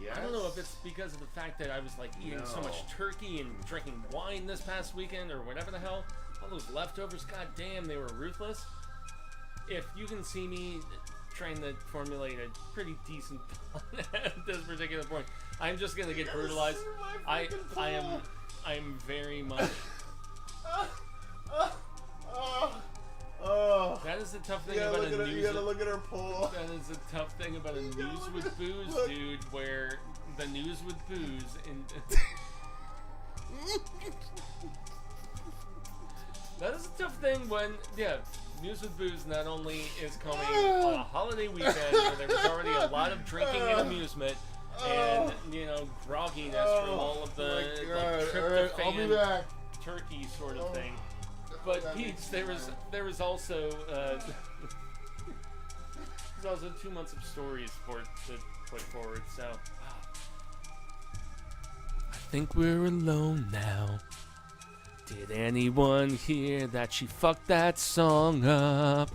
Yes. I don't know if it's because of the fact that I was like eating so much turkey and drinking wine this past weekend or whatever the hell. All those leftovers, goddamn, they were ruthless. If you can see me trying to formulate a pretty decent plan at this particular point, I'm just gonna get brutalized. I am very much. That is the tough thing about a news. You gotta look at her poll. That is the tough thing about a news with booze, dude. Where the news with booze that is a tough thing when news with booze not only is coming on a holiday weekend where there was already a lot of drinking and amusement. and grogginess from all of the I'll be tryptophan back. turkey sort of thing. But Pete's, there was also there's also 2 months of stories to put forward. So I think we're alone now. Did anyone hear that she fucked that song up?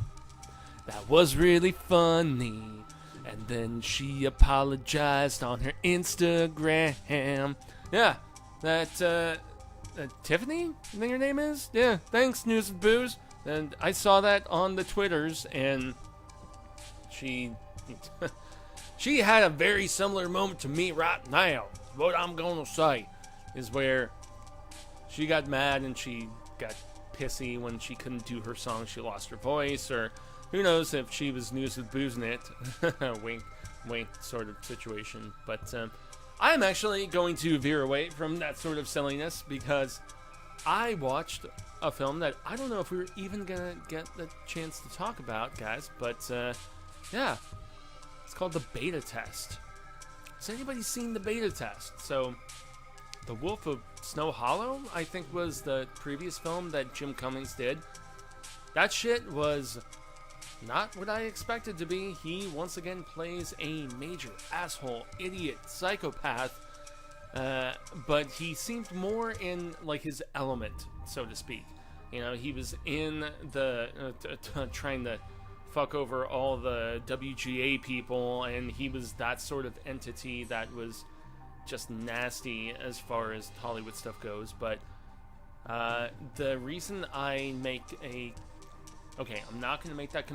That was really funny. And then she apologized on her Instagram. Yeah, that Tiffany, I think her name is? Yeah, thanks, News with Booze. And I saw that on the Twitters, and she she had a very similar moment to me right now. What I'm gonna say is where she got mad and she got pissy when she couldn't do her song. She lost her voice, or who knows if she was News with Booze in it. Wink, wink sort of situation. But I'm actually going to veer away from that sort of silliness because I watched a film that I don't know if we were even going to get the chance to talk about, guys. But yeah, it's called The Beta Test. Has anybody seen The Beta Test? So, The Wolf of Snow Hollow, I think, was the previous film that Jim Cummings did. That shit was not what I expected to be. He once again plays a major asshole, idiot, psychopath, but he seemed more in like his element, so to speak. He was in the trying to fuck over all the WGA people, and he was that sort of entity that was just nasty as far as Hollywood stuff goes. But the reason I make okay, I'm not going to make that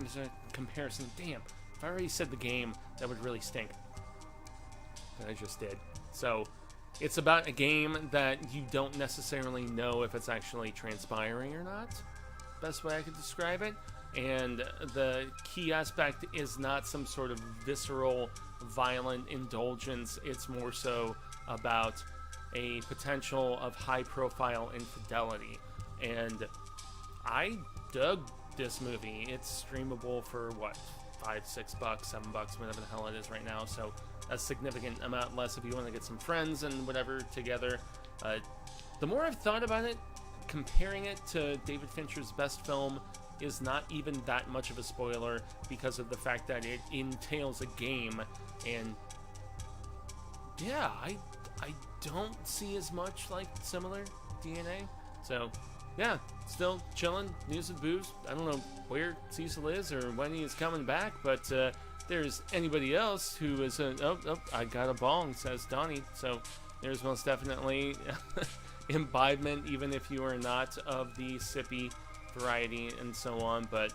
comparison. Damn, if I already said the game, that would really stink. But I just did. So, it's about a game that you don't necessarily know if it's actually transpiring or not. Best way I could describe it. And the key aspect is not some sort of visceral, violent indulgence. It's more so about a potential of high-profile infidelity. And I dug this movie. It's streamable for what, $5, $6, $7, whatever the hell it is right now. So a significant amount less if you want to get some friends and whatever together. The more I've thought about it, comparing it to David Fincher's best film is not even that much of a spoiler because of the fact that it entails a game. And yeah, I don't see as much like similar DNA. So yeah, still chilling. News and Booze. I don't know where Cecil is or when he is coming back, but there's anybody else who is I got a bong, says Donnie. So there's most definitely imbibement, even if you are not of the sippy variety and so on. But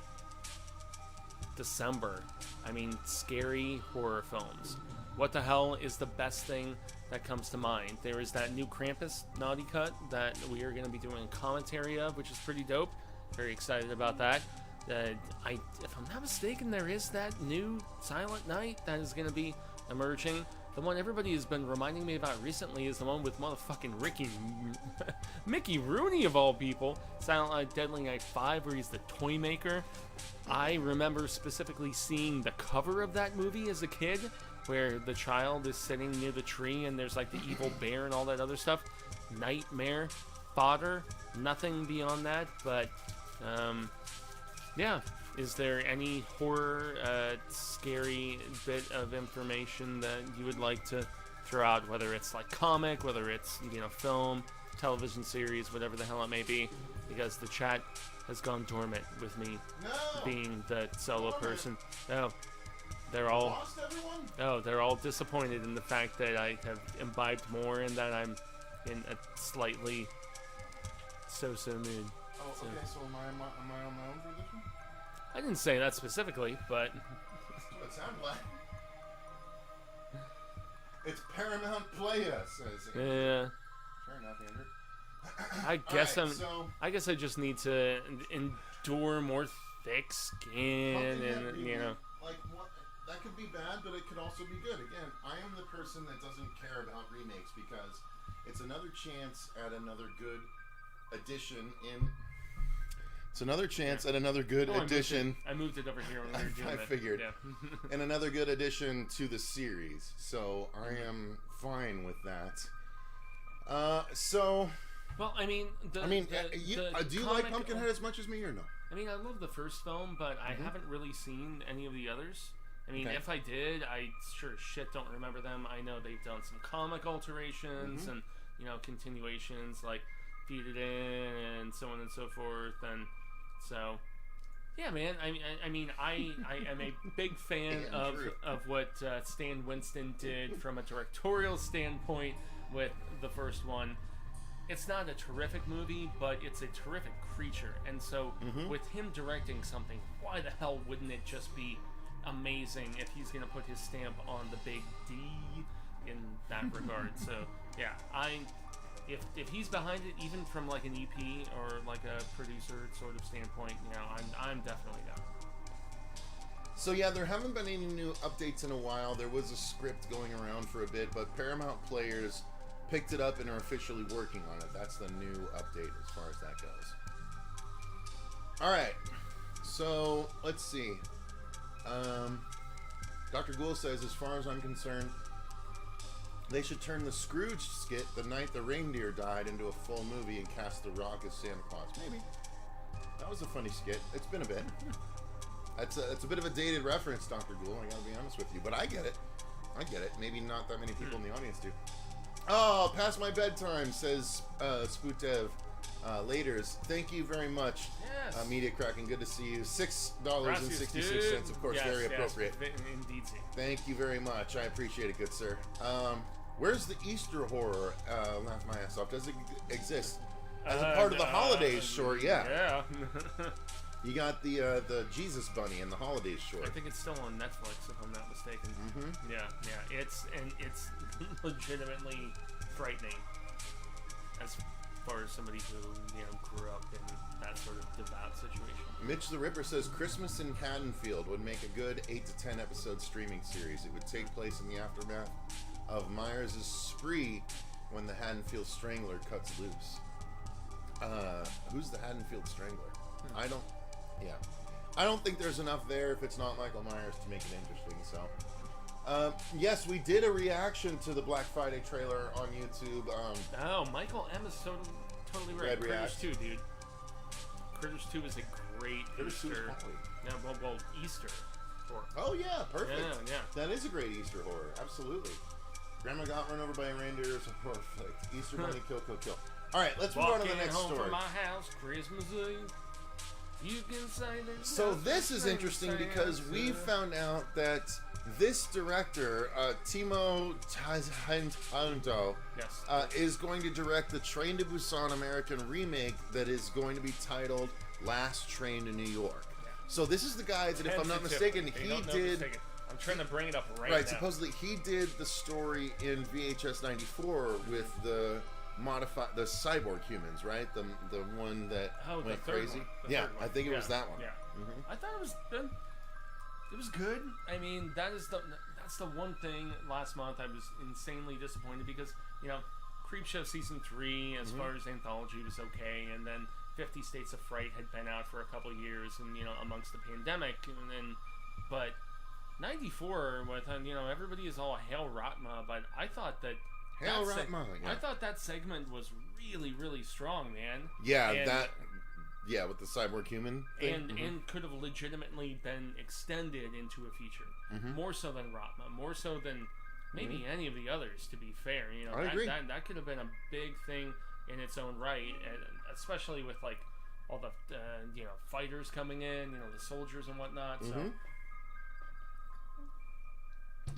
December, I mean, scary horror films. What the hell is the best thing that comes to mind? There is that new Krampus Naughty Cut that we are going to be doing a commentary of, which is pretty dope. Very excited about that. If I'm not mistaken, there is that new Silent Night that is going to be emerging. The one everybody has been reminding me about recently is the one with motherfucking Mickey Rooney of all people. Silent Night Deadly Night 5, where he's the toy maker. I remember specifically seeing the cover of that movie as a kid, where the child is sitting near the tree and there's like the evil bear and all that other stuff. Nightmare fodder, nothing beyond that. But yeah, is there any horror scary bit of information that you would like to throw out, whether it's like comic, whether it's film, television series, whatever the hell it may be? Because the chat has gone dormant with me being the solo person. They're all disappointed in the fact that I have imbibed more and that I'm in a slightly so-so mood. Oh, okay, so am I on my own for this one? I didn't say that specifically, but That's what it sounded like. It's Paramount Playa, says Andrew. yeah. Fair enough, Andrew. I guess I just need to endure more thick skin and like what. That could be bad, but it could also be good. Again, I am the person that doesn't care about remakes because it's another chance at another good addition in It's another chance and another good addition. I moved it over here when we were doing I that. figured. Yeah. And another good addition to the series. So I am fine with that. Well, I mean, do you like Pumpkinhead as much as me or no? I mean, I love the first film, but I haven't really seen any of the others. I mean, if I did, I sure as shit don't remember them. I know they've done some comic alterations and, you know, continuations, like Feed It In and so on and so forth. And so, yeah, man, I mean, I am a big fan of what Stan Winston did from a directorial standpoint with the first one. It's not a terrific movie, but it's a terrific creature. And so, with him directing something, why the hell wouldn't it just be amazing if he's going to put his stamp on the big D in that regard? So, yeah, if he's behind it, even from like an EP or like a producer sort of standpoint, you know, I'm definitely down. So yeah, there haven't been any new updates in a while. There was a script going around for a bit, but Paramount Players picked it up and are officially working on it. That's the new update as far as that goes. Alright, so let's see. Dr. Ghoul says, as far as I'm concerned, they should turn the Scrooge skit, The Night the Reindeer Died, into a full movie and cast The Rock as Santa Claus. Maybe. That was a funny skit. It's been a bit. It's a bit of a dated reference, Dr. Ghoul, I gotta be honest with you. But I get it. Maybe not that many people in the audience do. Oh, past my bedtime, says Sputev. Laters. Thank you very much. Yes. Media Kraken, good to see you. $6.66, of course, yes, very appropriate. Yes, indeed. Thank you very much. I appreciate it, good sir. Where's the Easter horror? Laugh my ass off. Does it exist? As a part of the holidays short, yeah. You got the Jesus Bunny and the holidays short. I think it's still on Netflix, if I'm not mistaken. Yeah. It's legitimately frightening as far as somebody who, you know, grew up in that sort of devout situation. Mitch the Ripper says Christmas in Haddonfield would make a good 8 to 10 episode streaming series. It would take place in the aftermath of Myers' spree when the Haddonfield Strangler cuts loose. Who's the Haddonfield Strangler? I don't think there's enough there if it's not Michael Myers to make it interesting. So, yes, we did a reaction to the Black Friday trailer on YouTube. Michael M is totally right. Critters 2, dude. Critters 2 is a great Easter. Yeah, well, Easter horror. Oh yeah, perfect. Yeah. That is a great Easter horror. Absolutely. Grandma got run over by a reindeer is perfect. Easter bunny, kill. All right, let's move on to the next home story. From my house, Christmas Eve. You can say there's So this is interesting because we found out that this director, Timo Tjahjanto, is going to direct the Train to Busan American remake that is going to be titled Last Train to New York. Yeah. So this is the guy that, if I'm not mistaken, he did... I'm trying to bring it up right now. Right, supposedly he did the story in VHS 94 with the cyborg humans, right? The one that went crazy. Yeah, I think it was that one. Yeah. I thought it was good. It was good. I mean, that's the one thing last month I was insanely disappointed because, you know, Creepshow season 3 as far as anthology was okay, and then 50 States of Fright had been out for a couple years, and you know, amongst the pandemic, and then but 94 with you know, everybody is all Hail Rotma, but I thought that. I thought that segment was really, really strong, man. Yeah, with the cyborg human thing. And could have legitimately been extended into a feature. More so than Rotma, more so than maybe any of the others, to be fair. You know, I agree. That could have been a big thing in its own right, and especially with like all the you know, fighters coming in, you know, the soldiers and whatnot. So,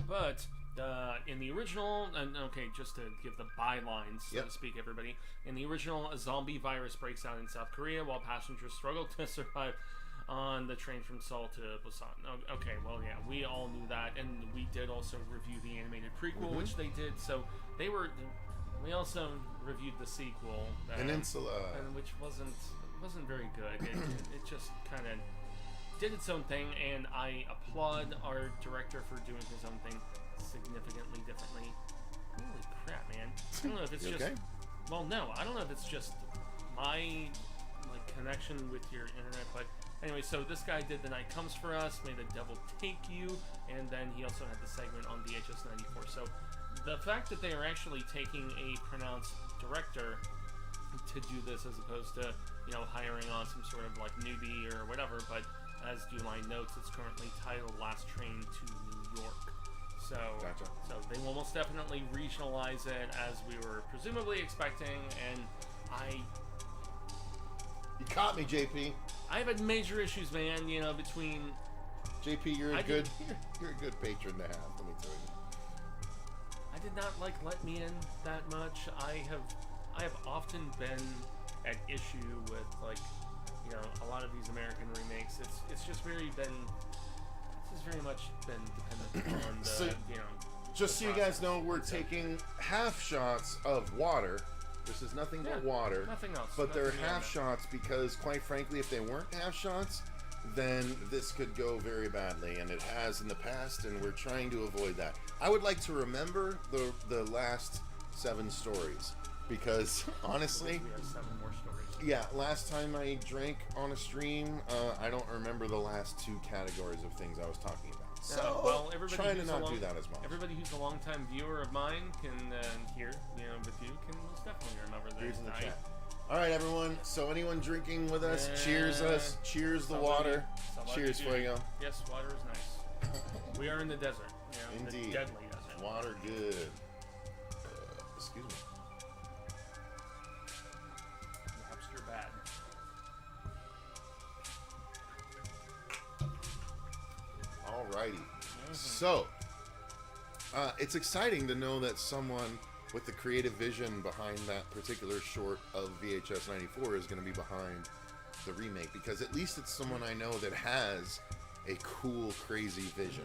but in the original, and okay, just to give the bylines, so to speak, everybody, in the original, a zombie virus breaks out in South Korea while passengers struggle to survive on the train from Seoul to Busan. Okay, well, yeah, we all knew that, and we did also review the animated prequel, which they did, so we also reviewed the sequel, Peninsula, and which wasn't very good. It just kind of did its own thing, and I applaud our director for doing his own thing significantly differently. Holy crap, man. I don't know if it's just... okay? Well, no, I don't know if it's just my like connection with your internet. But anyway, so this guy did The Night Comes for Us, made The Devil Take You, and then he also had the segment on VHS 94. So the fact that they are actually taking a pronounced director to do this as opposed to, you know, hiring on some sort of like newbie or whatever, but as do my notes, it's currently titled Last Train to New York. So, Gotcha. so they will most definitely regionalize it as we were presumably expecting, and You caught me, JP. I've had major issues, man, you know, between... JP, you're a good patron to have, let me tell you. I did not like Let Me In that much. I have often been at issue with, like, you know, a lot of these American remakes. It's just very much been dependent on the, So, you know... Just so you process. guys know, we're taking half shots of water. This is nothing but water. Nothing else. But they're Nothing beyond half that. shots because, quite frankly, if they weren't half shots, then this could go very badly, and it has in the past, and we're trying to avoid that. I would like to remember the last 7 stories, because honestly, We have 7 more stories. yeah, last time I drank on a stream, I don't remember the last 2 categories of things I was talking about. So, well, everybody trying to who's not a long, do that as much. Everybody who's a longtime viewer of mine can hear, you know, with you, can most definitely remember this. Here's in the chat. All right, everyone. So anyone drinking with us, cheers us. Cheers the Somebody- water. somebody Cheers, do. Fuego. Yes, water is nice. We are in the desert. You know, Indeed. The deadly desert. Water good. Excuse me. Lobster bad. Alrighty. So, it's exciting to know that someone with the creative vision behind that particular short of VHS 94 is going to be behind the remake, because at least it's someone I know that has a cool, crazy vision.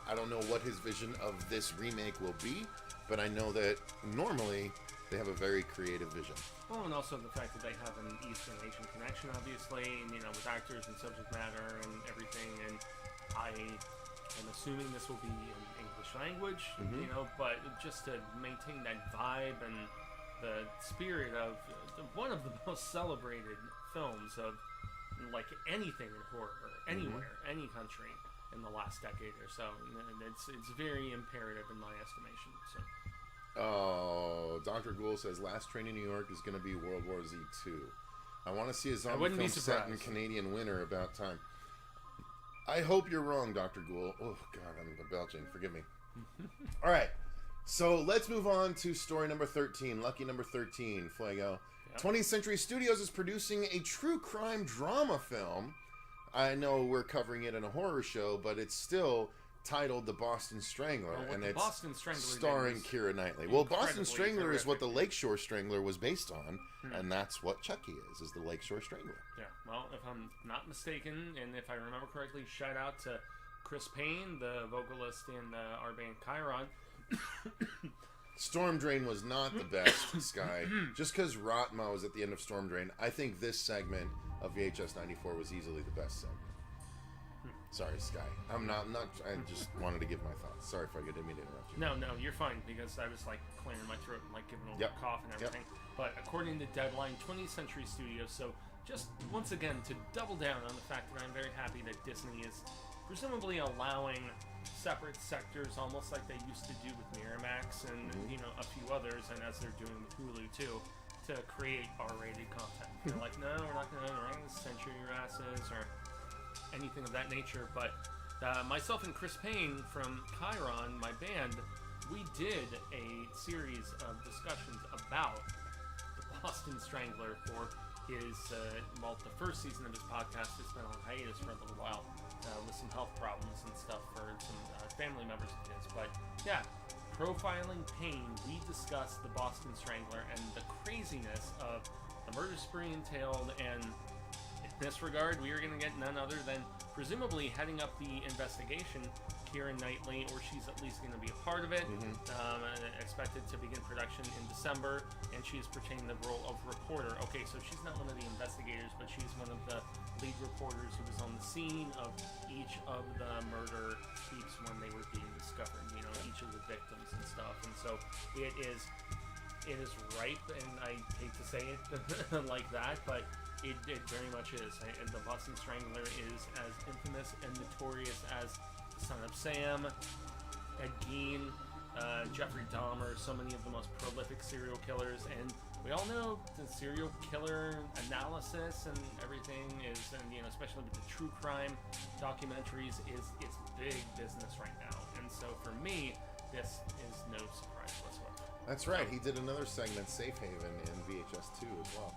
I don't know what his vision of this remake will be, but I know that normally they have a very creative vision. Well, and also the fact that they have an Eastern Asian connection, obviously, and, you know, with actors and subject matter and everything, and I am assuming this will be in English language, you know, but just to maintain that vibe and the spirit of one of the most celebrated films of, like, anything in horror, anywhere, any country in the last decade or so, and it's very imperative in my estimation, so... Oh, Dr. Ghoul says Last Train in New York is going to be World War Z 2. I want to see a zombie wouldn't be film set in surprised. Canadian winter about time. I hope you're wrong, Dr. Ghoul. Oh, God, I'm belching. Forgive me. All right. So let's move on to story number 13. Lucky number 13, Fuego. Yep. 20th Century Studios is producing a true crime drama film. I know we're covering it in a horror show, but it's still titled The Boston Strangler, Well, and the it's Boston Strangler starring did was Keira Knightley. Well, Boston incredibly Strangler is what the horrific. Lakeshore Strangler was based on, and that's what Chucky is the Lakeshore Strangler. Yeah, well, if I'm not mistaken, and if I remember correctly, shout out to Chris Payne, the vocalist in our band Chiron. Storm Drain was not the best, Sky. Just because Rotma was at the end of Storm Drain, I think this segment of VHS 94 was easily the best segment. Sorry, Sky. I just wanted to give my thoughts. Sorry if I didn't mean to interrupt you. No, you're fine, because I was, like, clearing my throat and, like, giving a little cough and everything. But according to Deadline, 20th Century Studios, so just once again, to double down on the fact that I'm very happy that Disney is presumably allowing separate sectors, almost like they used to do with Miramax and, you know, a few others, and as they're doing with Hulu, too, to create R-rated content. They're like, no, we're not going to censor your asses, or anything of that nature, but myself and Chris Payne from Chiron, my band, we did a series of discussions about the Boston Strangler for his, the first season of his podcast has been on hiatus for a little while, with some health problems and stuff for some family members of his, but yeah, Profiling Pain, we discussed the Boston Strangler and the craziness of the murder spree entailed, and in this regard, we are going to get none other than presumably heading up the investigation, Keira Knightley, or she's at least going to be a part of it. Expected to begin production in December, and she is portraying the role of reporter. Okay, so she's not one of the investigators, but she's one of the lead reporters who was on the scene of each of the murder heaps when they were being discovered. You know, each of the victims and stuff, and so it is ripe, and I hate to say it like that, but It very much is. And the Boston Strangler is as infamous and notorious as Son of Sam, Ed Gein, Jeffrey Dahmer, so many of the most prolific serial killers, and we all know the serial killer analysis and everything is, and especially with the true crime documentaries, it's big business right now. And so for me, this is no surprise whatsoever. That's right. He did another segment, Safe Haven, in VHS 2 as well.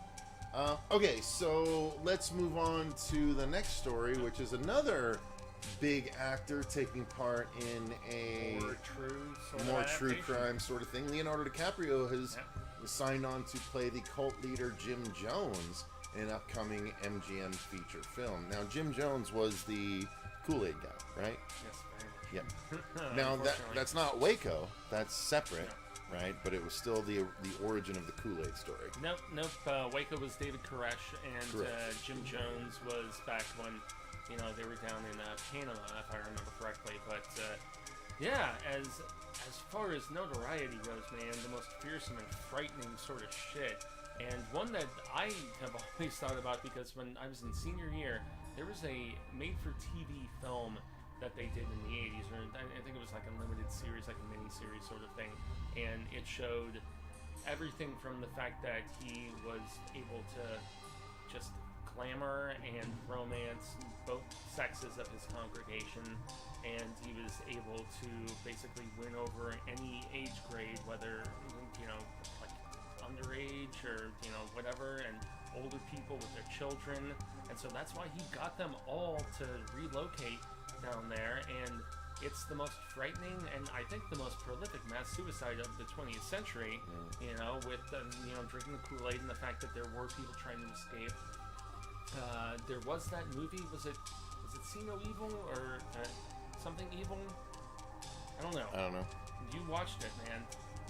Okay, so let's move on to the next story, which is another big actor taking part in a more true crime sort of thing. Leonardo DiCaprio has signed on to play the cult leader Jim Jones in an upcoming MGM feature film. Now, Jim Jones was the Kool-Aid guy, right? Yes, very much. Yep. Now, that's not Waco. That's separate. No. Right, but it was still the origin of the Kool-Aid story. Nope. Waco was David Koresh, and Jim Jones was back when, they were down in Panama, if I remember correctly. But yeah, as far as notoriety goes, man, the most fearsome and frightening sort of shit. And one that I have always thought about, because when I was in senior year, there was a made-for-TV film that they did in the 80s, or I think it was like a limited series, like a mini-series sort of thing, and it showed everything from the fact that he was able to just glamour and romance both sexes of his congregation, and he was able to basically win over any age grade, whether, like underage or, whatever, and older people with their children, and so that's why he got them all to relocate down there, and it's the most frightening and I think the most prolific mass suicide of the 20th century, with drinking the Kool-Aid and the fact that there were people trying to escape. There was that movie, was it See No Evil or something evil? I don't know. You watched it, man.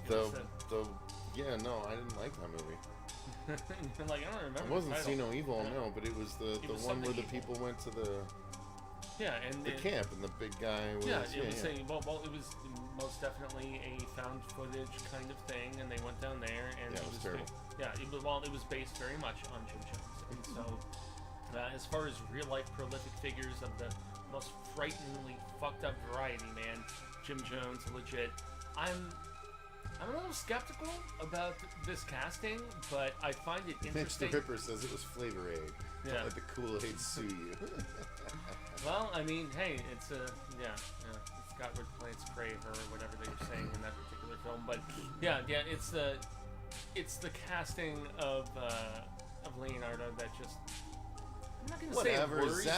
No, I didn't like that movie. You're like, I don't remember. It wasn't the See title. No Evil, no, but it was the one where the people went to the camp, and the big guy was... it was most definitely a found footage kind of thing, and they went down there, and it was terrible. It was based very much on Jim Jones. And so, as far as real-life prolific figures of the most frighteningly fucked up variety, man, Jim Jones, legit. I'm a little skeptical about this casting, but I find it interesting. Mr. Ripper says it was Flavor Aid. Yeah. Don't let the Kool-Aid sue you. Well, I mean, hey, it's it's got what plants crave, or whatever they were saying in that particular film. But it's the casting of Leonardo that just, I'm not gonna say it worries me.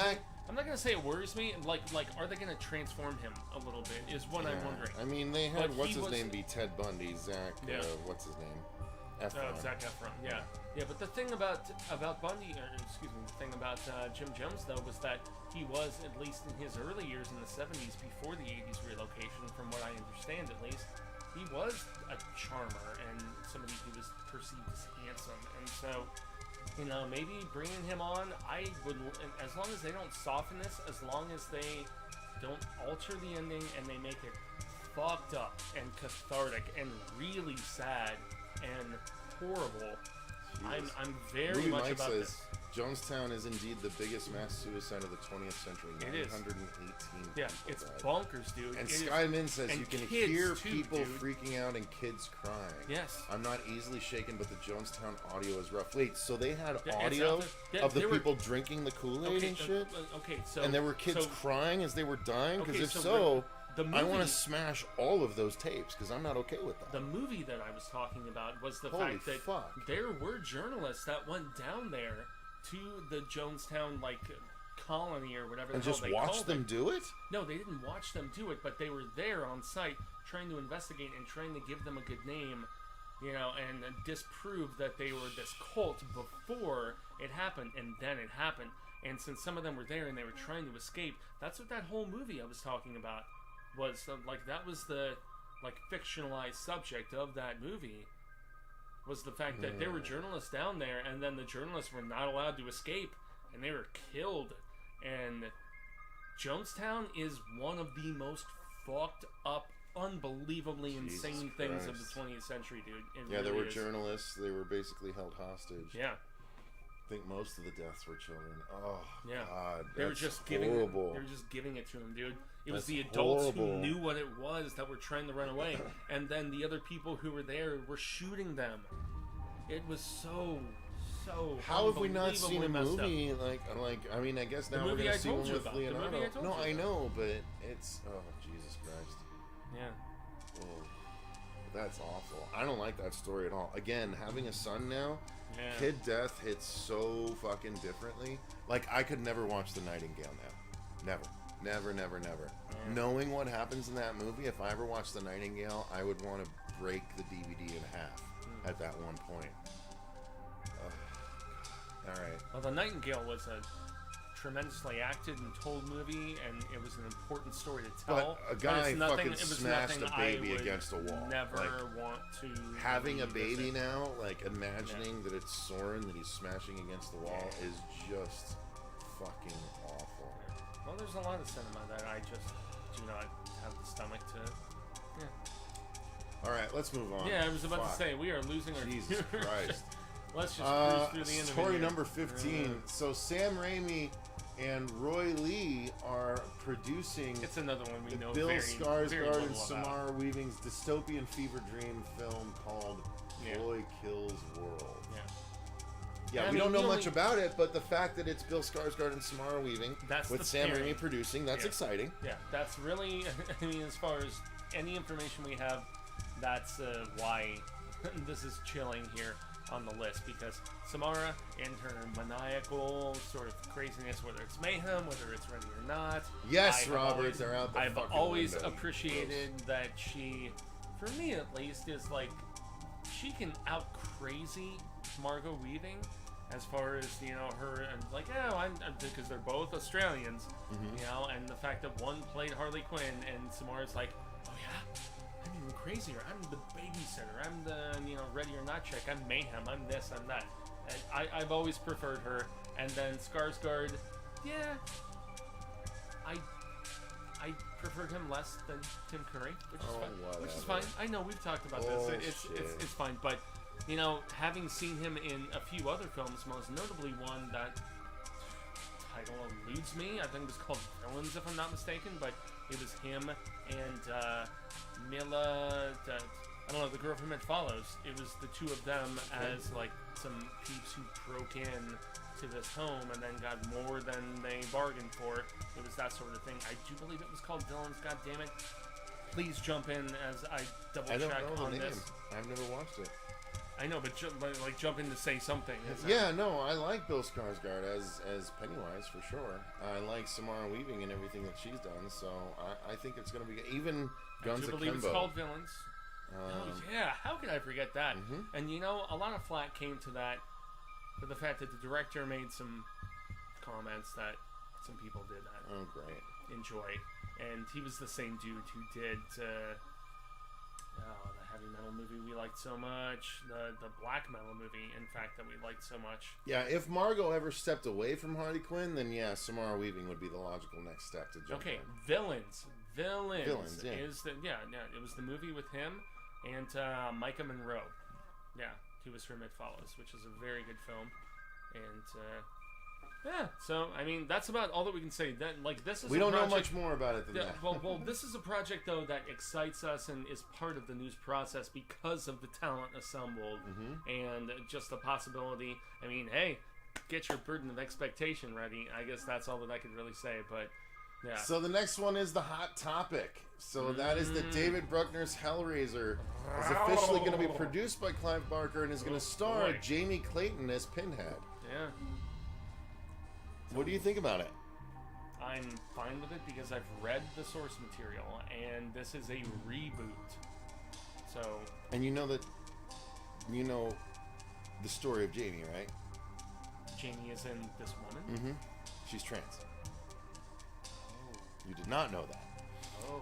I'm not gonna say it worries me. Like, are they gonna transform him a little bit? Is what I'm wondering. I mean, they had what's his name be Ted Bundy, Zach. What's his name? Efron. Zac Efron. Yeah. But the thing about Bundy, the thing about Jim Jones though, was that he was, at least in his early years in the 70s, before the 80s relocation, from what I understand at least, he was a charmer and somebody who was perceived as handsome, and so. Maybe bringing him on, I would, as long as they don't soften this, as long as they don't alter the ending and they make it fucked up and cathartic and really sad and horrible, I'm very much Mike about says, this. Jonestown is indeed the biggest mass suicide of the 20th century. It is. 918 Yeah, people it's died. bonkers, dude. And Skymin says you can hear too, people dude. freaking out and kids crying. Yes. I'm not easily shaken, but the Jonestown audio is rough. Wait, so they had It's audio out there. of the people drinking the Kool-Aid and shit? So... And there were kids crying as they were dying? Because if so, the movie, I want to smash all of those tapes, because I'm not okay with that. The movie that I was talking about was the Holy fact that fuck. there were journalists that went down there to the Jonestown, colony or whatever And the hell just they watch called them it. do it? No, they didn't watch them do it, but they were there on site trying to investigate and trying to give them a good name, and disprove that they were this cult before it happened, and then it happened. And since some of them were there and they were trying to escape, that's what that whole movie I was talking about was. That was the fictionalized subject of that movie. Was the fact that there were journalists down there, and then the journalists were not allowed to escape, and they were killed. And Jonestown is one of the most fucked up, unbelievably insane things of the 20th century, dude. It there really were is. journalists. They were basically held hostage. Yeah. think most of the deaths were children. Oh, Yeah. God. They were That's just horrible. They were just giving it to him, dude. It was That's the adults horrible. who knew what it was that were trying to run away, and then the other people who were there were shooting them. It was so How have we not seen a unbelievably messed up. movie like? I mean, I guess The now we're movie gonna I see told one you with about. The movie I Leonardo. told No, you I about. know, but it's Jesus Christ. Yeah. Oh, that's awful. I don't like that story at all. Again, having a son now, Yeah. kid death hits so fucking differently. Like, I could never watch The Nightingale now. Never. Knowing what happens in that movie, if I ever watched The Nightingale, I would want to break the DVD in half at that one point. All right. Well, The Nightingale was a tremendously acted and told movie, and it was an important story to tell. But a guy it's nothing, fucking it was smashed nothing a baby I would against a wall. Never Like, want to having a baby revisit. now, like imagining that it's Soren that he's smashing against the wall is just fucking awful. Well, there's a lot of cinema that I just do not have the stomach to. Yeah. All right, let's move on. Yeah, I was about Fuck. to say we are losing our. Jesus Christ. Let's just cruise through the end Story of it. number 15. So Sam Raimi and Roy Lee are producing It's another one we know Bill very, Skarsgård very and little about. Samara Weaving's dystopian fever dream film called Boy Kills World. Yeah. Yeah, I we mean, don't know the much only- about it, but the fact that it's Bill Skarsgård and Samara Weaving That's with the Sam pairing. Raimi producing, that's Yeah. exciting. Yeah, that's really. I mean, as far as any information we have, that's why this is chilling here on the list, because Samara and her maniacal sort of craziness, whether it's mayhem, whether it's ready or not. Yes, I have Robert, always- they're out the I've fucking always window. appreciated that she, for me at least, is like she can out crazy Margot Weaving. As far as, you know, her and like, oh, I'm because they're both Australians, you know, and the fact that one played Harley Quinn and Samara's like, oh yeah, I'm even crazier. I'm the babysitter. I'm the, you know, ready or not chick. I'm mayhem. I'm this. I'm that. And I've always preferred her. And then Skarsgård, yeah, I preferred him less than Tim Curry, which is fine. Which is fine. I know we've talked about this. It's fine, but. You know, having seen him in a few other films, most notably one that title eludes me, I think it was called Villains, if I'm not mistaken, but it was him and Mila, I don't know, the girl from It Follows. It was the two of them as, like, some peeps who broke in to this home and then got more than they bargained for. It was that sort of thing. I do believe it was called Villains, God damn it. Please jump in as I double check I don't know on the name. this. I've never watched it. I know, but like jump in to say something. Yeah, no, I like Bill Skarsgård as Pennywise for sure. I like Samara Weaving and everything that she's done, so I think it's going to be even Guns I do Akimbo. believe it's called Villains. Oh yeah, how could I forget that? And you know, a lot of flack came to that for the fact that the director made some comments that some people did not enjoy, and he was the same dude who did. The heavy metal movie we liked so much, the black metal movie, in fact, that we liked so much. Yeah, if Margot ever stepped away from Harley Quinn, then yeah, Samara Weaving would be the logical next step to jump in. Villains yeah. Is the it was the movie with him and Micah Monroe. Yeah, he was from It Follows, which is a very good film, and yeah. So I mean, that's about all that we can say. That like this is we don't know much more about it than that. Well, this is a project though that excites us and is part of the news process because of the talent assembled and just the possibility. I mean, hey, get your burden of expectation ready. I guess that's all that I could really say. But yeah. So the next one is the hot topic. So that is that David Bruckner's Hellraiser is officially going to be produced by Clive Barker and is going to star Jamie Clayton as Pinhead. Yeah. What do you think about it? I'm fine with it because I've read the source material and this is a reboot. So. And you know the story of Jamie, right? Jamie is in this woman? Mm-hmm. She's trans. You did not know that. Oh.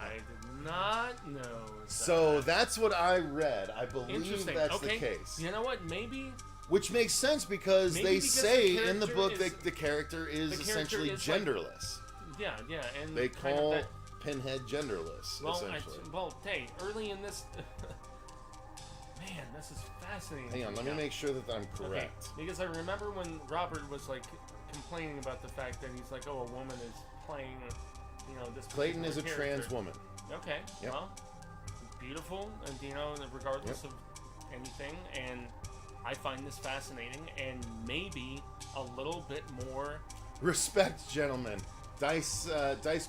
I did not know that. So that's what I read. I believe that's okay. the case. You know what? Maybe. Which makes sense because Maybe they because say the in the book character that the character is essentially is genderless. Like, yeah, and they kind call of that, Pinhead genderless. well, essentially. hey, early in this, man, Man, this is fascinating. Hang on, let me make sure that I'm correct. Okay, because I remember when Robert was like complaining about the fact that he's like, oh, a woman is playing, this. Clayton is a character. trans woman. Okay, Yep. well, beautiful, and regardless of anything, and I find this fascinating, and maybe a little bit more. Respect, gentlemen. Dice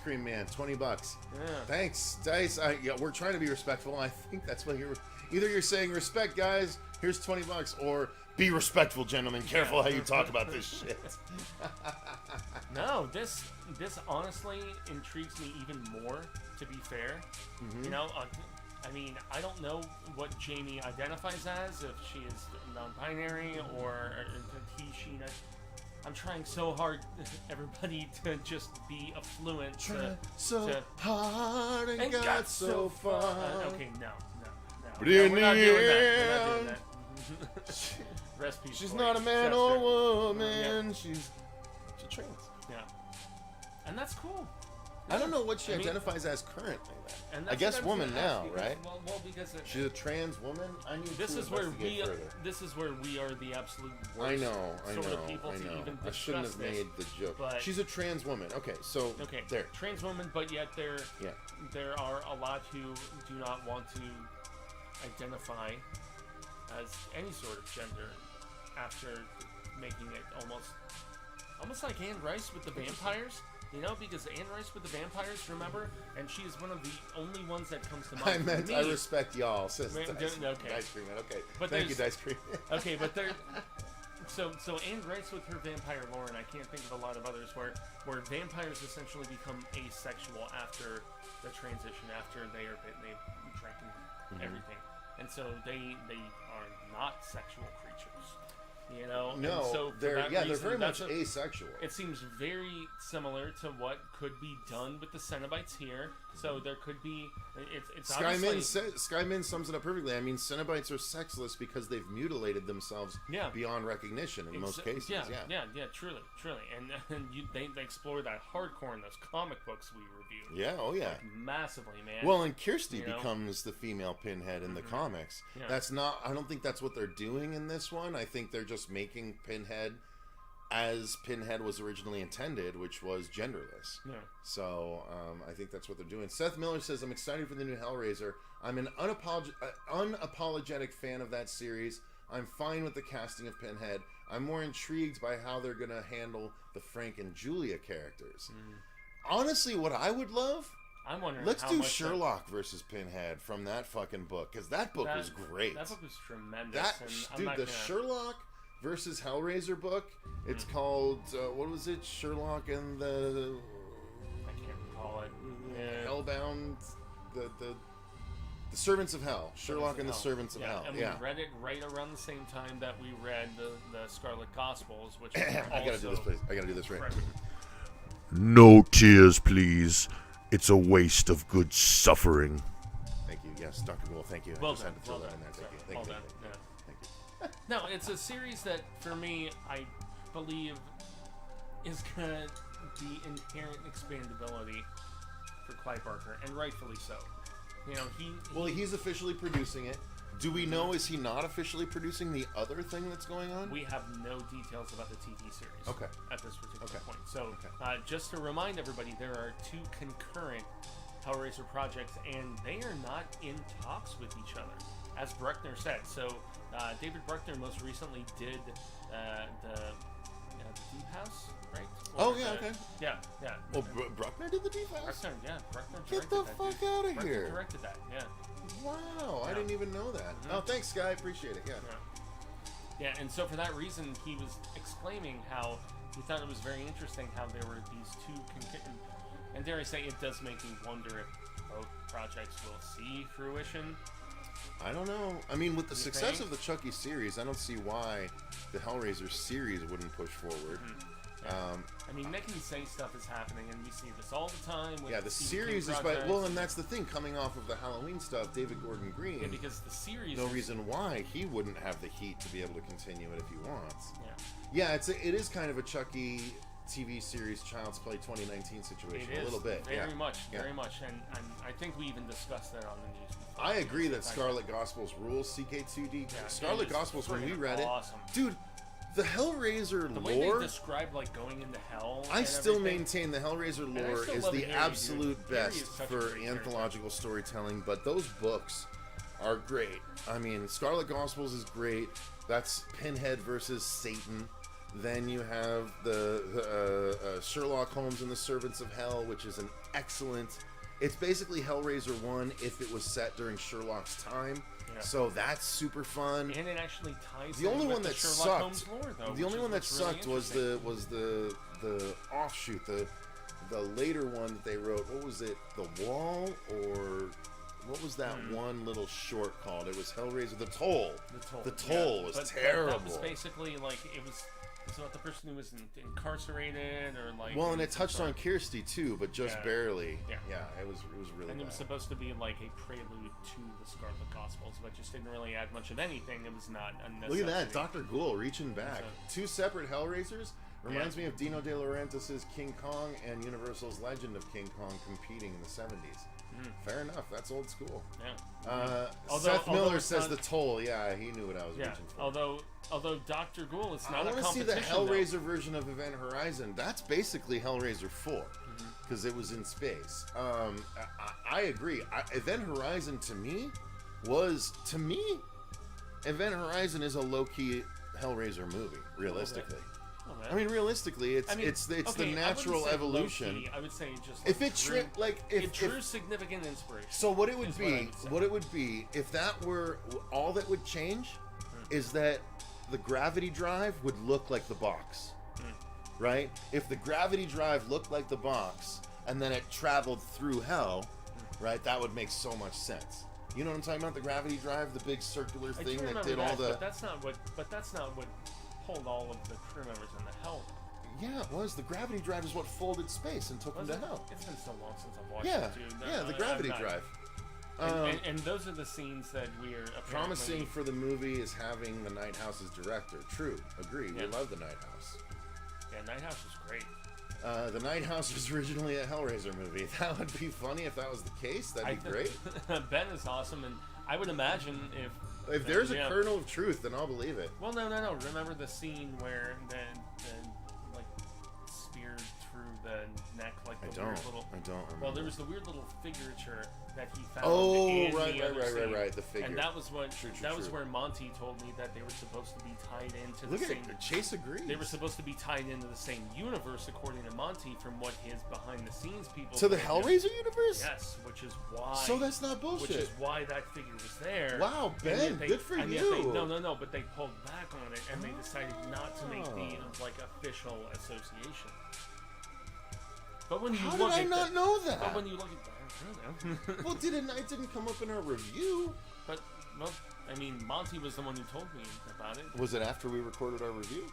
Cream Man, $20. Yeah. Thanks, Dice. We're trying to be respectful. I think that's what either you're saying respect, guys. Here's $20, or be respectful, gentlemen. Careful how you talk about this shit. No, this honestly intrigues me even more. To be fair, I mean, I don't know what Jaime identifies as, if she is non-binary or he, she. I'm trying so hard, everybody, to just be affluent. Hard and got so far. Okay, no. But in We're not the doing that. end, We're not doing that. Rest peace, she's boys. not a man Chester. or woman. Yeah. She's trans. Yeah, and that's cool. I don't know what she identifies as currently. And I guess woman now, right? Well, because she's a trans woman. I need this to is where investigate further. this is where we are the absolute worst. I know. Sort of people to even I shouldn't have discuss made the joke. but- She's a trans woman. Okay, so there. Trans woman, but yet there are a lot who do not want to identify as any sort of gender after making it almost like Anne Rice with the vampires. Because Anne Rice with the vampires, remember? And she is one of the only ones that comes to mind. I meant for me. I respect y'all, says Okay. Dice Cream Man. Okay, But thank you, there's- Dice Cream. Okay, but there. So Anne Rice with her vampire lore, and I can't think of a lot of others where vampires essentially become asexual after the transition, after they are bitten, they drink and everything, and so they are not sexual creatures. No, and so for they're that they're reason, very much that's asexual. It seems very similar to what could be done with the Cenobites here. So there could be. It's Skymin sums it up perfectly. I mean, Cenobites are sexless because they've mutilated themselves beyond recognition in most cases. Yeah, truly, and they explore that hardcore in those comic books we reviewed. Yeah, oh yeah, like, massively, man. Well, and Kirsty becomes the female Pinhead in the comics. Yeah. That's not. I don't think that's what they're doing in this one. I think they're just making Pinhead as Pinhead was originally intended, which was genderless. Yeah. So I think that's what they're doing. Seth Miller says, I'm excited for the new Hellraiser. I'm an unapologetic fan of that series. I'm fine with the casting of Pinhead. I'm more intrigued by how they're going to handle the Frank and Julia characters. Honestly, what I would love... I'm wondering. Let's do Sherlock versus Pinhead from that fucking book, because that book was great. That book was tremendous. The Sherlock versus Hellraiser book. It's called what was it? Sherlock and the. I can't recall it. Yeah. Hellbound. The Servants of Hell. Sherlock and the Servants of Hell. And we read it right around the same time that we read the Scarlet Gospels, which I gotta do this, please. I gotta do this right. No tears, please. It's a waste of good suffering. Thank you. Yes, Dr. Gould, thank you. I just had to throw that in there. Thank you. Thank you. Thank you. No, it's a series that, for me, I believe is going to be inherent expandability for Clive Barker, and rightfully so. He's officially producing it. Do we know, is he not officially producing the other thing that's going on? We have no details about the TV series at this particular point. So, just to remind everybody, there are two concurrent Hellraiser projects, and they are not in talks with each other, as Bruckner said. So, David Bruckner most recently did the Deep House, right? Yeah. Well, Bruckner did the Deep House? Bruckner Get the fuck out of here. Bruckner directed that, Wow, I didn't even know that. Oh, thanks, Sky. Appreciate it. Yeah, and so for that reason, he was exclaiming how he thought it was very interesting how there were these two and dare I say, it does make me wonder if both projects will see fruition. I don't know. I mean, with the success of the Chucky series, I don't see why the Hellraiser series wouldn't push forward. I mean, they can say stuff is happening, and we see this all the time. With the series is by and that's the thing. Coming off of the Halloween stuff, David Gordon Green. Yeah, because the series. No reason why he wouldn't have the heat to be able to continue it if he wants. It is kind of a Chucky TV series Child's Play 2019 situation It is a little bit. very much, Yeah. very much, and I think we even discussed that on the news before. I agree that Scarlet Gospels rules CK2D. Yeah, Scarlet it is Gospels, when we friggin' read awesome. it, dude, the Hellraiser The way lore. they describe like going into hell. I and still everything. maintain the Hellraiser I lore still is love the Harry, absolute dude. Harry is best such a for great character. anthological storytelling, but those books are great. I mean, Scarlet Gospels is great. That's Pinhead versus Satan. Then you have the Sherlock Holmes and the Servants of Hell, which is an excellent... It's basically Hellraiser 1 if it was set during Sherlock's time. Yeah. So that's super fun. And it actually ties. The only in with one the that Sherlock sucked. Holmes lore, though, The only which one that is what's sucked really was the offshoot, the later one that they wrote. What was it? The Wall, or what was that one little short called? It was Hellraiser. The Toll. The Toll yeah. was But terrible. that was basically like it was. It's about the person who was incarcerated or like. Well, and it touched on Kirsty too, but just Yeah. barely. Yeah. It was really And it bad. was supposed to be like a prelude to the Scarlet Gospels, but just didn't really add much of anything. It was not a necessity. Look at that, Dr. Ghoul reaching back. So- Two separate Hellraisers. Reminds Yeah. me of Dino De Laurentiis' King Kong and Universal's Legend of King Kong competing in the 70s. Fair enough, that's old school. Yeah. Seth Miller it's says not- the Toll. Yeah, he knew what I was reaching for. Although Dr. Ghoul, it's I not a want to see competition. the Hellraiser version of Event Horizon. That's basically Hellraiser 4 because it was in space. I agree. Event Horizon to me, Event Horizon is a low-key Hellraiser movie. Realistically, I mean, realistically, it's the natural evolution. Low-key, I would say just If it tripped, like if it drew significant inspiration. So what it would is be, what it would be, if that were all that would change, is that the gravity drive would look like the box, right? If the gravity drive looked like the box, and then it traveled through hell, right? That would make so much sense. You know what I'm talking about? The gravity drive, the big circular thing that did all the. But that's not what pulled all of the crew members in the hell. Yeah, it was. The gravity drive is what folded space and took them to hell. It's been so long since I've watched Yeah, it, dude. yeah, the gravity drive. And those are the scenes that we're Promising for the movie is having the Night House as director. True, agree. We love the Night House. Yeah, Night House was great. The Night House was originally a Hellraiser movie. That would be funny if that was the case. That'd be great. Ben is awesome, and I would imagine if there's a kernel of truth, then I'll believe it. Well, no. Remember the scene where the like speared through the neck, like the weird little. I don't remember. Well, there was the weird little figurature that he found. Oh, in right, the other scene. right. The figure. And that was what. True, that was where Monty told me that they were supposed to be tied into the Look same. at it. Chase agrees. They were supposed to be tied into the same universe, according to Monty, from what his behind-the-scenes people. To the told him. Hellraiser universe? Yes, which is why. So that's not bullshit. Which is why that figure was there. Wow, Ben, And yet good for and yet you. No, but they pulled back on it and they decided not to make the like official association. But when you How look did I at not know that? But when you look at I don't know. Well, it didn't come up in our review. But I mean, Monty was the one who told me about it. Was it after we recorded our review?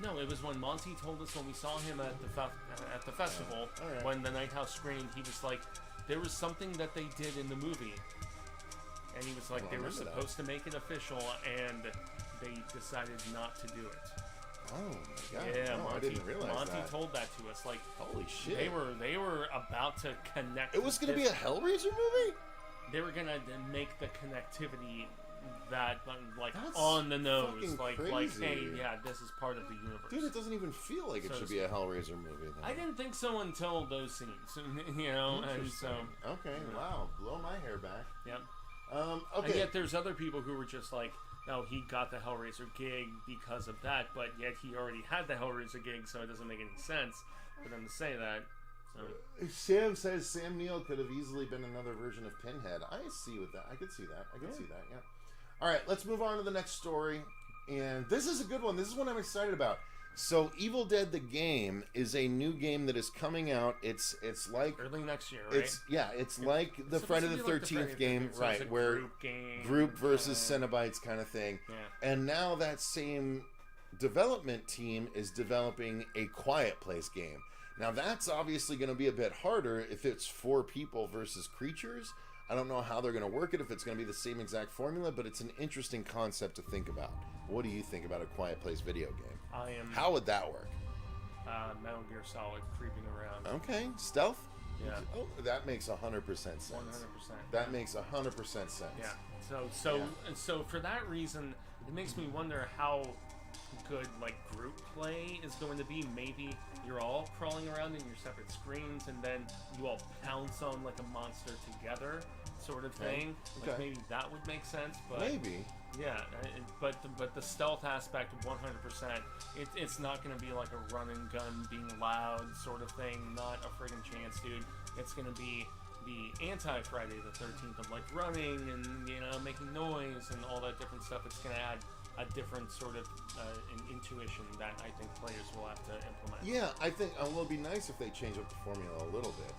No, it was when Monty told us when we saw him at the festival right. when the Night House screened. He was like, there was something that they did in the movie, and he was like, they were supposed to make it official, and they decided not to do it. Oh my god! Yeah, no, Monty, I didn't realize Monty that. told that to us. Like, holy shit! They were about to connect. It was going to be a Hellraiser movie. They were gonna make the connectivity that like That's on the nose, fucking like crazy. hey, yeah, this is part of the universe. Dude, it doesn't even feel like it should be a Hellraiser movie. Then. I didn't think so until those scenes, you know, and so. Okay, wow, blow my hair back. Yep. Okay. And yet there's other people who were just like, no, he got the Hellraiser gig because of that, but yet he already had the Hellraiser gig, so it doesn't make any sense for them to say that. So. Sam says Sam Neill could have easily been another version of Pinhead. I see with that. I could see that. Yeah. All right, let's move on to the next story. And this is a good one. This is one I'm excited about. So, Evil Dead the game is a new game that is coming out. It's like early next year, right? It's like the Friday the 13th game, right? Where group versus Cenobites kind of thing. Yeah. And now that same development team is developing a Quiet Place game. Now that's obviously going to be a bit harder if it's 4 people versus creatures. I don't know how they're going to work it, if it's going to be the same exact formula, but it's an interesting concept to think about. What do you think about a Quiet Place video game? How would that work? Metal Gear Solid creeping around. Okay, stealth. Yeah. Oh, that makes 100% sense. 100%. That makes 100% sense. Yeah. So for that reason, it makes me wonder how good like group play is going to be. Maybe you're all crawling around in your separate screens, and then you all pounce on like a monster together, sort of thing. Like maybe that would make sense. But maybe. Yeah, but the stealth aspect, 100%. It's not going to be like a run and gun, being loud sort of thing. Not a friggin' chance, dude. It's going to be the anti-Friday the 13th of like running and making noise and all that different stuff. It's going to add a different sort of an intuition that I think players will have to implement. Yeah, I think it'd be nice if they change up the formula a little bit.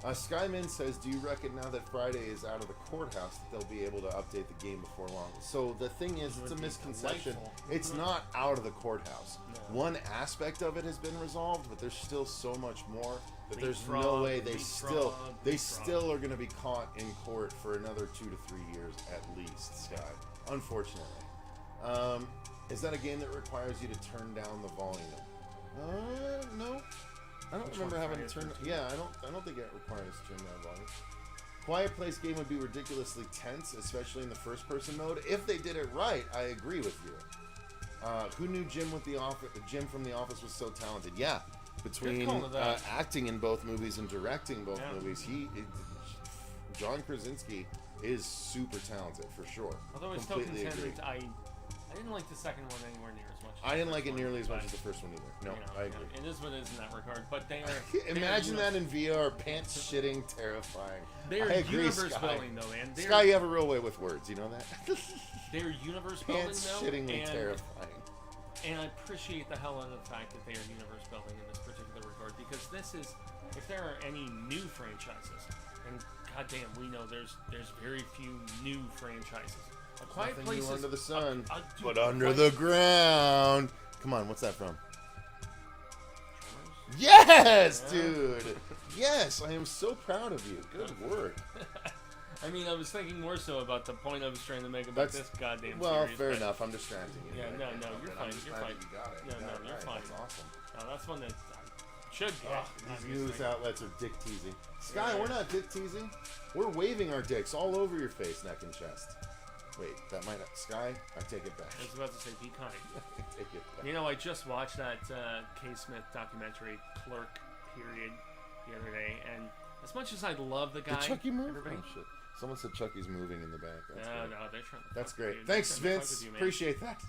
Skyman says, do you reckon now that Friday is out of the courthouse that they'll be able to update the game before long? So the thing is, it's a misconception. It's not out of the courthouse. No. One aspect of it has been resolved, but there's still so much more that there's no way they still are going to be caught in court for another 2 to 3 years at least, Sky. Unfortunately. Is that a game that requires you to turn down the volume? No. I don't remember having to turn. Yeah, I don't think it requires us to turn down volume. Quiet Place game would be ridiculously tense, especially in the first-person mode. If they did it right, I agree with you. Who knew Jim from The Office was so talented? Yeah, between acting in both movies and directing both movies, John Krasinski is super talented for sure. Although I still contend I didn't like the second one anywhere near as much. I didn't like it nearly as much as the first one either. No, I agree. It is what it is in that regard, but they are... Imagine that in VR, pants shitting, terrifying. They're universe building, though, man. Sky, you have a real way with words, you know that? They're universe building, pants though. Shittingly terrifying. And I appreciate the hell out of the fact that they are universe building in this particular regard, because this is, if there are any new franchises, and goddamn, we know there's very few new franchises. A Quiet Place under the sun, but under the ground. Come on, what's that from? Yes, dude. Yes, I am so proud of you. Good work. I mean, I was thinking more so about the point I was trying to make about this goddamn series. Well, fair enough. I'm distracting you. Yeah, no, you're fine. You're fine. You got it. No, you're fine. That's awesome. No, that's one that I should get. These news outlets are dick teasing. Sky, we're not dick teasing. We're waving our dicks all over your face, neck, and chest. Wait, that might not... Sky, I take it back. I was about to say, be kind. Take it back. You know, I just watched that K. Smith documentary, Clerk, period, the other day, and as much as I love the guy... Did Chucky move? Oh, shit. Someone said Chucky's moving in the back. That's great. No, they're trying to... That's great. Thanks, Vince. Appreciate that.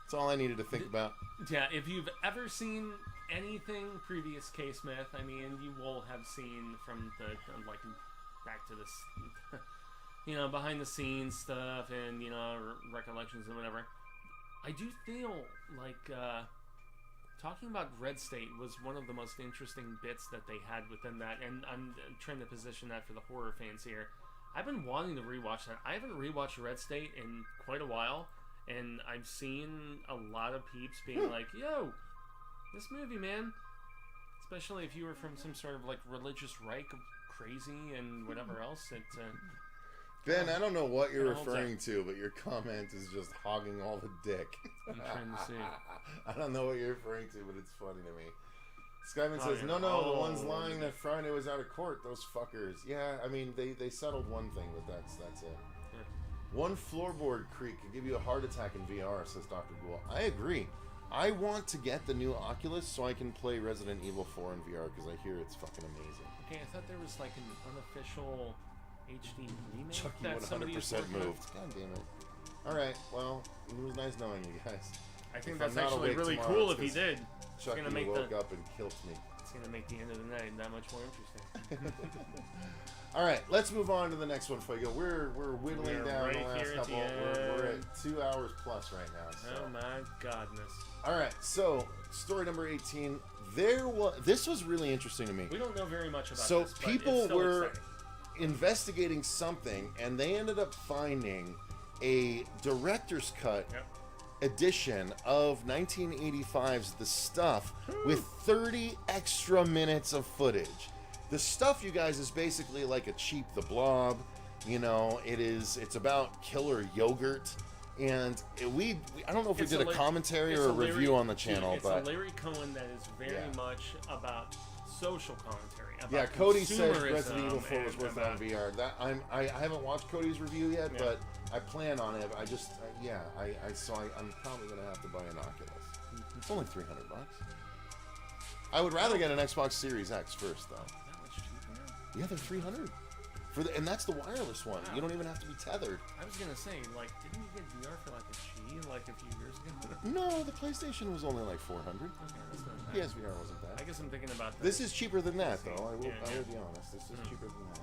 That's all I needed to think about. Yeah, if you've ever seen anything previous K. Smith, I mean, you will have seen from the, like, back to this... behind the scenes stuff and, recollections and whatever. I do feel like talking about Red State was one of the most interesting bits that they had within that, and I'm trying to position that for the horror fans here. I've been wanting to rewatch that. I haven't rewatched Red State in quite a while, and I've seen a lot of peeps being like, yo, this movie, man, especially if you were from some sort of, like, religious Reich of crazy and whatever else, Ben, I don't know what you're referring to, but your comment is just hogging all the dick. I'm trying to see. I don't know what you're referring to, but it's funny to me. Skyman says, no, the ones lying that Friday was out of court, those fuckers. Yeah, I mean, they settled one thing, but that's it. Yeah. One floorboard creak could give you a heart attack in VR, says Dr. Ghoul. I agree. I want to get the new Oculus so I can play Resident Evil 4 in VR, because I hear it's fucking amazing. Okay, I thought there was like an unofficial... HD remake Chucky that 100% moved. God damn it. Alright, well, it was nice knowing you guys. I think that's actually really cool if he did. Chucky woke up and killed me. It's going to make the end of the night that much more interesting. Alright, let's move on to the next one, Fuego. We're whittling down the last couple. We're at 2 hours plus right now. So. Oh my godness. Alright, so story number 18. This was really interesting to me. We don't know very much about this. So people were... exciting. Investigating something, and they ended up finding a director's cut edition of 1985's The Stuff with 30 extra minutes of footage. The Stuff, you guys, is basically like a cheap The Blob. It's about killer yogurt, And I don't know if we It's did a commentary or a review on the channel, it's but a Larry Cohen that is very much about social commentary. About Cody said consumerism Resident Evil 4 was and worth it on about- VR. That I haven't watched Cody's review yet, but I plan on it. I just I'm probably gonna have to buy an Oculus. It's only $300. I would rather get an Xbox Series X first, though. That much cheaper? Yeah, they're $300 and that's the wireless one. Wow. You don't even have to be tethered. I was gonna say, like, didn't you get VR for like a G like a few years ago? No, the PlayStation was only like $400. Okay, that's not bad. PSVR wasn't bad. I guess I'm thinking about This is cheaper than that, though. I will be honest. This is Mm. cheaper than that.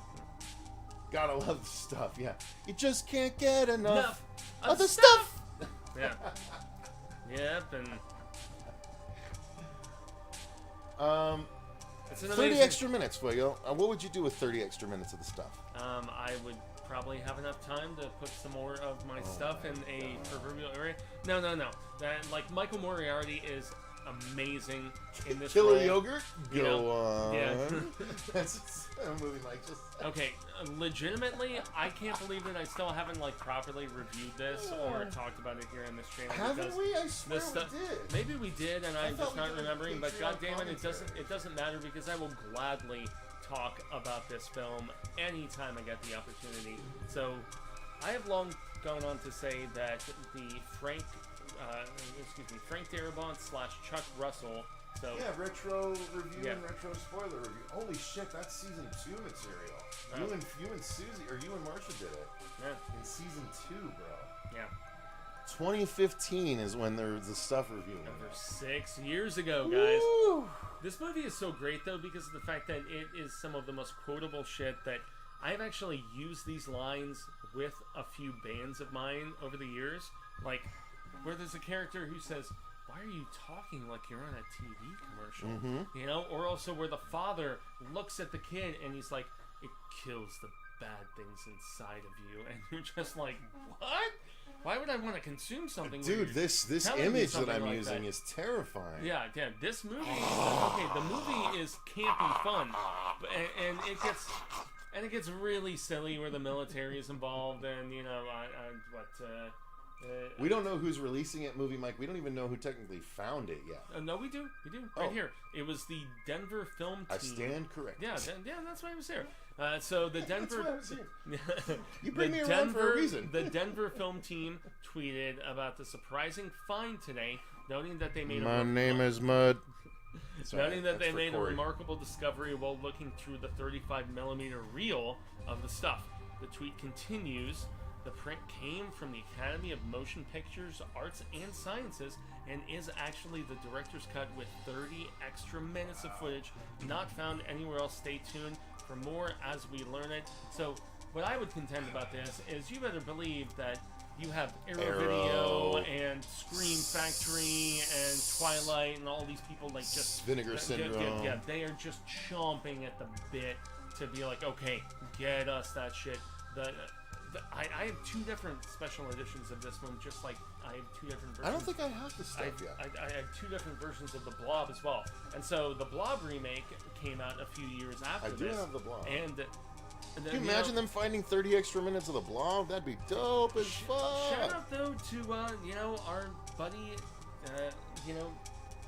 Gotta love the stuff. Yeah, you just can't get enough of the stuff. Yeah. Yep, and it's an 30 amazing... extra minutes, Fuego. What would you do with 30 extra minutes of the stuff? I would probably have enough time to put some more of my stuff in a proverbial area. No. That, like, Michael Moriarty is amazing in this Killer role. Yogurt? You Go know? on. Yeah. That's a movie Mike just said. Okay, legitimately, I can't believe that I still haven't, like, properly reviewed this or talked about it here on this channel. Haven't we? I swear this we stuff, did. Maybe we did, and I'm thought just we not did a remembering. But Patreon goddammit, commentary. it doesn't matter because I will gladly talk about this film anytime I get the opportunity. So, I have long gone on to say that the Frank Darabont / Chuck Russell. So Yeah, retro review Yeah. and retro spoiler review. Holy shit, that's season 2 material. You and Susie, or you and Marsha did it. Yeah. In season 2, bro. Yeah. 2015 is when there's the stuff review. Over 6 years ago, guys. This movie is so great, though, because of the fact that it is some of the most quotable shit that I've actually used these lines with a few bands of mine over the years. Like, where there's a character who says, "Why are you talking like you're on a TV commercial?" You know? Or also where the father looks at the kid and he's like, "It kills the bad things inside of you." And you're just like, what? Why would I want to consume something? where Dude, you're this telling me image that something I'm like using that? is terrifying. Yeah, this movie. Okay, the movie is campy fun, and it gets really silly where the military is involved, and We don't know who's releasing it, Movie Mike. We don't even know who technically found it yet. No, we do, right here. It was the Denver film team. I stand corrected. Yeah, that's why I was here. So the Denver. That's why I was here. You bring me around for a reason. The Denver film team tweeted about the surprising find today, noting that they made My name is Mud. Noting that they made a remarkable discovery while looking through the 35mm reel of the stuff. The tweet continues, the print came from the Academy of Motion Pictures, Arts, and Sciences, and is actually the director's cut with 30 extra minutes of footage not found anywhere else. Stay tuned for more as we learn it. So, what I would contend about this is you better believe that you have Arrow Video and Scream Factory and Twilight and all these people like just Vinegar Syndrome. Yeah, they are just chomping at the bit to be like, okay, get us that shit. I have 2 different special editions of this one, just like I have 2 different versions. I don't think I have the stuff yet. I have 2 different versions of the Blob as well. And so the Blob remake came out a few years after this. I do have the Blob. And can you imagine them finding 30 extra minutes of the Blob? That'd be dope as fuck. Shout out though to our buddy,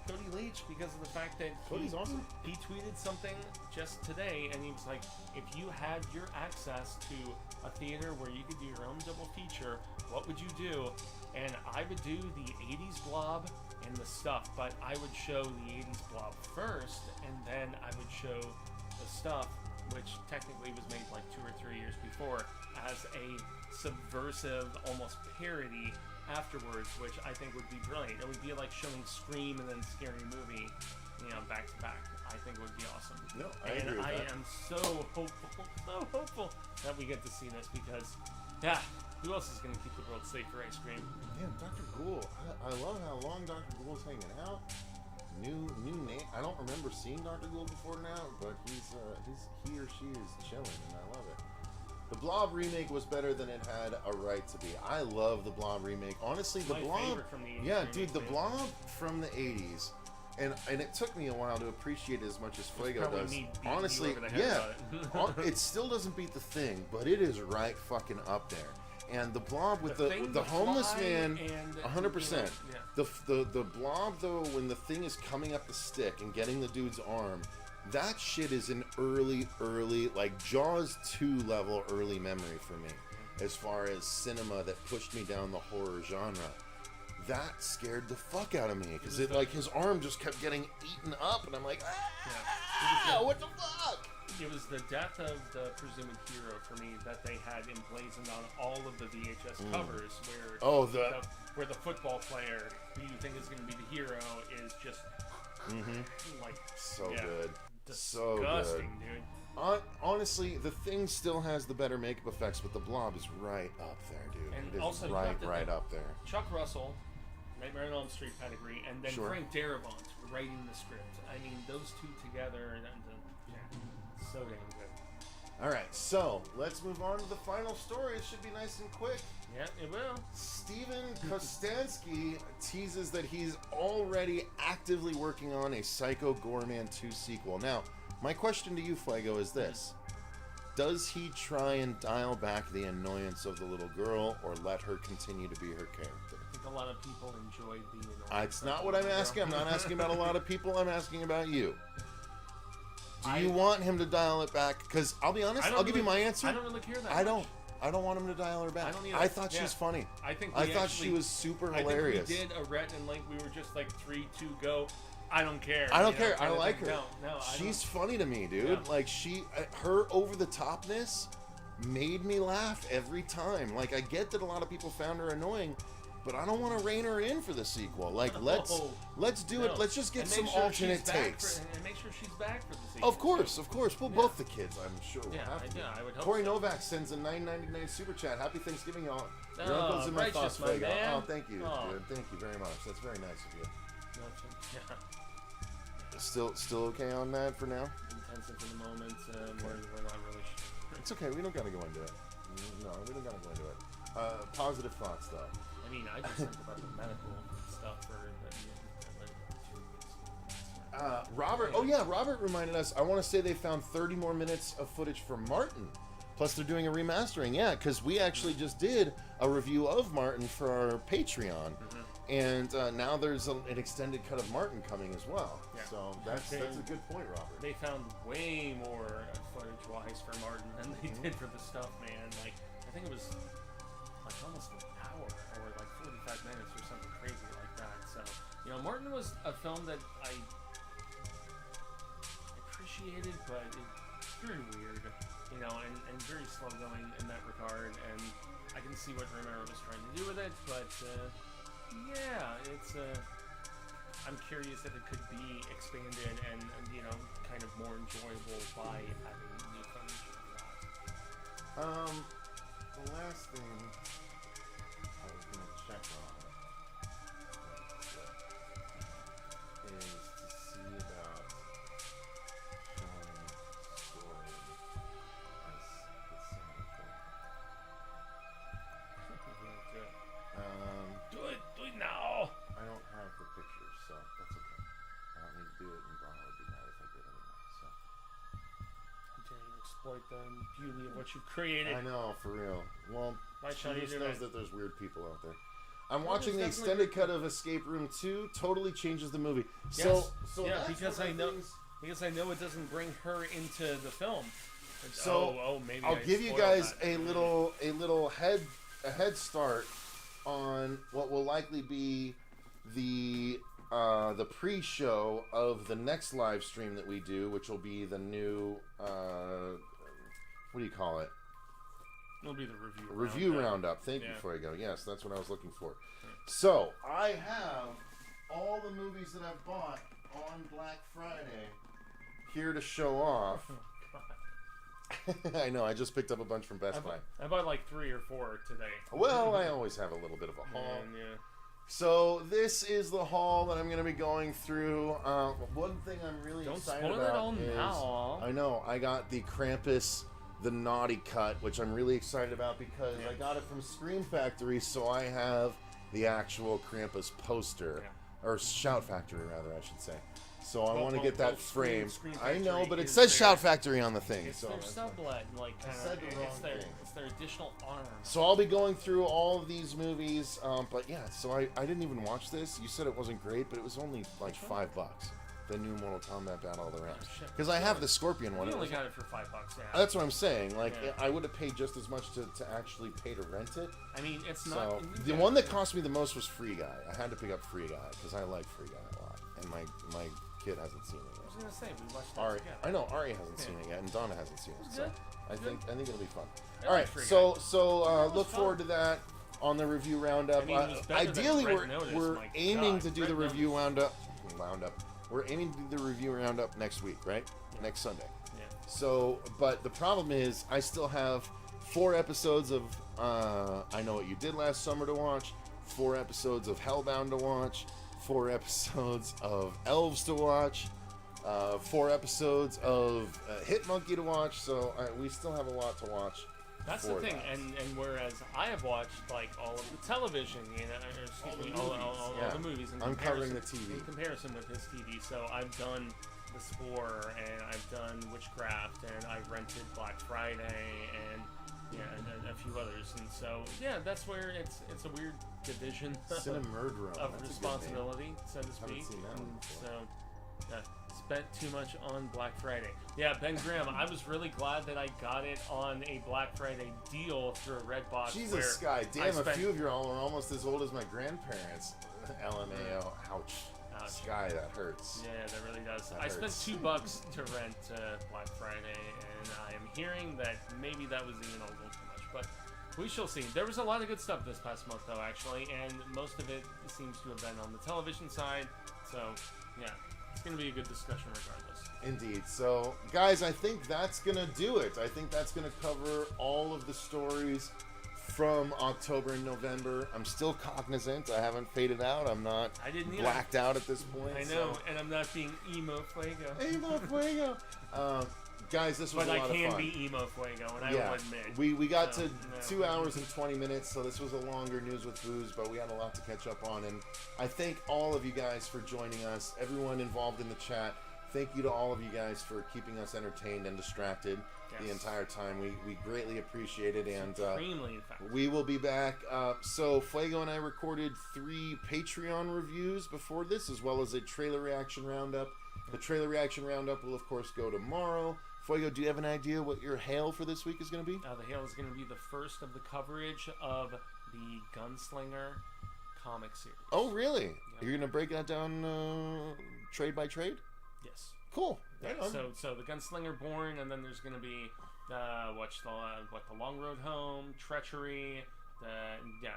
Cody Leach, because of the fact that Cody's awesome. He tweeted something just today, and he was like, "If you had your access to a theater where you could do your own double feature, what would you do?" And I would do the 80s Blob and the stuff, but I would show the 80s Blob first, and then I would show the stuff, which technically was made like 2 or 3 years before, as a subversive, almost parody afterwards, which I think would be brilliant. It would be like showing Scream and then Scary Movie, back to back. I think it would be awesome. No, I agree with I that. am so hopeful that we get to see this because, who else is going to keep the world safe for ice cream? Man, Dr. Ghoul. I love how long Dr. Ghoul's hanging out. New name. I don't remember seeing Dr. Ghoul before now, but he or she is chilling, and I love it. The Blob remake was better than it had a right to be. I love the Blob remake. Honestly, the My Blob. favorite from the 80s Yeah, remake, dude, the man. Blob from the 80s. And it took me a while to appreciate it as much as Fuego probably does. me beating you Honestly, over the head about it. it still doesn't beat The Thing, but it is right fucking up there. And the blob with The thing, the the homeless fly, man, and, 100%. yeah. The blob though, when the thing is coming up the stick and getting the dude's arm, that shit is an early like Jaws 2 level early memory for me, as far as cinema that pushed me down the horror genre. That scared the fuck out of me because it like his arm just kept getting eaten up, and I'm like, what the fuck? It was the death of the presumed hero for me that they had emblazoned on all of the VHS covers, where where the football player who you think is going to be the hero is just like so yeah, good, disgusting, dude. Honestly, the thing still has the better makeup effects, but the blob is right up there, dude. And it is also, right up there. Chuck Russell, Nightmare on Elm Street pedigree, and then Frank Darabont writing the script. I mean, those two together, and so damn good. All right, so let's move on to the final story. It should be nice and quick. Yeah, it will. Steven Kostansky teases that he's already actively working on a Psycho Goreman 2 sequel. Now, my question to you, Fuego, is this. Does he try and dial back the annoyance of the little girl, or let her continue to be her character? I think a lot of people enjoyed the annoyance. It's not what I'm asking. I'm not asking about a lot of people. I'm asking about you. Do you want him to dial it back? Because I'll be honest, I'll give you my answer. I don't really care that much. I don't want him to dial her back. I don't either. I thought she's funny. I think I thought she was super hilarious. I think we did a Rhett and Link. We were just like 3, 2, go. I don't care. I don't care. I like her. No, she's funny to me, dude. Yeah. Like her over the topness made me laugh every time. Like I get that a lot of people found her annoying, but I don't want to rein her in for the sequel. Like let's do it. Let's just get some alternate takes. And make sure she's back for the sequel. Of course. Well, both the kids, I'm sure. Will have to. I would hope. Corey Novak sends a $9.99 super chat. Happy Thanksgiving, y'all. Your Oh, uncle's in my thoughts, righteous, my Fuego. man. Oh, thank you, Oh. dude. Thank you very much. That's very nice of you. Yeah. Still okay on that for now? Intensive for the moment. We're not really sure. It's okay. We don't gotta go into it. No, we don't gotta go into it. Positive thoughts, though. I mean, I just think about the medical stuff for Robert. Oh yeah, Robert reminded us. I want to say they found 30 more minutes of footage for Martin. Plus, they're doing a remastering. Yeah, because we actually just did a review of Martin for our Patreon, and now there's an extended cut of Martin coming as well. Yeah. So that's a good point, Robert. They found way more footage-wise for Martin than they did for the stuff, man. Like I think it was like almost an hour or like 45 minutes or something crazy like that. So Martin was a film that I appreciated, but it's very weird, and very slow going in that regard. And I can see what Romero was trying to do with it, but it's I'm curious if it could be expanded and kind of more enjoyable by having new footage or not. The last thing I was gonna check on is to see about showing story as the same thing. Do it now. I don't have the pictures, so that's okay. I don't need to do it, and Ron would be mad if I did anyway. So Dare you exploit the beauty of what you created? I know, for real. Well, she just knows that there's weird people out there. I'm watching the extended cut of Escape Room 2. Totally changes the movie. Yes. So yeah, because I know it doesn't bring her into the film. So maybe I'll give you guys a little head start on what will likely be the pre-show of the next live stream that we do, which will be the new what do you call it? It'll be the review roundup. Thank you, Fuego. Yes, that's what I was looking for. So I have all the movies that I've bought on Black Friday here to show off. I know. I just picked up a bunch from Best Buy. I bought like 3 or 4 today. Well, I always have a little bit of a haul. Yeah. So this is the haul that I'm going to be going through. One thing I'm really excited about is I know I got the Krampus, the Naughty Cut, which I'm really excited about because I got it from Scream Factory, so I have the actual Krampus poster, or Shout Factory rather, I should say. So I Well, want to well, get that well, Screen- frame. Screen I know, Factory but it is says their- Shout Factory on the thing. It's So their sublet, like I kind said the wrong it's their thing. it's their additional arm. So I'll be going through all of these movies, but yeah, so I didn't even watch this. You said it wasn't great, but it was only like $5. The new Mortal Kombat Battle of the Realms. shit. Because I have the Scorpion one. You It only was- got it for $5. Yeah. That's what I'm saying. Like, Yeah. I would have paid just as much to actually pay to rent it. I mean, it's So not. the one that cost me the most was Free Guy. I had to pick up Free Guy because I like Free Guy a lot, and my kid hasn't seen it I was yet. gonna say we watched that Ari, together. I know Ari hasn't Yeah. seen it yet, and Donna hasn't seen it. It's So good. I think it'll be fun. I All like right, Free so Guy. so was look fun. forward to that on the review roundup. I mean, it was better than Ideally, Red Notice, we're my aiming God. to do Red the review Notice. roundup. We're aiming to do the review roundup next week, right? Next Sunday. Yeah. So, but the problem is, I still have 4 episodes of I Know What You Did Last Summer to watch, 4 episodes of Hellbound to watch, 4 episodes of Elves to watch, 4 episodes of Hit Monkey to watch. So we still have a lot to watch. That's for the thing, that. and whereas I have watched like all of the television, or excuse me, all yeah. the movies, in I'm covering comparison- the TV. in comparison with his TV. So I've done The Spore, and I've done Witchcraft, and I rented Black Friday, and and a few others. And so yeah, that's where it's a weird division Cinemurderum. of That's a good responsibility, so to Haven't speak. seen that one And before. so. Yeah, spent too much on Black Friday. Yeah, Ben Graham, I was really glad that I got it on a Black Friday deal through a Redbox. Jesus, where Sky. I Damn, a spent- few of you all are almost as old as my grandparents. LMAO. Ouch. Ouch. Sky, that hurts. Yeah, that really does. That I spent hurts. $2 to rent Black Friday, and I am hearing that maybe that was even a little too much, but we shall see. There was a lot of good stuff this past month, though, actually, and most of it seems to have been on the television side. So, yeah, it's going to be a good discussion regardless. Indeed. So, guys, I think that's going to do it. I think that's going to cover all of the stories from October and November. I'm still cognizant. I haven't faded out. I'm not I didn't either. blacked out at this point. I know, and I'm not being emo fuego. Emo Fuego. Guys, this was But a I lot of can fun. be emo fuego, and I Yeah, will admit. we got So, to no. 2 hours and 20 minutes, so this was a longer news with booze, but we had a lot to catch up on. And I thank all of you guys for joining us, everyone involved in the chat. Thank you to all of you guys for keeping us entertained and distracted the Yes. entire time. We greatly appreciate it, and Extremely, in fact. we will be back. So Fuego and I recorded 3 Patreon reviews before this, as well as a trailer reaction roundup. The trailer reaction roundup will, of course, go tomorrow. Fuego, do you have an idea what your hail for this week is going to be? The Hail is going to be the first of the coverage of the Gunslinger comic series. Oh, really? You're going to break that down trade by trade? Yes. Cool. Yeah, Right on. so the Gunslinger Born, and then there's going to be the Long Road Home, Treachery.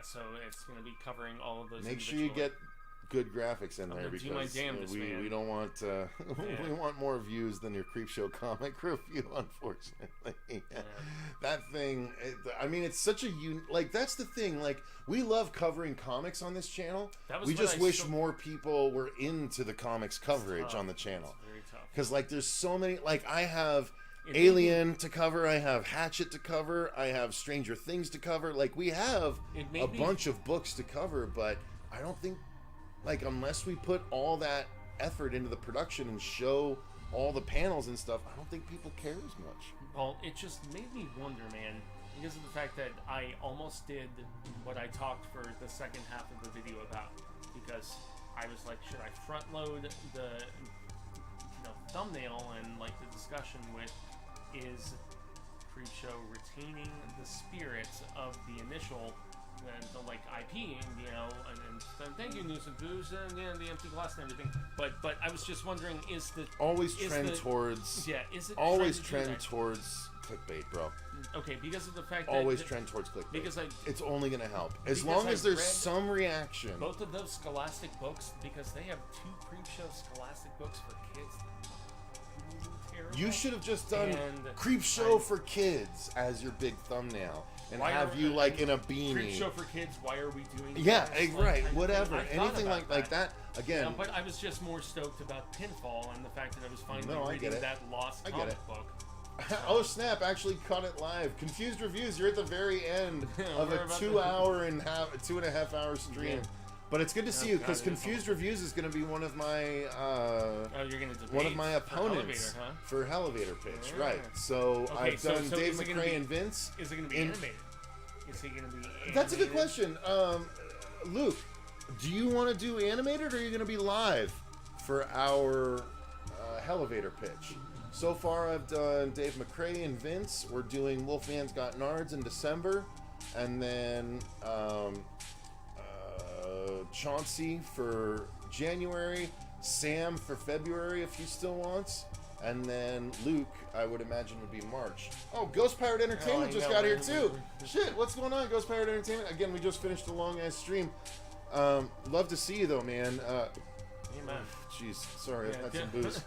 So it's going to be covering all of those. Make sure you get individually. good graphics in I'm there, gonna because do my damnedest, man. we don't want we want more views than your Creepshow comic review, unfortunately. That thing, I mean, it's such a like, that's the thing, like, we love covering comics on this channel. That was We what just I wish still- more people were into the comics coverage tough. on the channel, It's very tough. because like there's so many, like, I have It Alien to cover, I have Hatchet to cover, I have Stranger Things to cover. Like, we have It a made me- bunch of books to cover, but I don't think, like, unless we put all that effort into the production and show all the panels and stuff, I don't think people care as much. Well, it just made me wonder, man, because of the fact that I almost did what I talked for the second half of the video about. Because I was like, should I front load the thumbnail and like the discussion with, is Creepshow retaining the spirit of the initial the like IP, and so thank you, News and Booze, and the empty glass and everything. But I was just wondering, is the Always is trend the- towards yeah, is it always to do trend that? towards clickbait, bro. Okay, because of the fact that Always trend towards clickbait. because it's only gonna help as because long as I've there's read some reaction. both of those Scholastic books, because they have 2 Creepshow Scholastic books for kids. Terrible. You should have just done And Creepshow for Kids as your big thumbnail, and Why have are- you like in a beanie. Creepshow for kids. Why are we doing? Yeah, this? right. I Whatever. thought Anything about like that. Again. But I was just more stoked about Pinfall and the fact that I was finally No, I get reading it. that lost I get comic it. book. Oh snap! Actually, caught it live. Confused Reviews. You're at the very end of We're a about 2 to- hour and 2.5 hour stream. But it's good to see you because Confused Reviews is going to be one of my you're gonna debate one of my opponents for Elevator Pitch, right? So I've done Dave McRae and Vince. Is it going to be animated? Is he going to be animated? That's a good question. Luke, do you want to do animated or are you going to be live for our Elevator Pitch? So far, I've done Dave McRae and Vince. We're doing Wolfman's Got Nards in December. And then Chauncey for January. Sam for February, if he still wants. And then Luke, I would imagine, would be March. Oh, Ghost Pirate Entertainment just got here, too. Shit, what's going on, Ghost Pirate Entertainment? Again, we just finished a long-ass stream. Love to see you, though, man. Jeez, sorry, I've had some booze.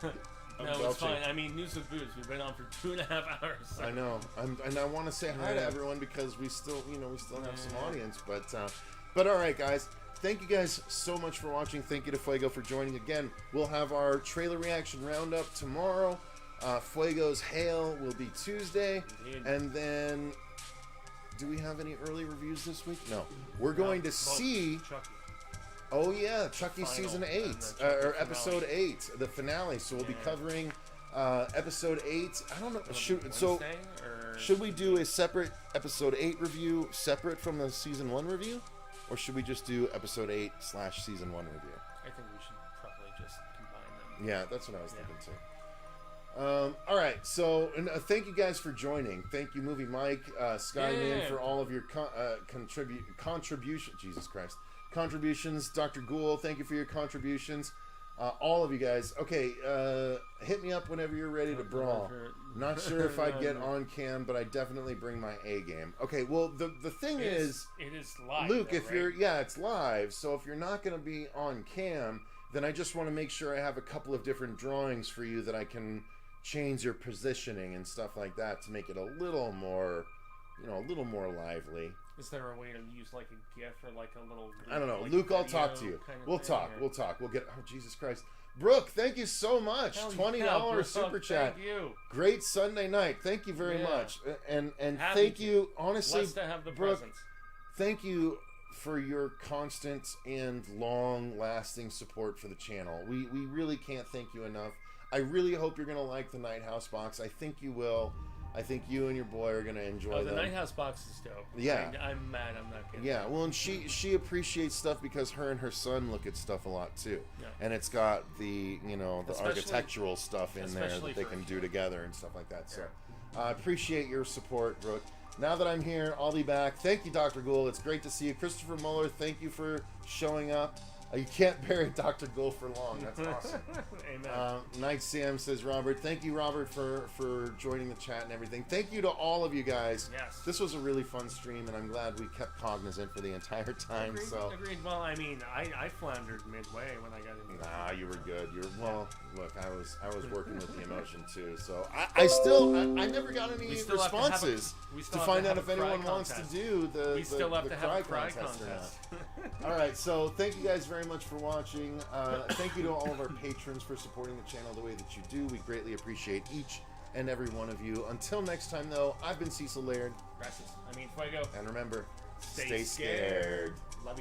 No, it's fine. I mean, news with booze. We've been on for 2.5 hours. So. I know, and I want to say hi to everyone because we still have some audience. But all right, guys. Thank you guys so much for watching. Thank you to Fuego for joining again. We'll have our trailer reaction roundup tomorrow. Fuego's Hail will be Tuesday, and then do we have any early reviews this week? No, we're going to see. Chucky. Oh yeah, Chucky season 8 or episode 8, the finale. So we'll be covering episode 8. I don't know. Should we do a separate episode 8 review separate from the season 1 review, or should we just do episode 8 / season 1 review? I think we should probably just combine them. Yeah, that's what I was thinking too. All right, so thank you guys for joining. Thank you, Movie Mike, Skyman, for all of your contribution. Jesus Christ. Contributions. Dr. Ghoul, thank you for your contributions. All of you guys. Okay, hit me up whenever you're ready to brawl. Not sure if I'd get on cam, but I definitely bring my A game. Okay, well, the thing is... It is live, Luke, though, if you're... Yeah, it's live, so if you're not going to be on cam, then I just want to make sure I have a couple of different drawings for you that I can change your positioning and stuff like that to make it a little more, a little more lively. Is there a way to use like a GIF or like a little? I don't know, like Luke. I'll talk to you. We'll talk. We'll talk. We'll get. Oh Jesus Christ, Brooke! Thank you so much. $20 super chat. Thank you. Great Sunday night. Thank you very much. And thank you. Honestly, blessed to have the Brooke, presence. thank you for your constant and long-lasting support for the channel. We really can't thank you enough. I really hope you're gonna like the Night House box. I think you will. I think you and your boy are gonna enjoy the them. Night House box is dope. Yeah, I'm mad I'm not getting. Yeah, well, and she appreciates stuff because her and her son look at stuff a lot too. Yeah. And it's got the the architectural stuff in there that they can do kids. Together and stuff like that. So I appreciate your support, Brooke. Now that I'm here, I'll be back. Thank you, Dr. Ghoul. It's great to see you. Kristopher Muller, thank you for showing up. You can't bury Dr. Ghoul for long. That's awesome. Amen. Night Sam says, Robert. Thank you, Robert, for joining the chat and everything. Thank you to all of you guys. Yes. This was a really fun stream, and I'm glad we kept cognizant for the entire time. Agreed. Well, I mean, I floundered midway when I got into. Nah, you were good. Look, I was working with the emotion too. So I never got any responses to find out if anyone wants to do the We still have to have a cry contest or not. All right, so thank you guys very much for watching. Thank you to all of our patrons for supporting the channel the way that you do. We greatly appreciate each and every one of you. Until next time, though, I've been Cecil Laird. Gracias. I mean, Fuego. And remember, stay scared.